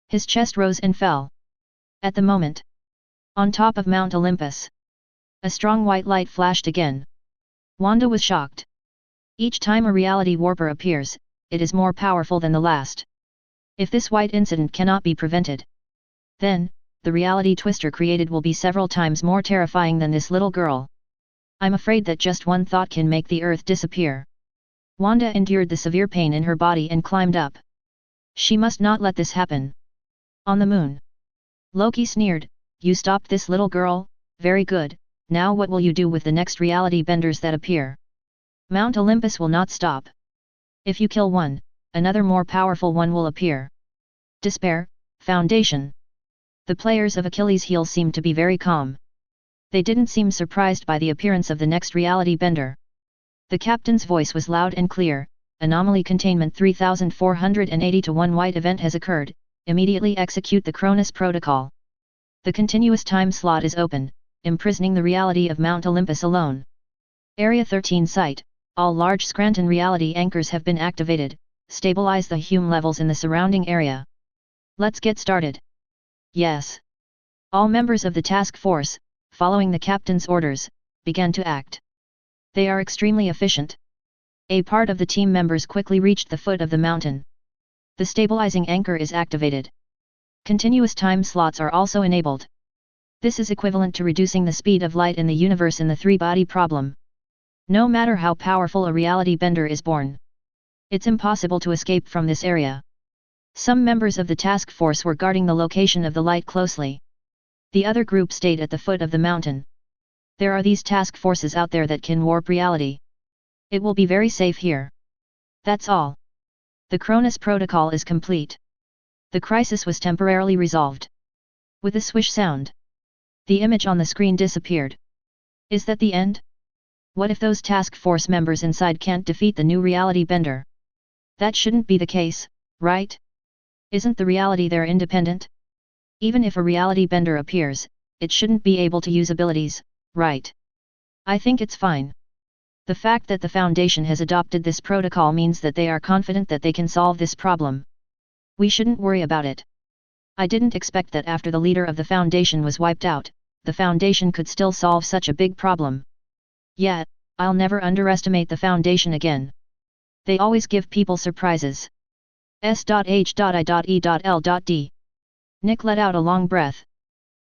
His chest rose and fell. At the moment, on top of Mount Olympus, a strong white light flashed again. Wanda was shocked. Each time a reality warper appears, it is more powerful than the last. If this white incident cannot be prevented, then, the reality twister created will be several times more terrifying than this little girl. I'm afraid that just one thought can make the Earth disappear. Wanda endured the severe pain in her body and climbed up. She must not let this happen. On the moon, Loki sneered, "You stopped this little girl, very good, now what will you do with the next reality benders that appear? Mount Olympus will not stop. If you kill one, another more powerful one will appear." Despair, Foundation. The players of Achilles' heel seemed to be very calm. They didn't seem surprised by the appearance of the next reality bender. The captain's voice was loud and clear, "Anomaly containment 3480-1 white event has occurred, immediately execute the Cronus protocol. The continuous time slot is open, imprisoning the reality of Mount Olympus alone. Area 13 site, all large Scranton reality anchors have been activated, stabilize the Hume levels in the surrounding area. Let's get started." Yes. All members of the task force, following the captain's orders, began to act. They are extremely efficient. A part of the team members quickly reached the foot of the mountain. The stabilizing anchor is activated. Continuous time slots are also enabled. This is equivalent to reducing the speed of light in the universe in the three-body problem. No matter how powerful a reality bender is born, it's impossible to escape from this area. Some members of the task force were guarding the location of the light closely. The other group stayed at the foot of the mountain. There are these task forces out there that can warp reality. It will be very safe here. That's all. The Cronus protocol is complete. The crisis was temporarily resolved. With a swish sound, the image on the screen disappeared. Is that the end? What if those task force members inside can't defeat the new reality bender? That shouldn't be the case, right? Isn't the reality there independent? Even if a reality bender appears, it shouldn't be able to use abilities, right? I think it's fine. The fact that the Foundation has adopted this protocol means that they are confident that they can solve this problem. We shouldn't worry about it. I didn't expect that after the leader of the Foundation was wiped out, the Foundation could still solve such a big problem. Yet, I'll never underestimate the Foundation again. They always give people surprises. S.H.I.E.L.D. Nick let out a long breath.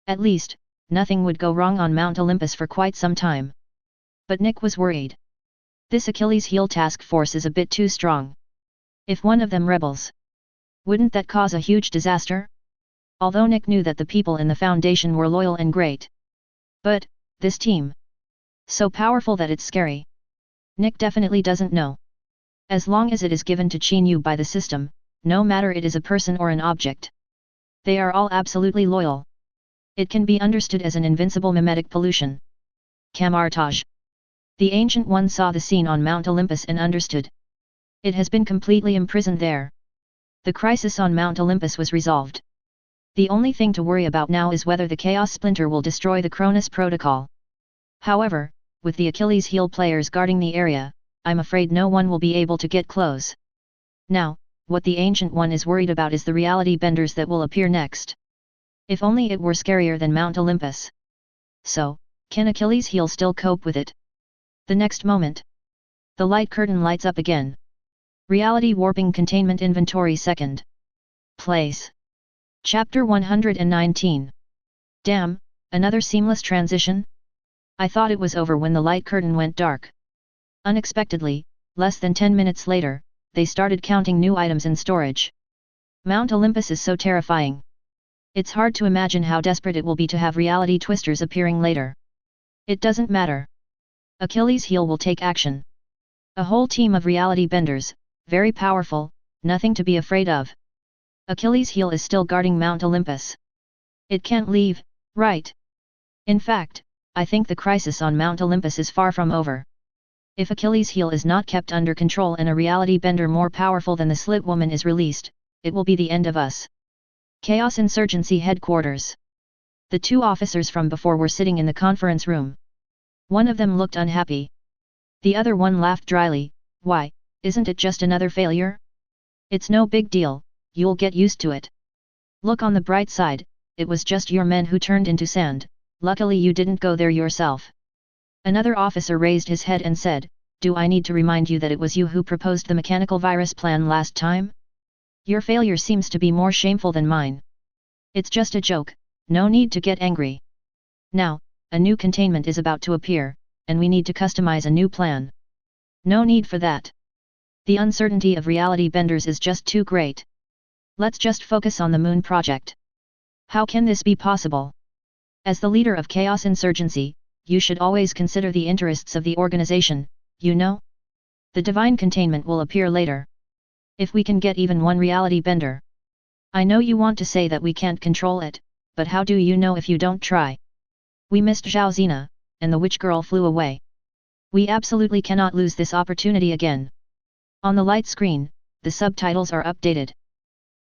At least, nothing would go wrong on Mount Olympus for quite some time. But Nick was worried. This Achilles' heel task force is a bit too strong. If one of them rebels, wouldn't that cause a huge disaster? Although Nick knew that the people in the Foundation were loyal and great. But, this team, so powerful that it's scary. Nick definitely doesn't know. As long as it is given to Qin Yu by the system, no matter it is a person or an object, they are all absolutely loyal. It can be understood as an invincible mimetic pollution. Camartage. The Ancient One saw the scene on Mount Olympus and understood. It has been completely imprisoned there. The crisis on Mount Olympus was resolved. The only thing to worry about now is whether the Chaos Splinter will destroy the Cronus Protocol. However, with the Achilles heel players guarding the area, I'm afraid no one will be able to get close. Now, what the Ancient One is worried about is the reality benders that will appear next. If only it were scarier than Mount Olympus. So, can Achilles heel still cope with it? The next moment, the light curtain lights up again. Reality Warping Containment Inventory 2nd Place. Chapter 119. Damn, another seamless transition? I thought it was over when the light curtain went dark. Unexpectedly, less than 10 minutes later, they started counting new items in storage. Mount Olympus is so terrifying. It's hard to imagine how desperate it will be to have reality twisters appearing later. It doesn't matter. Achilles heel will take action. A whole team of reality benders, very powerful, nothing to be afraid of. Achilles heel is still guarding Mount Olympus. It can't leave, right? In fact, I think the crisis on Mount Olympus is far from over. If Achilles heel is not kept under control and a reality bender more powerful than the Slit Woman is released, it will be the end of us. Chaos Insurgency Headquarters. The two officers from before were sitting in the conference room. One of them looked unhappy. The other one laughed dryly. Why, isn't it just another failure? It's no big deal, you'll get used to it. Look on the bright side, it was just your men who turned into sand, luckily you didn't go there yourself. Another officer raised his head and said, do I need to remind you that it was you who proposed the mechanical virus plan last time? Your failure seems to be more shameful than mine. It's just a joke, no need to get angry. Now, a new containment is about to appear, and we need to customize a new plan. No need for that. The uncertainty of reality benders is just too great. Let's just focus on the Moon Project. How can this be possible? As the leader of Chaos Insurgency, you should always consider the interests of the organization, you know? The divine containment will appear later. If we can get even one reality bender. I know you want to say that we can't control it, but how do you know if you don't try? We missed Zhaozina, and the witch girl flew away. We absolutely cannot lose this opportunity again. On the light screen, the subtitles are updated.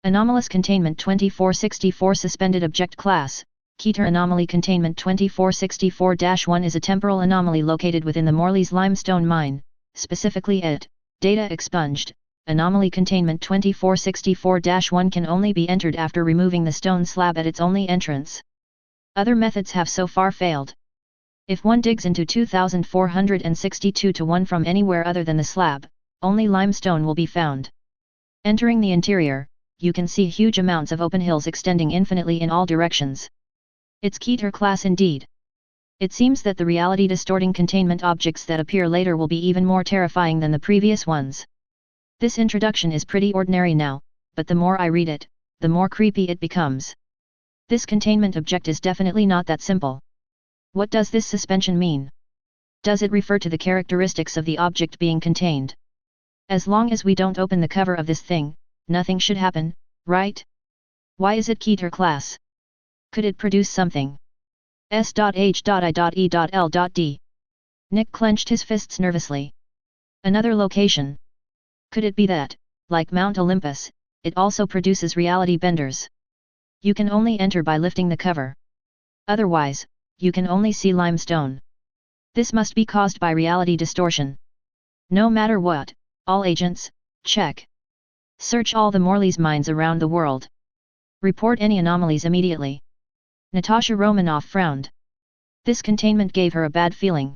Anomalous Containment 2464 Suspended Object Class, Keter Anomaly Containment 2464-1 is a temporal anomaly located within the Morley's limestone mine, specifically at Data Expunged. Anomaly Containment 2464-1 can only be entered after removing the stone slab at its only entrance. Other methods have so far failed. If one digs into 2462-1 from anywhere other than the slab, only limestone will be found. Entering the interior, you can see huge amounts of open hills extending infinitely in all directions. It's Keter class indeed. It seems that the reality-distorting containment objects that appear later will be even more terrifying than the previous ones. This introduction is pretty ordinary now, but the more I read it, the more creepy it becomes. This containment object is definitely not that simple. What does this suspension mean? Does it refer to the characteristics of the object being contained? As long as we don't open the cover of this thing, nothing should happen, right? Why is it Keter class? Could it produce something? S.H.I.E.L.D. Nick clenched his fists nervously. Another location. Could it be that, like Mount Olympus, it also produces reality benders? You can only enter by lifting the cover. Otherwise, you can only see limestone. This must be caused by reality distortion. No matter what, all agents, check. Search all the Morley's mines around the world. Report any anomalies immediately. Natasha Romanoff frowned. This containment gave her a bad feeling.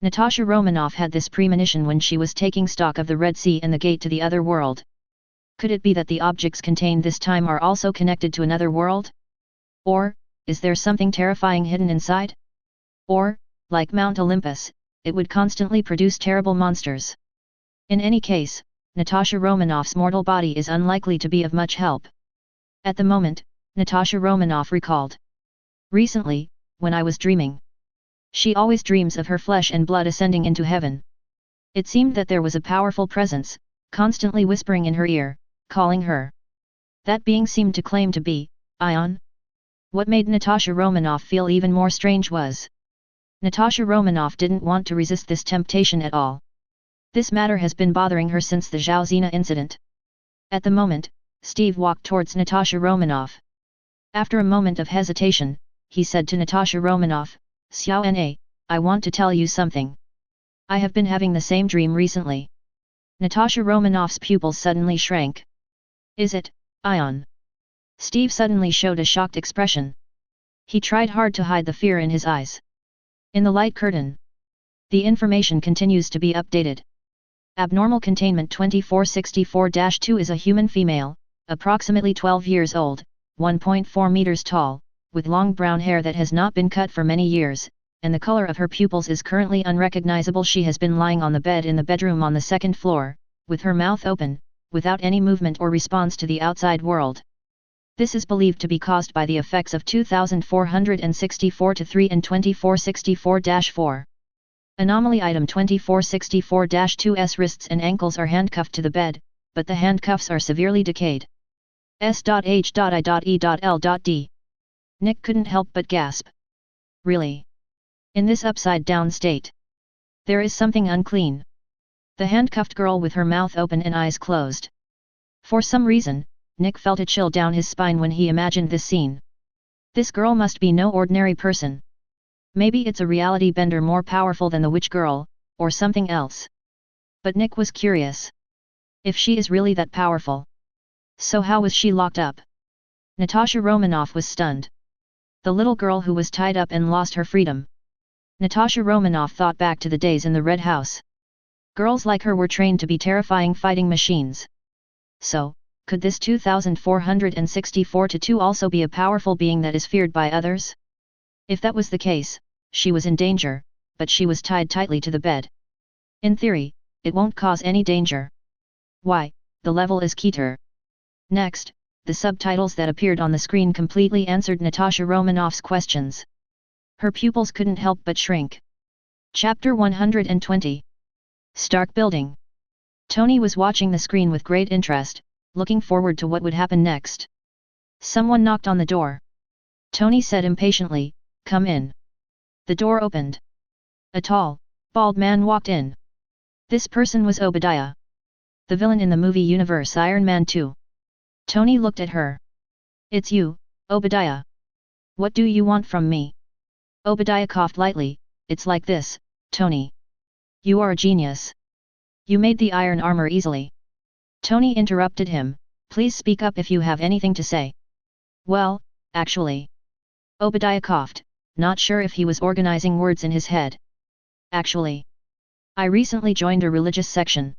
Natasha Romanoff had this premonition when she was taking stock of the Red Sea and the gate to the other world. Could it be that the objects contained this time are also connected to another world? Or, is there something terrifying hidden inside? Or, like Mount Olympus, it would constantly produce terrible monsters. In any case, Natasha Romanoff's mortal body is unlikely to be of much help. At the moment, Natasha Romanoff recalled. Recently, when I was dreaming. She always dreams of her flesh and blood ascending into heaven. It seemed that there was a powerful presence, constantly whispering in her ear, calling her. That being seemed to claim to be Ion. What made Natasha Romanoff feel even more strange was Natasha Romanoff didn't want to resist this temptation at all. This matter has been bothering her since the Zhaozina incident. At the moment, Steve walked towards Natasha Romanoff. After a moment of hesitation, he said to Natasha Romanoff, "Xiao Na, I want to tell you something. I have been having the same dream recently." Natasha Romanoff's pupils suddenly shrank. "Is it, Ion?" Steve suddenly showed a shocked expression. He tried hard to hide the fear in his eyes. In the light curtain, the information continues to be updated. Abnormal containment 2464-2 is a human female, approximately 12 years old, 1.4 meters tall, with long brown hair that has not been cut for many years, and the color of her pupils is currently unrecognizable. She has been lying on the bed in the bedroom on the second floor, with her mouth open, without any movement or response to the outside world. This is believed to be caused by the effects of 2464-3 and 2464-4. Anomaly item 2464-2's wrists and ankles are handcuffed to the bed, but the handcuffs are severely decayed. S.H.I.E.L.D. Nick couldn't help but gasp. Really? In this upside-down state? There is something unclean. The handcuffed girl with her mouth open and eyes closed. For some reason, Nick felt a chill down his spine when he imagined this scene. This girl must be no ordinary person. Maybe it's a reality bender more powerful than the witch girl, or something else. But Nick was curious. If she is really that powerful, so how was she locked up? Natasha Romanoff was stunned. The little girl who was tied up and lost her freedom. Natasha Romanoff thought back to the days in the Red House. Girls like her were trained to be terrifying fighting machines. So, could this 2464-2 also be a powerful being that is feared by others? If that was the case, she was in danger, but she was tied tightly to the bed. In theory, it won't cause any danger. Why, the level is Keter. Next, the subtitles that appeared on the screen completely answered Natasha Romanoff's questions. Her pupils couldn't help but shrink. Chapter 120. Stark Building. Tony was watching the screen with great interest, looking forward to what would happen next. Someone knocked on the door. Tony said impatiently, "Come in." The door opened. A tall, bald man walked in. This person was Obadiah, the villain in the movie universe Iron Man 2. Tony looked at her. "It's you, Obadiah. What do you want from me?" Obadiah coughed lightly. "It's like this, Tony. You are a genius. You made the iron armor easily." Tony interrupted him, "Please speak up if you have anything to say." "Well, actually," Obadiah coughed, not sure if he was organizing words in his head. "Actually, I recently joined a religious section."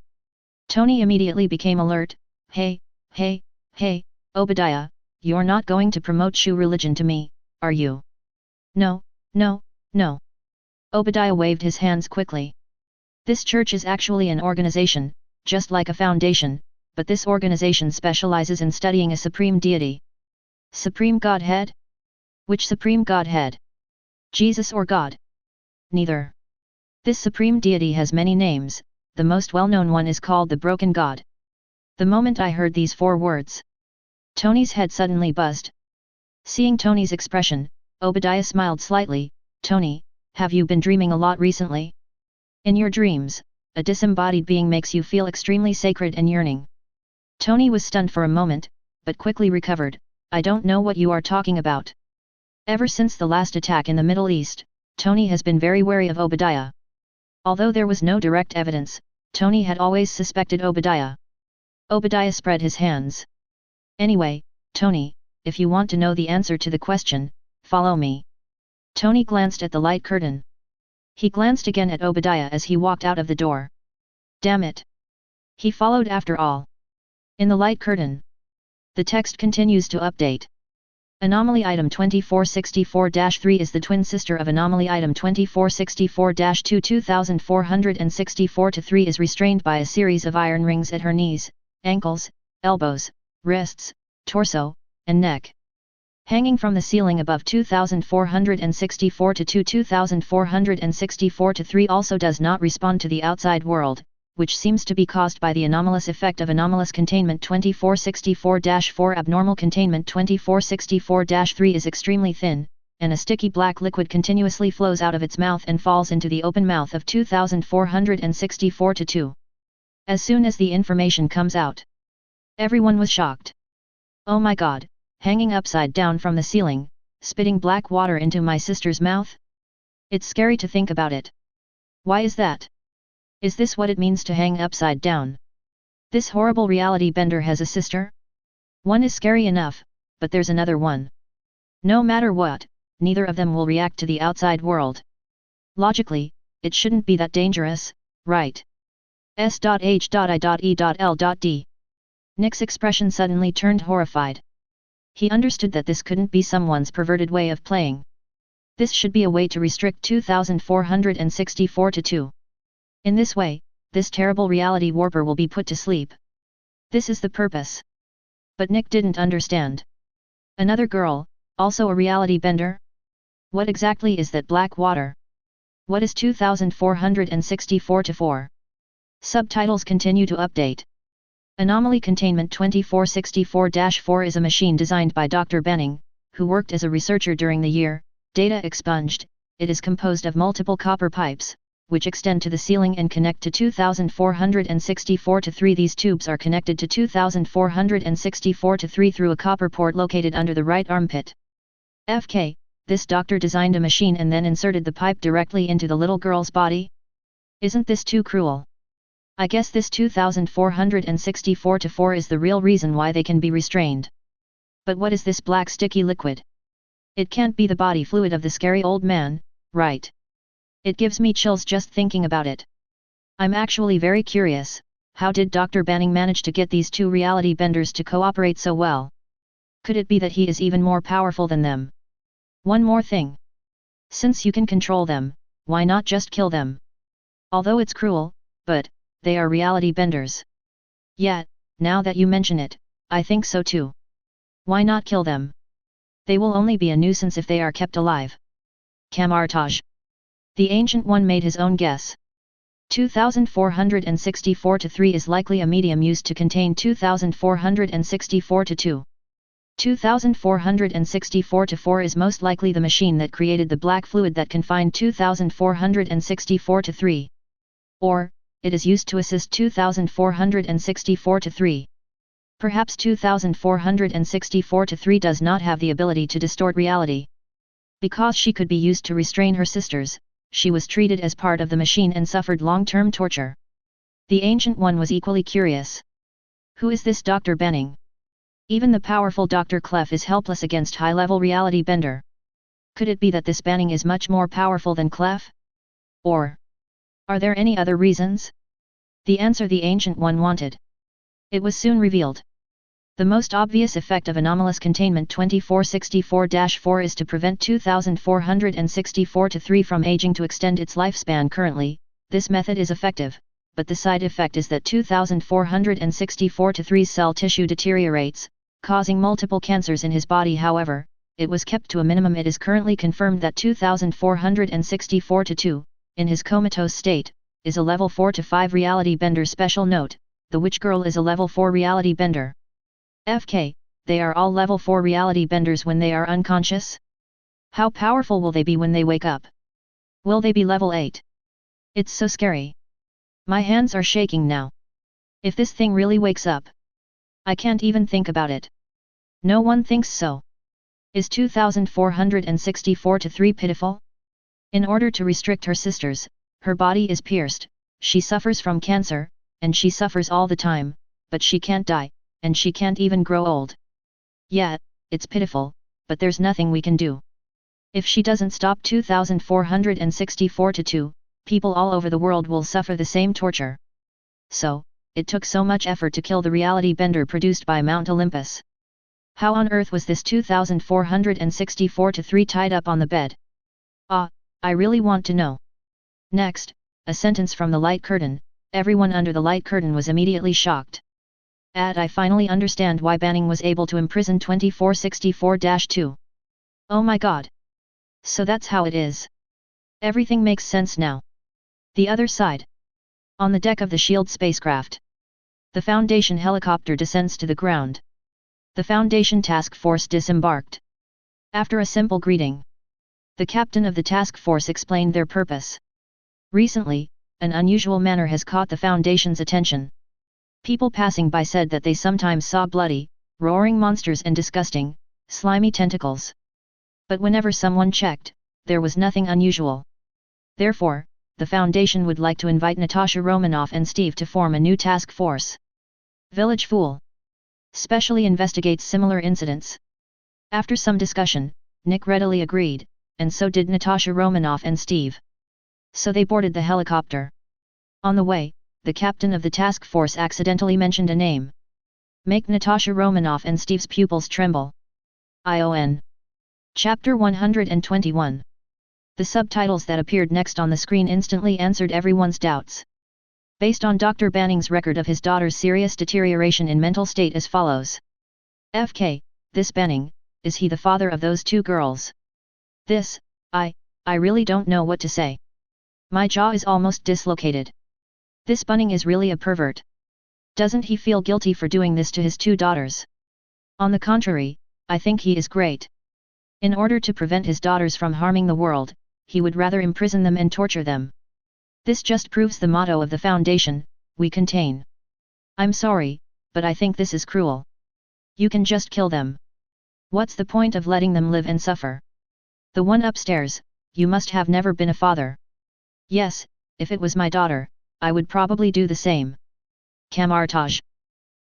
Tony immediately became alert. Hey, Obadiah, you're not going to promote Shu religion to me, are you?" No. Obadiah waved his hands quickly. "This church is actually an organization, just like a foundation, but this organization specializes in studying a supreme deity." "Supreme Godhead? Which supreme Godhead? Jesus or God?" "Neither. This supreme deity has many names, the most well-known one is called the Broken God." The moment I heard these 4 words, Tony's head suddenly buzzed. Seeing Tony's expression, Obadiah smiled slightly. "Tony, have you been dreaming a lot recently? In your dreams, a disembodied being makes you feel extremely sacred and yearning." Tony was stunned for a moment, but quickly recovered. "I don't know what you are talking about." Ever since the last attack in the Middle East, Tony has been very wary of Obadiah. Although there was no direct evidence, Tony had always suspected Obadiah. Obadiah spread his hands. "Anyway, Tony, if you want to know the answer to the question, follow me." Tony glanced at the light curtain. He glanced again at Obadiah as he walked out of the door. Damn it! He followed after all. In the light curtain, the text continues to update. Anomaly item 2464-3 is the twin sister of anomaly item 2464-2. 2464-3 is restrained by a series of iron rings at her knees, ankles, elbows, wrists, torso, and neck. Hanging from the ceiling above 2464-2. 2464-3 also does not respond to the outside world, which seems to be caused by the anomalous effect of anomalous containment 2464-4. Abnormal containment 2464-3 is extremely thin, and a sticky black liquid continuously flows out of its mouth and falls into the open mouth of 2464-2. As soon as the information comes out, everyone was shocked. Oh my god, hanging upside down from the ceiling, spitting black water into my sister's mouth? It's scary to think about it. Why is that? Is this what it means to hang upside down? This horrible reality bender has a sister? One is scary enough, but there's another one. No matter what, neither of them will react to the outside world. Logically, it shouldn't be that dangerous, right? S.H.I.E.L.D. Nick's expression suddenly turned horrified. He understood that this couldn't be someone's perverted way of playing. This should be a way to restrict 2464 to 2. In this way, this terrible reality warper will be put to sleep. This is the purpose. But Nick didn't understand. Another girl, also a reality bender? What exactly is that black water? What is 2464 to 4? Subtitles continue to update. Anomaly Containment 2464-4 is a machine designed by Dr. Banning, who worked as a researcher during the year. Data expunged. It is composed of multiple copper pipes, which extend to the ceiling and connect to 2464 to 3. These tubes are connected to 2464 to 3 through a copper port located under the right armpit. FK, this doctor designed a machine and then inserted the pipe directly into the little girl's body? Isn't this too cruel? I guess this 2464 to 4 is the real reason why they can be restrained. But what is this black sticky liquid? It can't be the body fluid of the scary old man, right? It gives me chills just thinking about it. I'm actually very curious, how did Dr. Banning manage to get these two reality benders to cooperate so well? Could it be that he is even more powerful than them? One more thing. Since you can control them, why not just kill them? Although it's cruel, but they are reality benders. Yeah, now that you mention it, I think so too. Why not kill them? They will only be a nuisance if they are kept alive. Camartage. The Ancient One made his own guess. 2464 to 3 is likely a medium used to contain 2464 to 2. 2464 to 4 is most likely the machine that created the black fluid that confined 2464 to 3. Or, it is used to assist 2464 to 3. Perhaps 2464 to 3 does not have the ability to distort reality. Because she could be used to restrain her sisters, she was treated as part of the machine and suffered long-term torture. The Ancient One was equally curious. Who is this Dr. Banning? Even the powerful Dr. Clef is helpless against high-level reality bender. Could it be that this Banning is much more powerful than Clef? Or are there any other reasons? The answer the Ancient One wanted. It was soon revealed. The most obvious effect of anomalous containment 2464-4 is to prevent 2464 to 3 from aging to extend its lifespan. Currently, this method is effective, but the side effect is that 2464 to 3's cell tissue deteriorates, causing multiple cancers in his body. However, it was kept to a minimum. It is currently confirmed that 2464 to 2, in his comatose state, is a level 4 to 5 reality bender. Special note, the witch girl is a level 4 reality bender. FK, they are all level 4 reality benders when they are unconscious? How powerful will they be when they wake up? Will they be level 8? It's so scary. My hands are shaking now. If this thing really wakes up, I can't even think about it. No one thinks so. Is 2464 to 3 pitiful? In order to restrict her sisters, her body is pierced, she suffers from cancer, and she suffers all the time, but she can't die, and she can't even grow old. Yeah, it's pitiful, but there's nothing we can do. If she doesn't stop 2464 to 2, people all over the world will suffer the same torture. So, it took so much effort to kill the reality bender produced by Mount Olympus. How on earth was this 2464 to 3 tied up on the bed? Ah, I really want to know. Next, a sentence from the light curtain. Everyone under the light curtain was immediately shocked. I finally understand why Banning was able to imprison 2464-2. Oh my god. So that's how it is. Everything makes sense now. The other side. On the deck of the SHIELD spacecraft. The Foundation helicopter descends to the ground. The Foundation task force disembarked. After a simple greeting, the captain of the task force explained their purpose. Recently, an unusual manner has caught the Foundation's attention. People passing by said that they sometimes saw bloody, roaring monsters and disgusting, slimy tentacles. But whenever someone checked, there was nothing unusual. Therefore, the Foundation would like to invite Natasha Romanoff and Steve to form a new task force. Village Fool specially investigates similar incidents. After some discussion, Nick readily agreed, and so did Natasha Romanoff and Steve. So they boarded the helicopter. On the way, the captain of the task force accidentally mentioned a name. Make Natasha Romanoff and Steve's pupils tremble. ION. Chapter 121. The subtitles that appeared next on the screen instantly answered everyone's doubts. Based on Dr. Banning's record of his daughter's serious deterioration in mental state as follows. FK, this Banning, is he the father of those two girls? This, I really don't know what to say. My jaw is almost dislocated. This Bunning is really a pervert. Doesn't he feel guilty for doing this to his two daughters? On the contrary, I think he is great. In order to prevent his daughters from harming the world, he would rather imprison them and torture them. This just proves the motto of the Foundation, we contain. I'm sorry, but I think this is cruel. You can just kill them. What's the point of letting them live and suffer? The one upstairs, you must have never been a father. Yes, if it was my daughter, I would probably do the same. Camartage.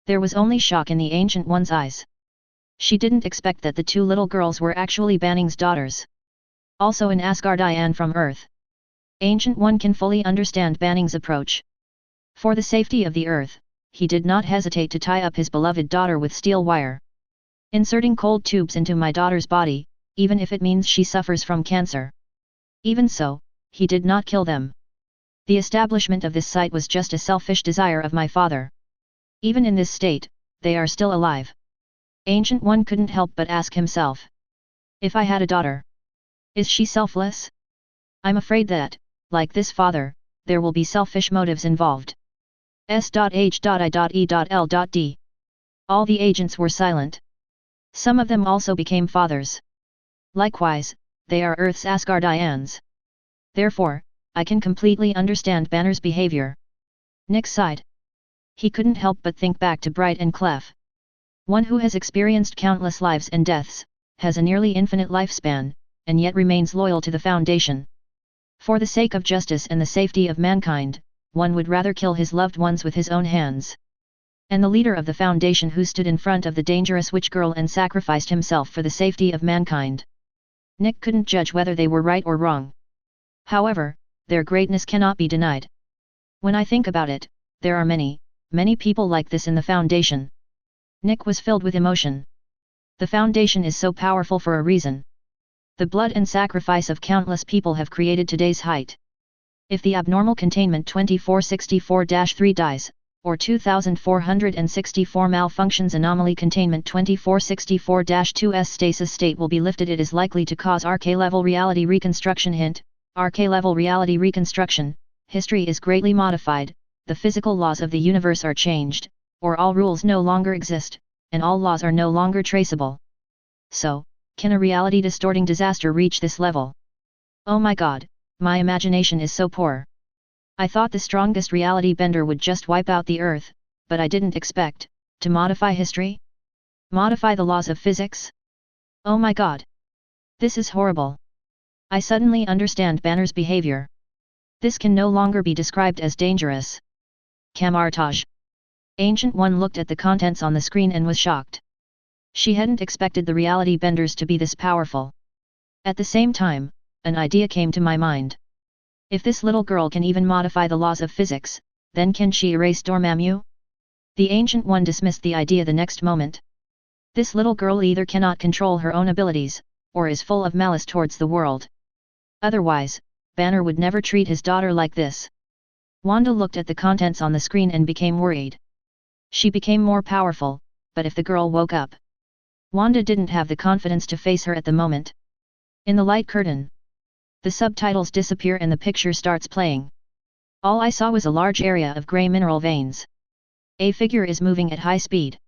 There was only shock in the Ancient One's eyes. She didn't expect that the two little girls were actually Banning's daughters. Also an Asgardian from Earth. Ancient One can fully understand Banning's approach. For the safety of the Earth, he did not hesitate to tie up his beloved daughter with steel wire. Inserting cold tubes into my daughter's body, even if it means she suffers from cancer. Even so, he did not kill them. The establishment of this site was just a selfish desire of my father. Even in this state, they are still alive. Ancient One couldn't help but ask himself. If I had a daughter, is she selfless? I'm afraid that, like this father, there will be selfish motives involved. S.H.I.E.L.D. All the agents were silent. Some of them also became fathers. Likewise, they are Earth's Asgardians. Therefore, I can completely understand Banner's behavior. Nick sighed. He couldn't help but think back to Bright and Clef. One who has experienced countless lives and deaths, has a nearly infinite lifespan, and yet remains loyal to the Foundation. For the sake of justice and the safety of mankind, one would rather kill his loved ones with his own hands. And the leader of the Foundation who stood in front of the dangerous witch girl and sacrificed himself for the safety of mankind. Nick couldn't judge whether they were right or wrong. However, their greatness cannot be denied. When I think about it, there are many people like this in the Foundation. Nick was filled with emotion. The Foundation is so powerful for a reason. The blood and sacrifice of countless people have created today's height. If the abnormal containment 2464-3 dies, or 2464 malfunctions anomaly containment 2464-2's stasis state will be lifted, it is likely to cause RK-level reality reconstruction. Hint, RK-level reality reconstruction, history is greatly modified, the physical laws of the universe are changed, or all rules no longer exist, and all laws are no longer traceable. So, can a reality-distorting disaster reach this level? Oh my god, my imagination is so poor. I thought the strongest reality bender would just wipe out the Earth, but I didn't expect, to modify history? Modify the laws of physics? Oh my god. This is horrible. I suddenly understand Banner's behavior. This can no longer be described as dangerous. Camartage. Ancient One looked at the contents on the screen and was shocked. She hadn't expected the reality benders to be this powerful. At the same time, an idea came to my mind. If this little girl can even modify the laws of physics, then can she erase Dormammu? The Ancient One dismissed the idea the next moment. This little girl either cannot control her own abilities, or is full of malice towards the world. Otherwise, Banner would never treat his daughter like this. Wanda looked at the contents on the screen and became worried. She became more powerful, but if the girl woke up? Wanda didn't have the confidence to face her at the moment. In the light curtain, the subtitles disappear and the picture starts playing. All I saw was a large area of grey mineral veins. A figure is moving at high speed.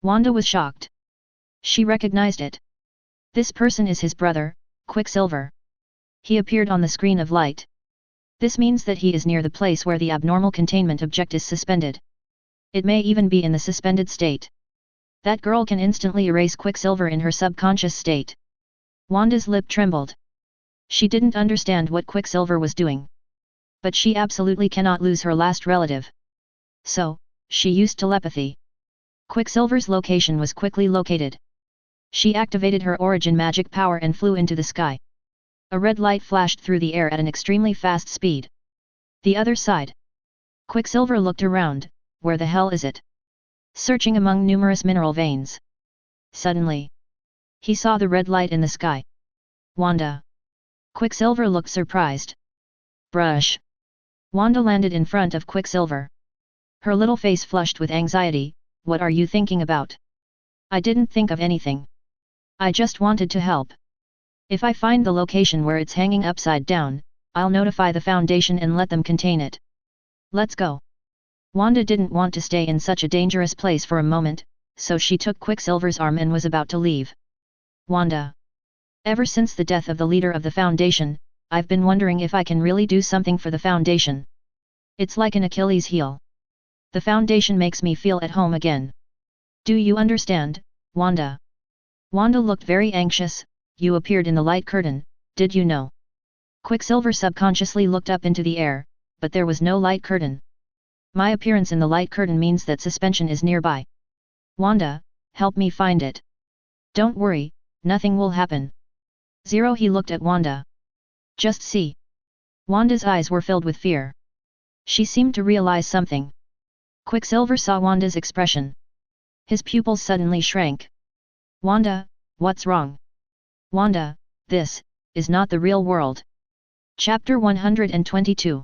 Wanda was shocked. She recognized it. This person is his brother, Quicksilver. He appeared on the screen of light. This means that he is near the place where the abnormal containment object is suspended. It may even be in the suspended state. That girl can instantly erase Quicksilver in her subconscious state. Wanda's lip trembled. She didn't understand what Quicksilver was doing. But she absolutely cannot lose her last relative. So, she used telepathy. Quicksilver's location was quickly located. She activated her origin magic power and flew into the sky. A red light flashed through the air at an extremely fast speed. The other side. Quicksilver looked around. Where the hell is it? Searching among numerous mineral veins. Suddenly, he saw the red light in the sky. Wanda. Quicksilver looked surprised. Brush. Wanda landed in front of Quicksilver. Her little face flushed with anxiety. What are you thinking about? I didn't think of anything. I just wanted to help. If I find the location where it's hanging upside down, I'll notify the Foundation and let them contain it. Let's go. Wanda didn't want to stay in such a dangerous place for a moment, so she took Quicksilver's arm and was about to leave. Wanda. Ever since the death of the leader of the Foundation, I've been wondering if I can really do something for the Foundation. It's like an Achilles heel. The Foundation makes me feel at home again. Do you understand, Wanda? Wanda looked very anxious. You appeared in the light curtain, did you know? Quicksilver subconsciously looked up into the air, but there was no light curtain. My appearance in the light curtain means that suspension is nearby. Wanda, help me find it. Don't worry, nothing will happen. Zero. He looked at Wanda. Just see. Wanda's eyes were filled with fear. She seemed to realize something. Quicksilver saw Wanda's expression. His pupils suddenly shrank. Wanda, what's wrong? Wanda, this is not the real world. Chapter 122.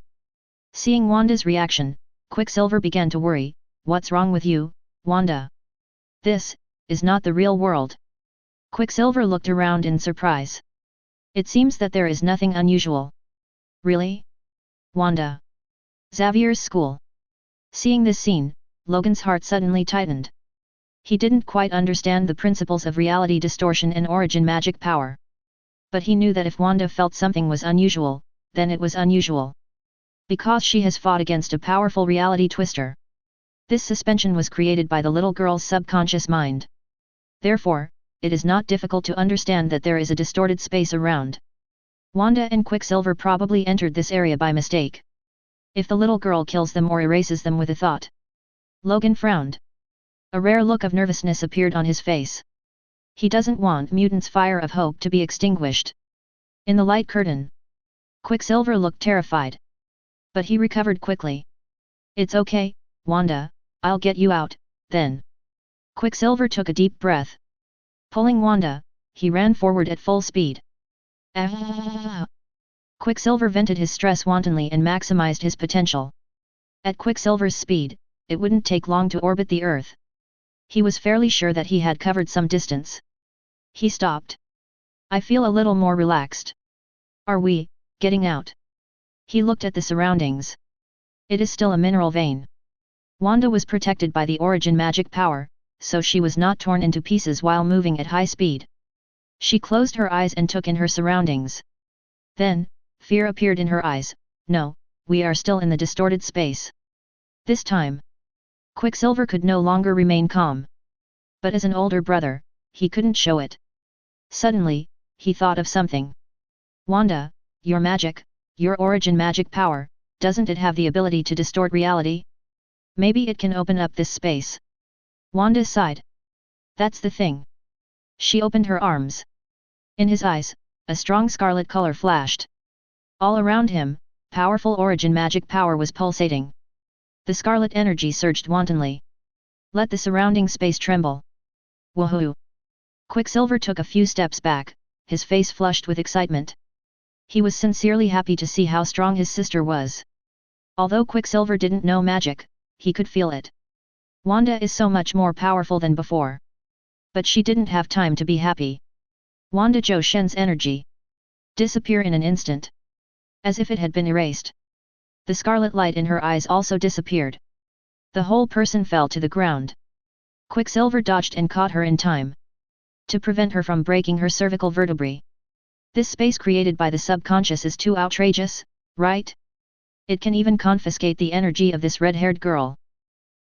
Seeing Wanda's reaction, Quicksilver began to worry. What's wrong with you, Wanda? This is not the real world. Quicksilver looked around in surprise. It seems that there is nothing unusual. Really? Wanda. Xavier's school. Seeing this scene, Logan's heart suddenly tightened. He didn't quite understand the principles of reality distortion and origin magic power. But he knew that if Wanda felt something was unusual, then it was unusual. Because she has fought against a powerful reality twister. This suspension was created by the little girl's subconscious mind. Therefore, it is not difficult to understand that there is a distorted space around. Wanda and Quicksilver probably entered this area by mistake. If the little girl kills them or erases them with a thought. Logan frowned. A rare look of nervousness appeared on his face. He doesn't want Mutant's fire of hope to be extinguished. In the light curtain, Quicksilver looked terrified. But he recovered quickly. It's okay, Wanda, I'll get you out, then. Quicksilver took a deep breath. Pulling Wanda, he ran forward at full speed. Ah! Quicksilver vented his stress wantonly and maximized his potential. At Quicksilver's speed, it wouldn't take long to orbit the Earth. He was fairly sure that he had covered some distance. He stopped. I feel a little more relaxed. Are we getting out? He looked at the surroundings. It is still a mineral vein. Wanda was protected by the origin magic power, so she was not torn into pieces while moving at high speed. She closed her eyes and took in her surroundings. Then, fear appeared in her eyes. No, we are still in the distorted space. This time, Quicksilver could no longer remain calm. But as an older brother, he couldn't show it. Suddenly, he thought of something. Wanda, your magic, your origin magic power, doesn't it have the ability to distort reality? Maybe it can open up this space. Wanda sighed. That's the thing. She opened her arms. In his eyes, a strong scarlet color flashed. All around him, powerful origin magic power was pulsating. The scarlet energy surged wantonly. Let the surrounding space tremble. Woohoo! Quicksilver took a few steps back, his face flushed with excitement. He was sincerely happy to see how strong his sister was. Although Quicksilver didn't know magic, he could feel it. Wanda is so much more powerful than before. But she didn't have time to be happy. Wanda Zhou Shen's energy disappear in an instant. As if it had been erased. The scarlet light in her eyes also disappeared. The whole person fell to the ground. Quicksilver dodged and caught her in time. To prevent her from breaking her cervical vertebrae. This space created by the subconscious is too outrageous, right? It can even confiscate the energy of this red-haired girl.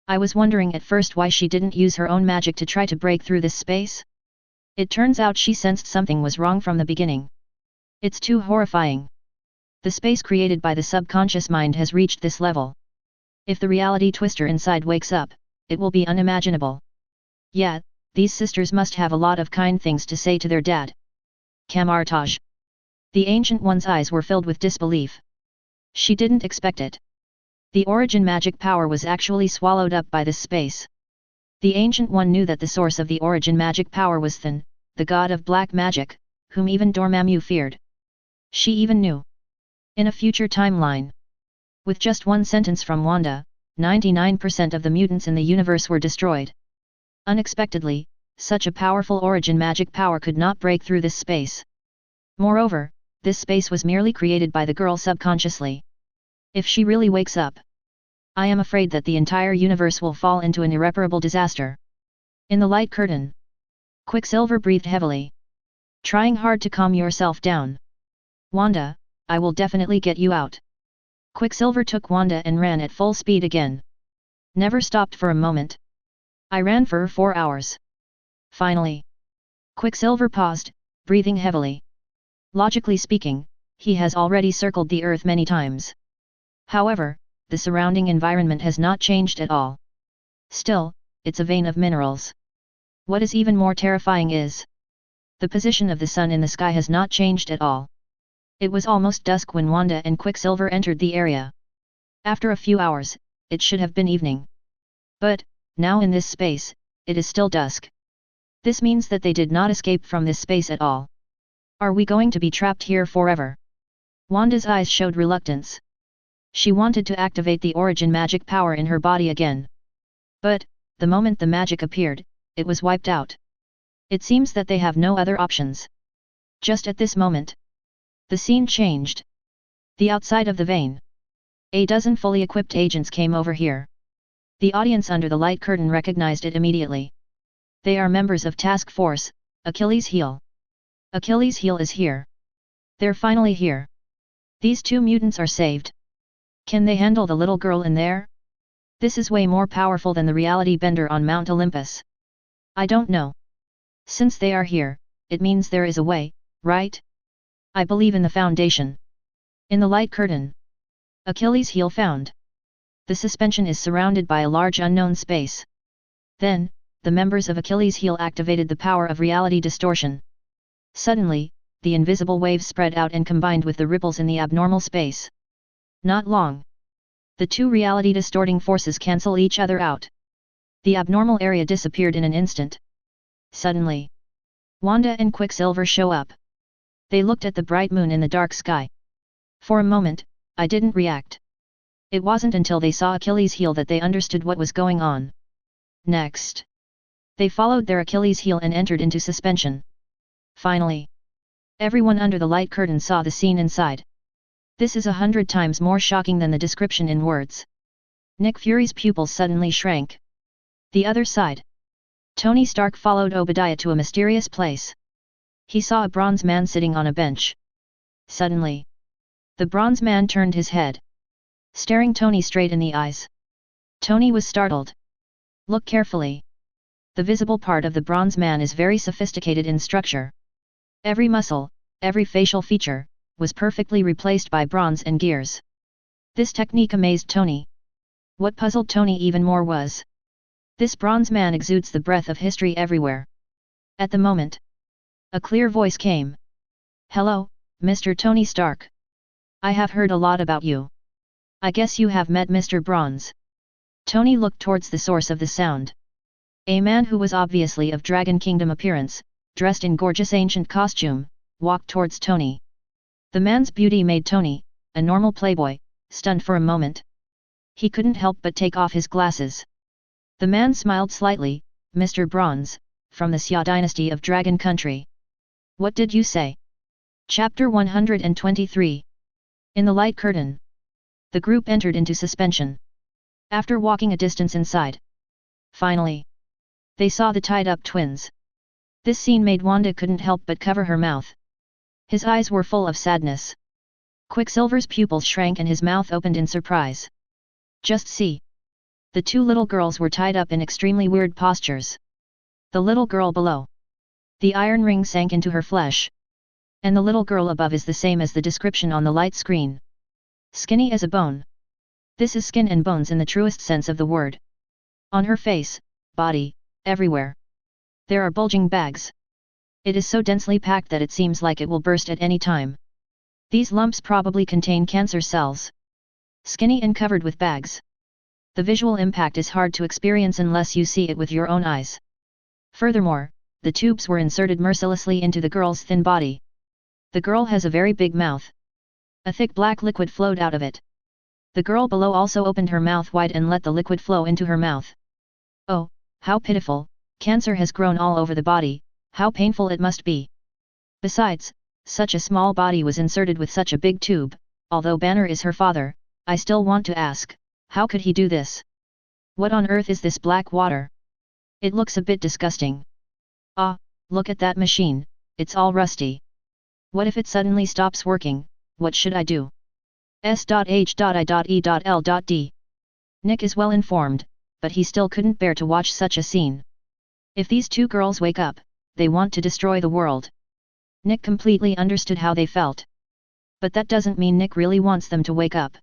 I was wondering at first why she didn't use her own magic to try to break through this space. It turns out she sensed something was wrong from the beginning. It's too horrifying. The space created by the subconscious mind has reached this level. If the reality twister inside wakes up, it will be unimaginable. Yeah, these sisters must have a lot of kind things to say to their dad. Camartage. The Ancient One's eyes were filled with disbelief. She didn't expect it. The origin magic power was actually swallowed up by this space. The Ancient One knew that the source of the origin magic power was Thun, the god of black magic, whom even Dormammu feared. She even knew. In a future timeline. With just one sentence from Wanda, 99% of the mutants in the universe were destroyed. Unexpectedly, such a powerful origin magic power could not break through this space. Moreover, this space was merely created by the girl subconsciously. If she really wakes up, I am afraid that the entire universe will fall into an irreparable disaster. In the light curtain, Quicksilver breathed heavily. Trying hard to calm yourself down. Wanda, I will definitely get you out. Quicksilver took Wanda and ran at full speed again. Never stopped for a moment. I ran for 4 hours. Finally. Quicksilver paused, breathing heavily. Logically speaking, he has already circled the Earth many times. However, the surrounding environment has not changed at all. Still, it's a vein of minerals. What is even more terrifying is, the position of the sun in the sky has not changed at all. It was almost dusk when Wanda and Quicksilver entered the area. After a few hours, it should have been evening. But, now in this space, it is still dusk. This means that they did not escape from this space at all. Are we going to be trapped here forever? Wanda's eyes showed reluctance. She wanted to activate the origin magic power in her body again. But, the moment the magic appeared, it was wiped out. It seems that they have no other options. Just at this moment, the scene changed. The outside of the vein. A dozen fully equipped agents came over here. The audience under the light curtain recognized it immediately. They are members of Task Force, Achilles' Heel. Achilles' Heel is here. They're finally here. These two mutants are saved. Can they handle the little girl in there? This is way more powerful than the reality bender on Mount Olympus. I don't know. Since they are here, it means there is a way, right? I believe in the Foundation. In the light curtain. Achilles' Heel found. The suspension is surrounded by a large unknown space. Then, the members of Achilles' Heel activated the power of reality distortion. Suddenly, the invisible waves spread out and combined with the ripples in the abnormal space. Not long. The two reality-distorting forces cancel each other out. The abnormal area disappeared in an instant. Suddenly, Wanda and Quicksilver show up. They looked at the bright moon in the dark sky. For a moment, I didn't react. It wasn't until they saw Achilles' Heel that they understood what was going on. Next, they followed their Achilles' Heel and entered into suspension. Finally, everyone under the light curtain saw the scene inside. This is 100 times more shocking than the description in words. Nick Fury's pupils suddenly shrank. The other side. Tony Stark followed Obadiah to a mysterious place. He saw a bronze man sitting on a bench. Suddenly, the bronze man turned his head, staring Tony straight in the eyes. Tony was startled. Look carefully. The visible part of the bronze man is very sophisticated in structure. Every muscle, every facial feature, was perfectly replaced by bronze and gears. This technique amazed Tony. What puzzled Tony even more was, this bronze man exudes the breath of history everywhere. At the moment, a clear voice came. Hello, Mr. Tony Stark. I have heard a lot about you. I guess you have met Mr. Bronze. Tony looked towards the source of the sound. A man who was obviously of Dragon Kingdom appearance, dressed in gorgeous ancient costume, walked towards Tony. The man's beauty made Tony, a normal playboy, stunned for a moment. He couldn't help but take off his glasses. The man smiled slightly. Mr. Bronze, from the Xia dynasty of Dragon Country. What did you say? Chapter 123. In the light curtain. The group entered into suspension. After walking a distance inside, finally, they saw the tied-up twins. This scene made Wanda couldn't help but cover her mouth. His eyes were full of sadness. Quicksilver's pupils shrank and his mouth opened in surprise. Just see. The two little girls were tied up in extremely weird postures. The little girl below. The iron ring sank into her flesh. And the little girl above is the same as the description on the light screen. Skinny as a bone. This is skin and bones in the truest sense of the word. On her face, body, everywhere. There are bulging bags. It is so densely packed that it seems like it will burst at any time. These lumps probably contain cancer cells. Skinny and covered with bags. The visual impact is hard to experience unless you see it with your own eyes. Furthermore, the tubes were inserted mercilessly into the girl's thin body. The girl has a very big mouth. A thick black liquid flowed out of it. The girl below also opened her mouth wide and let the liquid flow into her mouth. Oh, how pitiful, cancer has grown all over the body, how painful it must be. Besides, such a small body was inserted with such a big tube. Although Banner is her father, I still want to ask, how could he do this? What on earth is this black water? It looks a bit disgusting. Ah, look at that machine, it's all rusty. What if it suddenly stops working, what should I do? S.H.I.E.L.D. Nick is well informed, but he still couldn't bear to watch such a scene. If these two girls wake up, they want to destroy the world. Nick completely understood how they felt. But that doesn't mean Nick really wants them to wake up.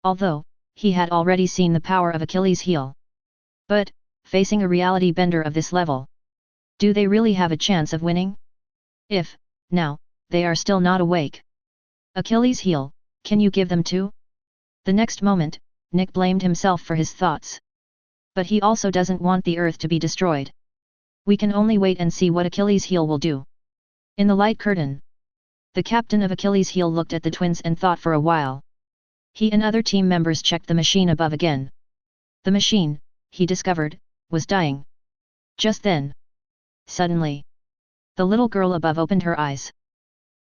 Although, he had already seen the power of Achilles' heel. But, facing a reality bender of this level, do they really have a chance of winning? If, now, they are still not awake. Achilles' heel, can you give them two? The next moment, Nick blamed himself for his thoughts. But he also doesn't want the Earth to be destroyed. We can only wait and see what Achilles' heel will do. In the light curtain, the captain of Achilles' heel looked at the twins and thought for a while. He and other team members checked the machine above again. The machine, he discovered, was dying. Just then, suddenly, the little girl above opened her eyes.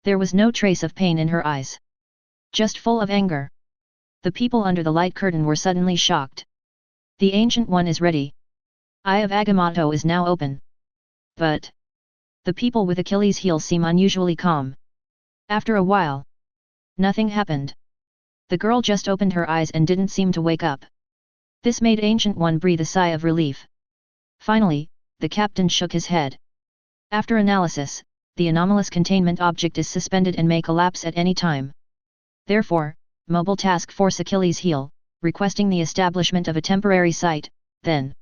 There was no trace of pain in her eyes. Just full of anger. The people under the light curtain were suddenly shocked. The Ancient One is ready. Eye of Agamotto is now open. But the people with Achilles' heel seem unusually calm. After a while, nothing happened. The girl just opened her eyes and didn't seem to wake up. This made Ancient One breathe a sigh of relief. Finally, the captain shook his head. After analysis, the anomalous containment object is suspended and may collapse at any time. Therefore, Mobile Task Force Achilles' heel, requesting the establishment of a temporary site, then.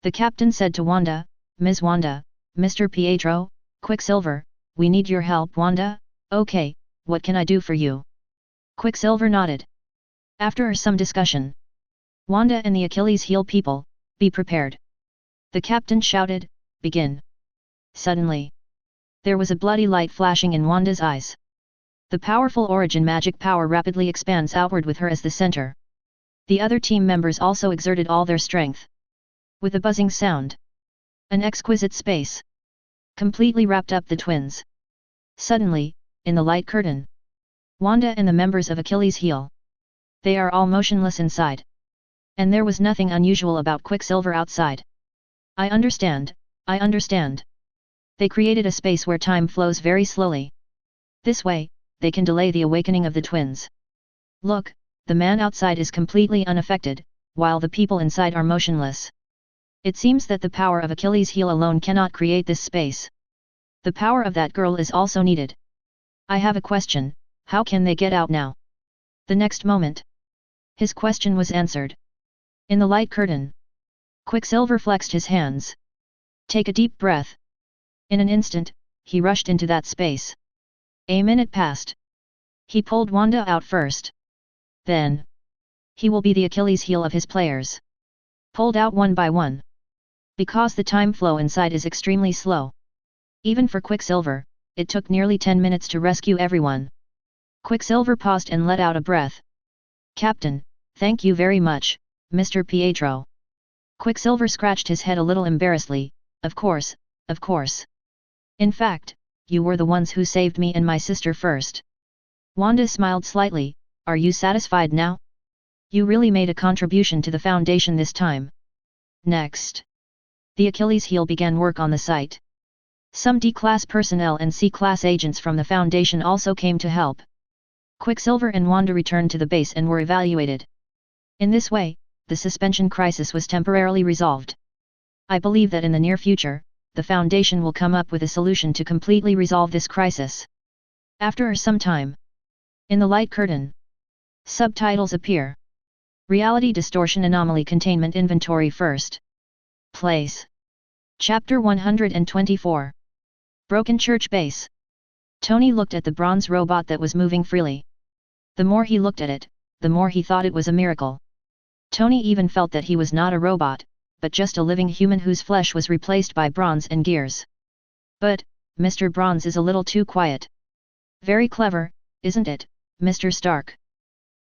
The captain said to Wanda, Ms. Wanda, Mr. Pietro, Quicksilver, we need your help. Wanda, okay, what can I do for you? Quicksilver nodded. After some discussion, Wanda and the Achilles' heel people, be prepared. The captain shouted, begin. Suddenly, there was a bloody light flashing in Wanda's eyes. The powerful origin magic power rapidly expands outward with her as the center. The other team members also exerted all their strength. With a buzzing sound, an exquisite space completely wrapped up the twins. Suddenly, in the light curtain, Wanda and the members of Achilles' heel. They are all motionless inside. And there was nothing unusual about Quicksilver outside. I understand, I understand. They created a space where time flows very slowly. This way, they can delay the awakening of the twins. Look, the man outside is completely unaffected, while the people inside are motionless. It seems that the power of Achilles' heel alone cannot create this space. The power of that girl is also needed. I have a question, how can they get out now? The next moment, his question was answered. In the light curtain, Quicksilver flexed his hands. Take a deep breath. In an instant, he rushed into that space. A minute passed. He pulled Wanda out first. Then, he will be the Achilles' heel of his players. Pulled out one by one. Because the time flow inside is extremely slow. Even for Quicksilver, it took nearly 10 minutes to rescue everyone. Quicksilver paused and let out a breath. Captain, thank you very much, Mr. Pietro. Quicksilver scratched his head a little embarrassedly, of course, of course. In fact, you were the ones who saved me and my sister first. Wanda smiled slightly, are you satisfied now? You really made a contribution to the Foundation this time. Next, the Achilles' heel began work on the site. Some D-class personnel and C-class agents from the Foundation also came to help. Quicksilver and Wanda returned to the base and were evaluated. In this way, the suspension crisis was temporarily resolved. I believe that in the near future, the Foundation will come up with a solution to completely resolve this crisis. After some time. In the light curtain. Subtitles appear. Reality Distortion Anomaly Containment Inventory First Place. Chapter 124. Broken Church Base. Tony looked at the bronze robot that was moving freely. The more he looked at it, the more he thought it was a miracle. Tony even felt that he was not a robot, but just a living human whose flesh was replaced by bronze and gears. But, Mr. Bronze is a little too quiet. Very clever, isn't it, Mr. Stark?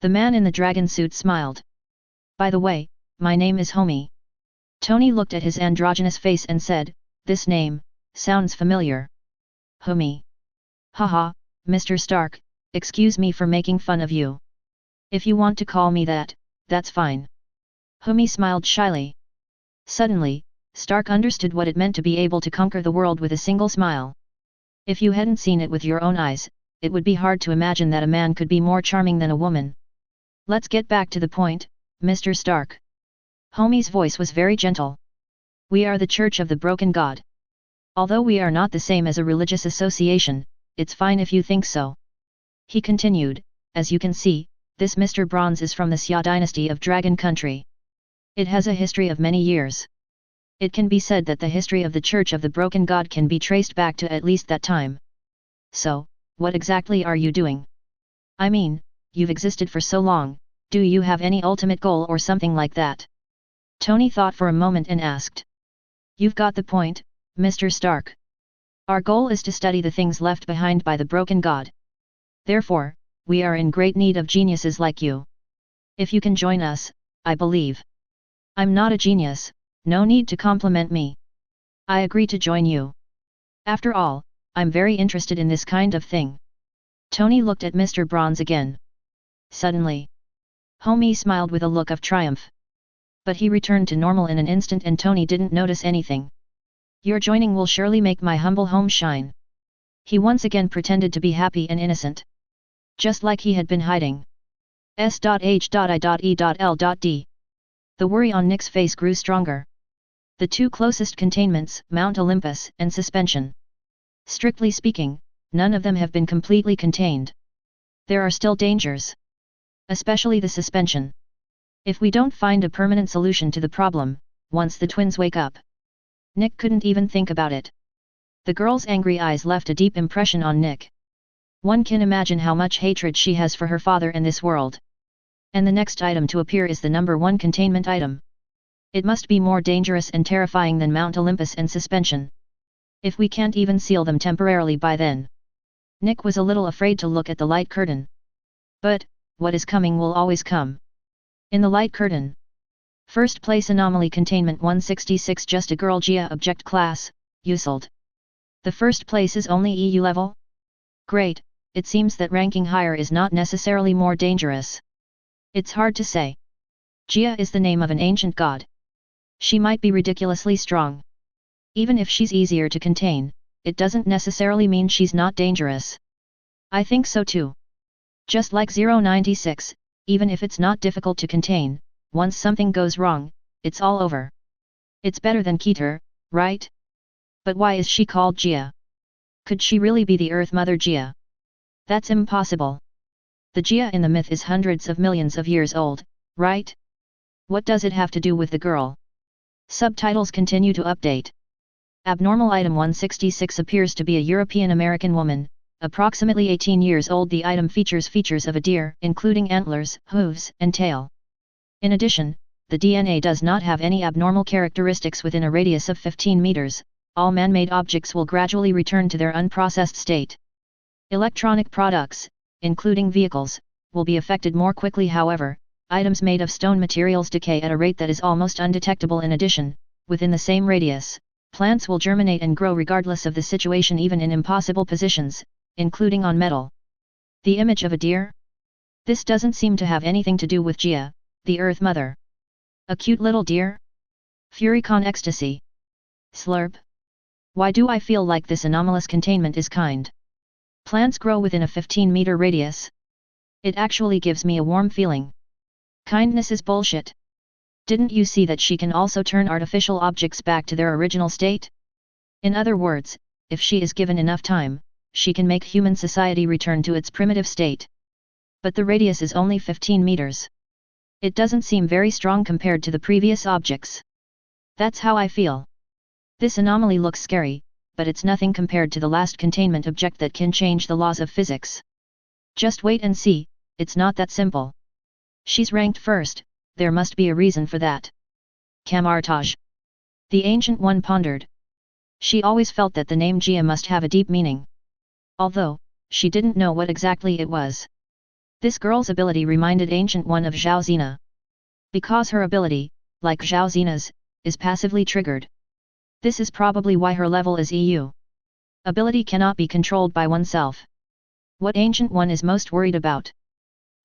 The man in the dragon suit smiled. By the way, my name is Homie. Tony looked at his androgynous face and said, this name sounds familiar. Homie. Haha, Mr. Stark, excuse me for making fun of you. If you want to call me that, that's fine. Homie smiled shyly. Suddenly, Stark understood what it meant to be able to conquer the world with a single smile. If you hadn't seen it with your own eyes, it would be hard to imagine that a man could be more charming than a woman. Let's get back to the point, Mr. Stark. Homie's voice was very gentle. We are the Church of the Broken God. Although we are not the same as a religious association, it's fine if you think so. He continued, as you can see, this Mr. Bronze is from the Xia dynasty of Dragon Country. It has a history of many years. It can be said that the history of the Church of the Broken God can be traced back to at least that time. So, what exactly are you doing? I mean, you've existed for so long, do you have any ultimate goal or something like that? Tony thought for a moment and asked. You've got the point, Mr. Stark. Our goal is to study the things left behind by the Broken God. Therefore, we are in great need of geniuses like you. If you can join us, I believe. I'm not a genius, no need to compliment me. I agree to join you. After all, I'm very interested in this kind of thing. Tony looked at Mr. Bronze again. Suddenly, Homie smiled with a look of triumph. But he returned to normal in an instant and Tony didn't notice anything. Your joining will surely make my humble home shine. He once again pretended to be happy and innocent. Just like he had been hiding. S.H.I.E.L.D. The worry on Nick's face grew stronger. The two closest containments, Mount Olympus and Suspension. Strictly speaking, none of them have been completely contained. There are still dangers. Especially the suspension. If we don't find a permanent solution to the problem, once the twins wake up. Nick couldn't even think about it. The girl's angry eyes left a deep impression on Nick. One can imagine how much hatred she has for her father and this world. And the next item to appear is the number 1 containment item. It must be more dangerous and terrifying than Mount Olympus and Suspension. If we can't even seal them temporarily by then. Nick was a little afraid to look at the light curtain. But, what is coming will always come. In the light curtain. First place Anomaly Containment 166 Just a Girl Gia Object Class, Unsealed. The first place is only EU level? Great, it seems that ranking higher is not necessarily more dangerous. It's hard to say. Gia is the name of an ancient god. She might be ridiculously strong. Even if she's easier to contain, it doesn't necessarily mean she's not dangerous. I think so too. Just like 096, even if it's not difficult to contain, once something goes wrong, it's all over. It's better than Keter, right? But why is she called Gia? Could she really be the Earth Mother Gia? That's impossible. The Gia in the myth is hundreds of millions of years old, right? What does it have to do with the girl? Subtitles continue to update. Abnormal item 166 appears to be a European American woman, approximately 18 years old. The item features of a deer, including antlers, hooves, and tail. In addition, the DNA does not have any abnormal characteristics within a radius of 15 meters. All man-made objects will gradually return to their unprocessed state. Electronic products, including vehicles, will be affected more quickly. However, items made of stone materials decay at a rate that is almost undetectable. In addition, within the same radius, plants will germinate and grow regardless of the situation, even in impossible positions, including on metal. The image of a deer? This doesn't seem to have anything to do with Gia, the Earth Mother. A cute little deer? Furicon ecstasy. Slurp. Why do I feel like this anomalous containment is kind? Plants grow within a 15-meter radius. It actually gives me a warm feeling. Kindness is bullshit. Didn't you see that she can also turn artificial objects back to their original state? In other words, if she is given enough time, she can make human society return to its primitive state. But the radius is only 15 meters. It doesn't seem very strong compared to the previous objects. That's how I feel. This anomaly looks scary, but it's nothing compared to the last containment object that can change the laws of physics. Just wait and see, it's not that simple. She's ranked first, there must be a reason for that. Camartage. The Ancient One pondered. She always felt that the name Jia must have a deep meaning. Although, she didn't know what exactly it was. This girl's ability reminded Ancient One of Zhao Zina. Because her ability, like Zhao Zina's, is passively triggered. This is probably why her level is EU. Ability cannot be controlled by oneself. What Ancient One is most worried about?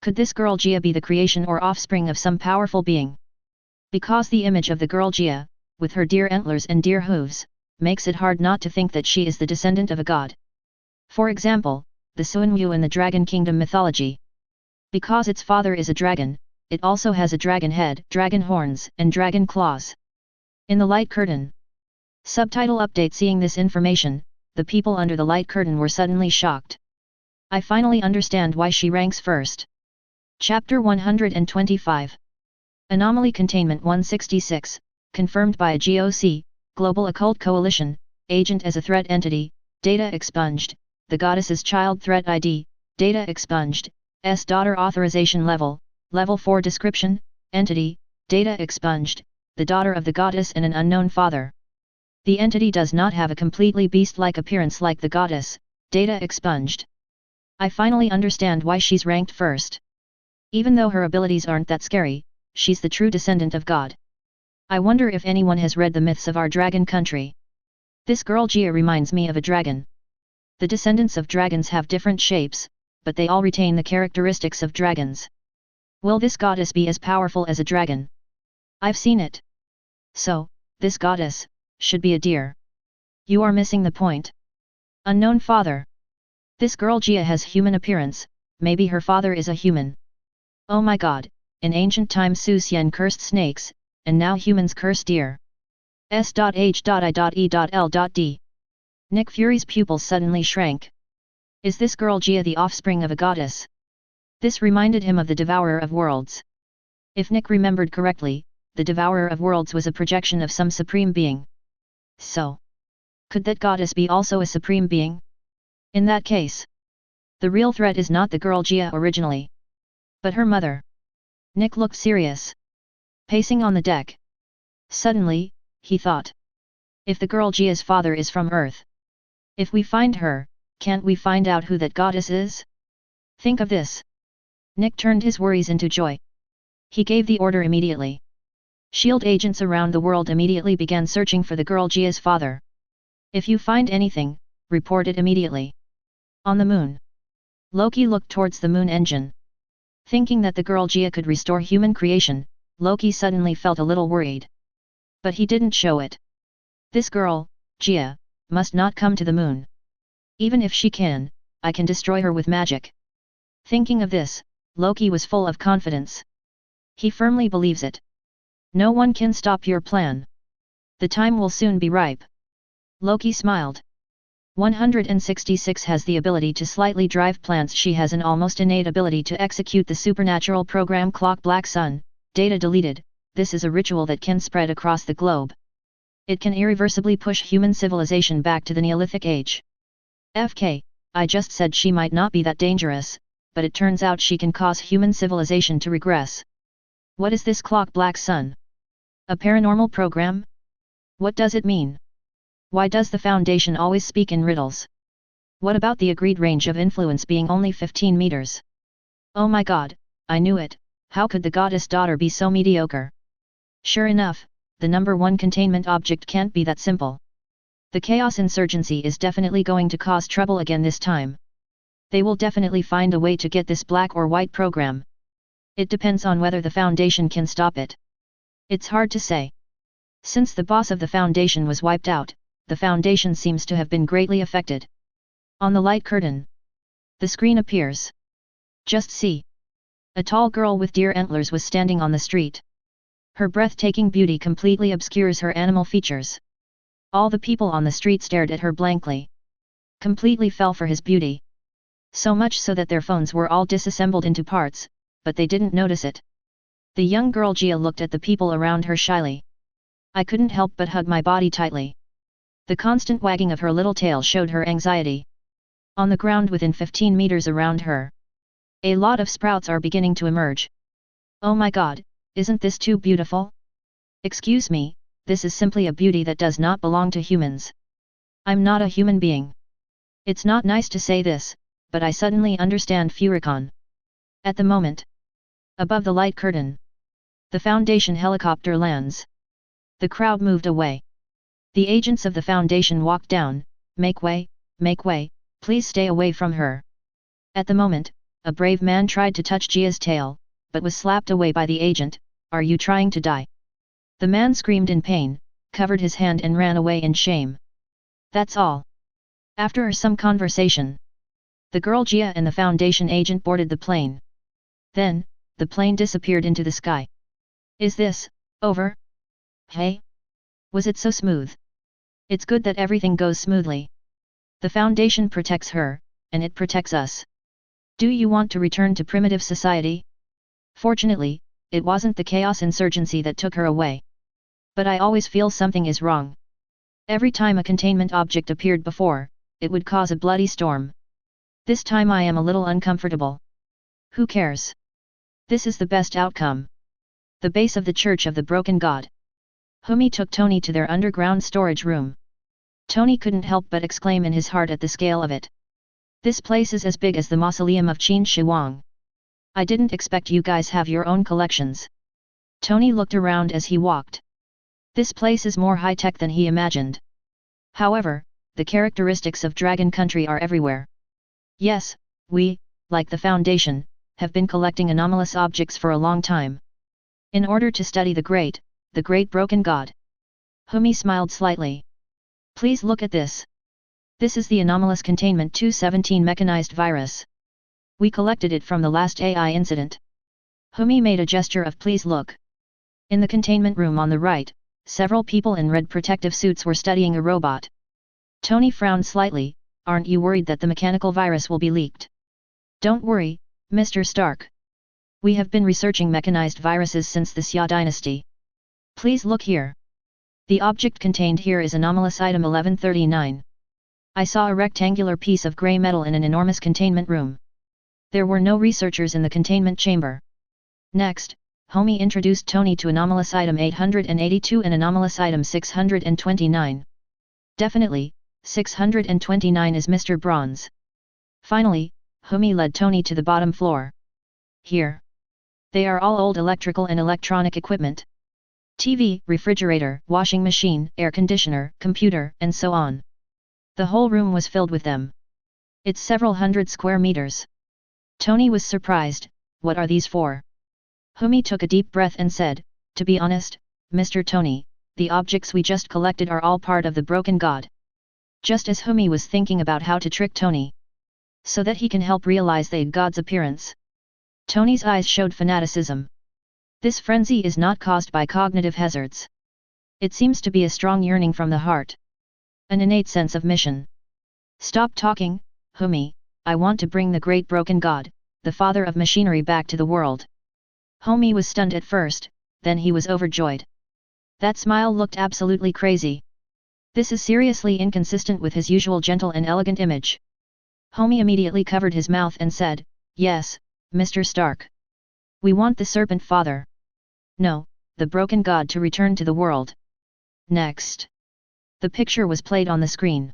Could this girl Jia be the creation or offspring of some powerful being? Because the image of the girl Jia, with her deer antlers and deer hooves, makes it hard not to think that she is the descendant of a god. For example, the Qin Yu in the Dragon Kingdom mythology. Because its father is a dragon, it also has a dragon head, dragon horns, and dragon claws. In the light curtain. Subtitle update. Seeing this information, the people under the light curtain were suddenly shocked. I finally understand why she ranks first. Chapter 125. Anomaly Containment 166, confirmed by a GOC, Global Occult Coalition, agent as a threat entity, data expunged, the goddess's child threat ID, data expunged, daughter authorization level, level 4 description, entity, data expunged, the daughter of the goddess and an unknown father. The entity does not have a completely beast-like appearance like the goddess, data expunged. I finally understand why she's ranked first. Even though her abilities aren't that scary, she's the true descendant of God. I wonder if anyone has read the myths of our dragon country. This girl Jia reminds me of a dragon. The descendants of dragons have different shapes, but they all retain the characteristics of dragons. Will this goddess be as powerful as a dragon? I've seen it. So, this goddess should be a deer. You are missing the point. Unknown father. This girl Jia has human appearance, maybe her father is a human. Oh my god, in ancient times Su Xian cursed snakes, and now humans curse deer. S.H.I.E.L.D. Nick Fury's pupils suddenly shrank. Is this girl Jia the offspring of a goddess? This reminded him of the Devourer of Worlds. If Nick remembered correctly, the Devourer of Worlds was a projection of some supreme being. So, could that goddess be also a supreme being? In that case, the real threat is not the girl Jia originally, but her mother. Nick looked serious. Pacing on the deck. Suddenly, he thought. If the girl Jia's father is from Earth. If we find her, can't we find out who that goddess is? Think of this. Nick turned his worries into joy. He gave the order immediately. SHIELD agents around the world immediately began searching for the girl Jia's father. If you find anything, report it immediately. On the moon. Loki looked towards the moon engine. Thinking that the girl Jia could restore human creation, Loki suddenly felt a little worried. But he didn't show it. This girl, Jia, must not come to the moon. Even if she can, I can destroy her with magic. Thinking of this, Loki was full of confidence. He firmly believes it. No one can stop your plan. The time will soon be ripe. Loki smiled. 166 has the ability to slightly drive plants. She has an almost innate ability to execute the supernatural program Clock Black Sun, data deleted. This is a ritual that can spread across the globe. It can irreversibly push human civilization back to the Neolithic age. FK, I just said she might not be that dangerous, but it turns out she can cause human civilization to regress. What is this Clock Black Sun? A paranormal program? What does it mean? Why does the Foundation always speak in riddles? What about the agreed range of influence being only 15 meters? Oh my god, I knew it, how could the goddess daughter be so mediocre? Sure enough, the number 1 containment object can't be that simple. The Chaos Insurgency is definitely going to cause trouble again this time. They will definitely find a way to get this black or white program. It depends on whether the Foundation can stop it. It's hard to say. Since the boss of the Foundation was wiped out, the Foundation seems to have been greatly affected. On the light curtain, the screen appears. Just see. A tall girl with deer antlers was standing on the street. Her breathtaking beauty completely obscures her animal features. All the people on the street stared at her blankly. Completely fell for his beauty. So much so that their phones were all disassembled into parts, but they didn't notice it. The young girl Gia looked at the people around her shyly. I couldn't help but hug my body tightly. The constant wagging of her little tail showed her anxiety. On the ground within 15 meters around her, a lot of sprouts are beginning to emerge. Oh my god, isn't this too beautiful? Excuse me, this is simply a beauty that does not belong to humans. I'm not a human being. It's not nice to say this, but I suddenly understand Furicon. At the moment, above the light curtain, the Foundation helicopter lands. The crowd moved away. The agents of the Foundation walked down. Make way, please stay away from her. At the moment, a brave man tried to touch Gia's tail, but was slapped away by the agent. Are you trying to die? The man screamed in pain, covered his hand and ran away in shame. That's all. After some conversation, the girl Gia and the Foundation agent boarded the plane. Then, the plane disappeared into the sky. Is this over? Hey? Was it so smooth? It's good that everything goes smoothly. The Foundation protects her, and it protects us. Do you want to return to primitive society? Fortunately, it wasn't the chaos insurgency that took her away. But I always feel something is wrong. Every time a containment object appeared before, it would cause a bloody storm. This time I am a little uncomfortable. Who cares? This is the best outcome. The base of the Church of the Broken God. Humi took Tony to their underground storage room. Tony couldn't help but exclaim in his heart at the scale of it. This place is as big as the mausoleum of Qin Yu. I didn't expect you guys have your own collections. Tony looked around as he walked. This place is more high-tech than he imagined. However, the characteristics of Dragon Country are everywhere. Yes, we, like the Foundation, have been collecting anomalous objects for a long time. In order to study the Great Broken God. Humi smiled slightly. Please look at this. This is the anomalous containment 217 mechanized virus. We collected it from the last AI incident. Humi made a gesture of please look. In the containment room on the right, several people in red protective suits were studying a robot. Tony frowned slightly. Aren't you worried that the mechanical virus will be leaked? Don't worry, Mr. Stark. We have been researching mechanized viruses since the Xia dynasty. Please look here. The object contained here is anomalous item 1139. I saw a rectangular piece of grey metal in an enormous containment room. There were no researchers in the containment chamber. Next, Humi introduced Tony to anomalous item 882 and anomalous item 629. Definitely, 629 is Mr. Bronze. Finally, Humi led Tony to the bottom floor. Here. They are all old electrical and electronic equipment. TV, refrigerator, washing machine, air conditioner, computer, and so on. The whole room was filled with them. It's several hundred square meters. Tony was surprised. What are these for? Humi took a deep breath and said, to be honest, Mr. Tony, the objects we just collected are all part of the Broken God. Just as Humi was thinking about how to trick Tony, so that he can help realize the God's appearance. Tony's eyes showed fanaticism. This frenzy is not caused by cognitive hazards. It seems to be a strong yearning from the heart. An innate sense of mission. Stop talking, Humi, I want to bring the Great Broken God, the father of machinery, back to the world. Humi was stunned at first, then he was overjoyed. That smile looked absolutely crazy. This is seriously inconsistent with his usual gentle and elegant image. Humi immediately covered his mouth and said, yes, Mr. Stark. We want the Serpent Father. No, the Broken God to return to the world. Next. The picture was played on the screen.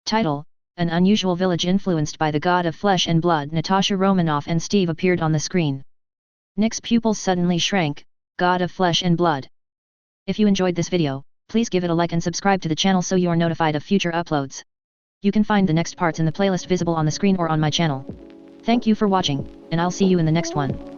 Title, An Unusual Village Influenced by the God of Flesh and Blood. Natasha Romanoff and Steve appeared on the screen. Nick's pupils suddenly shrank. God of Flesh and Blood. If you enjoyed this video, please give it a like and subscribe to the channel so you are notified of future uploads. You can find the next parts in the playlist visible on the screen or on my channel. Thank you for watching, and I'll see you in the next one.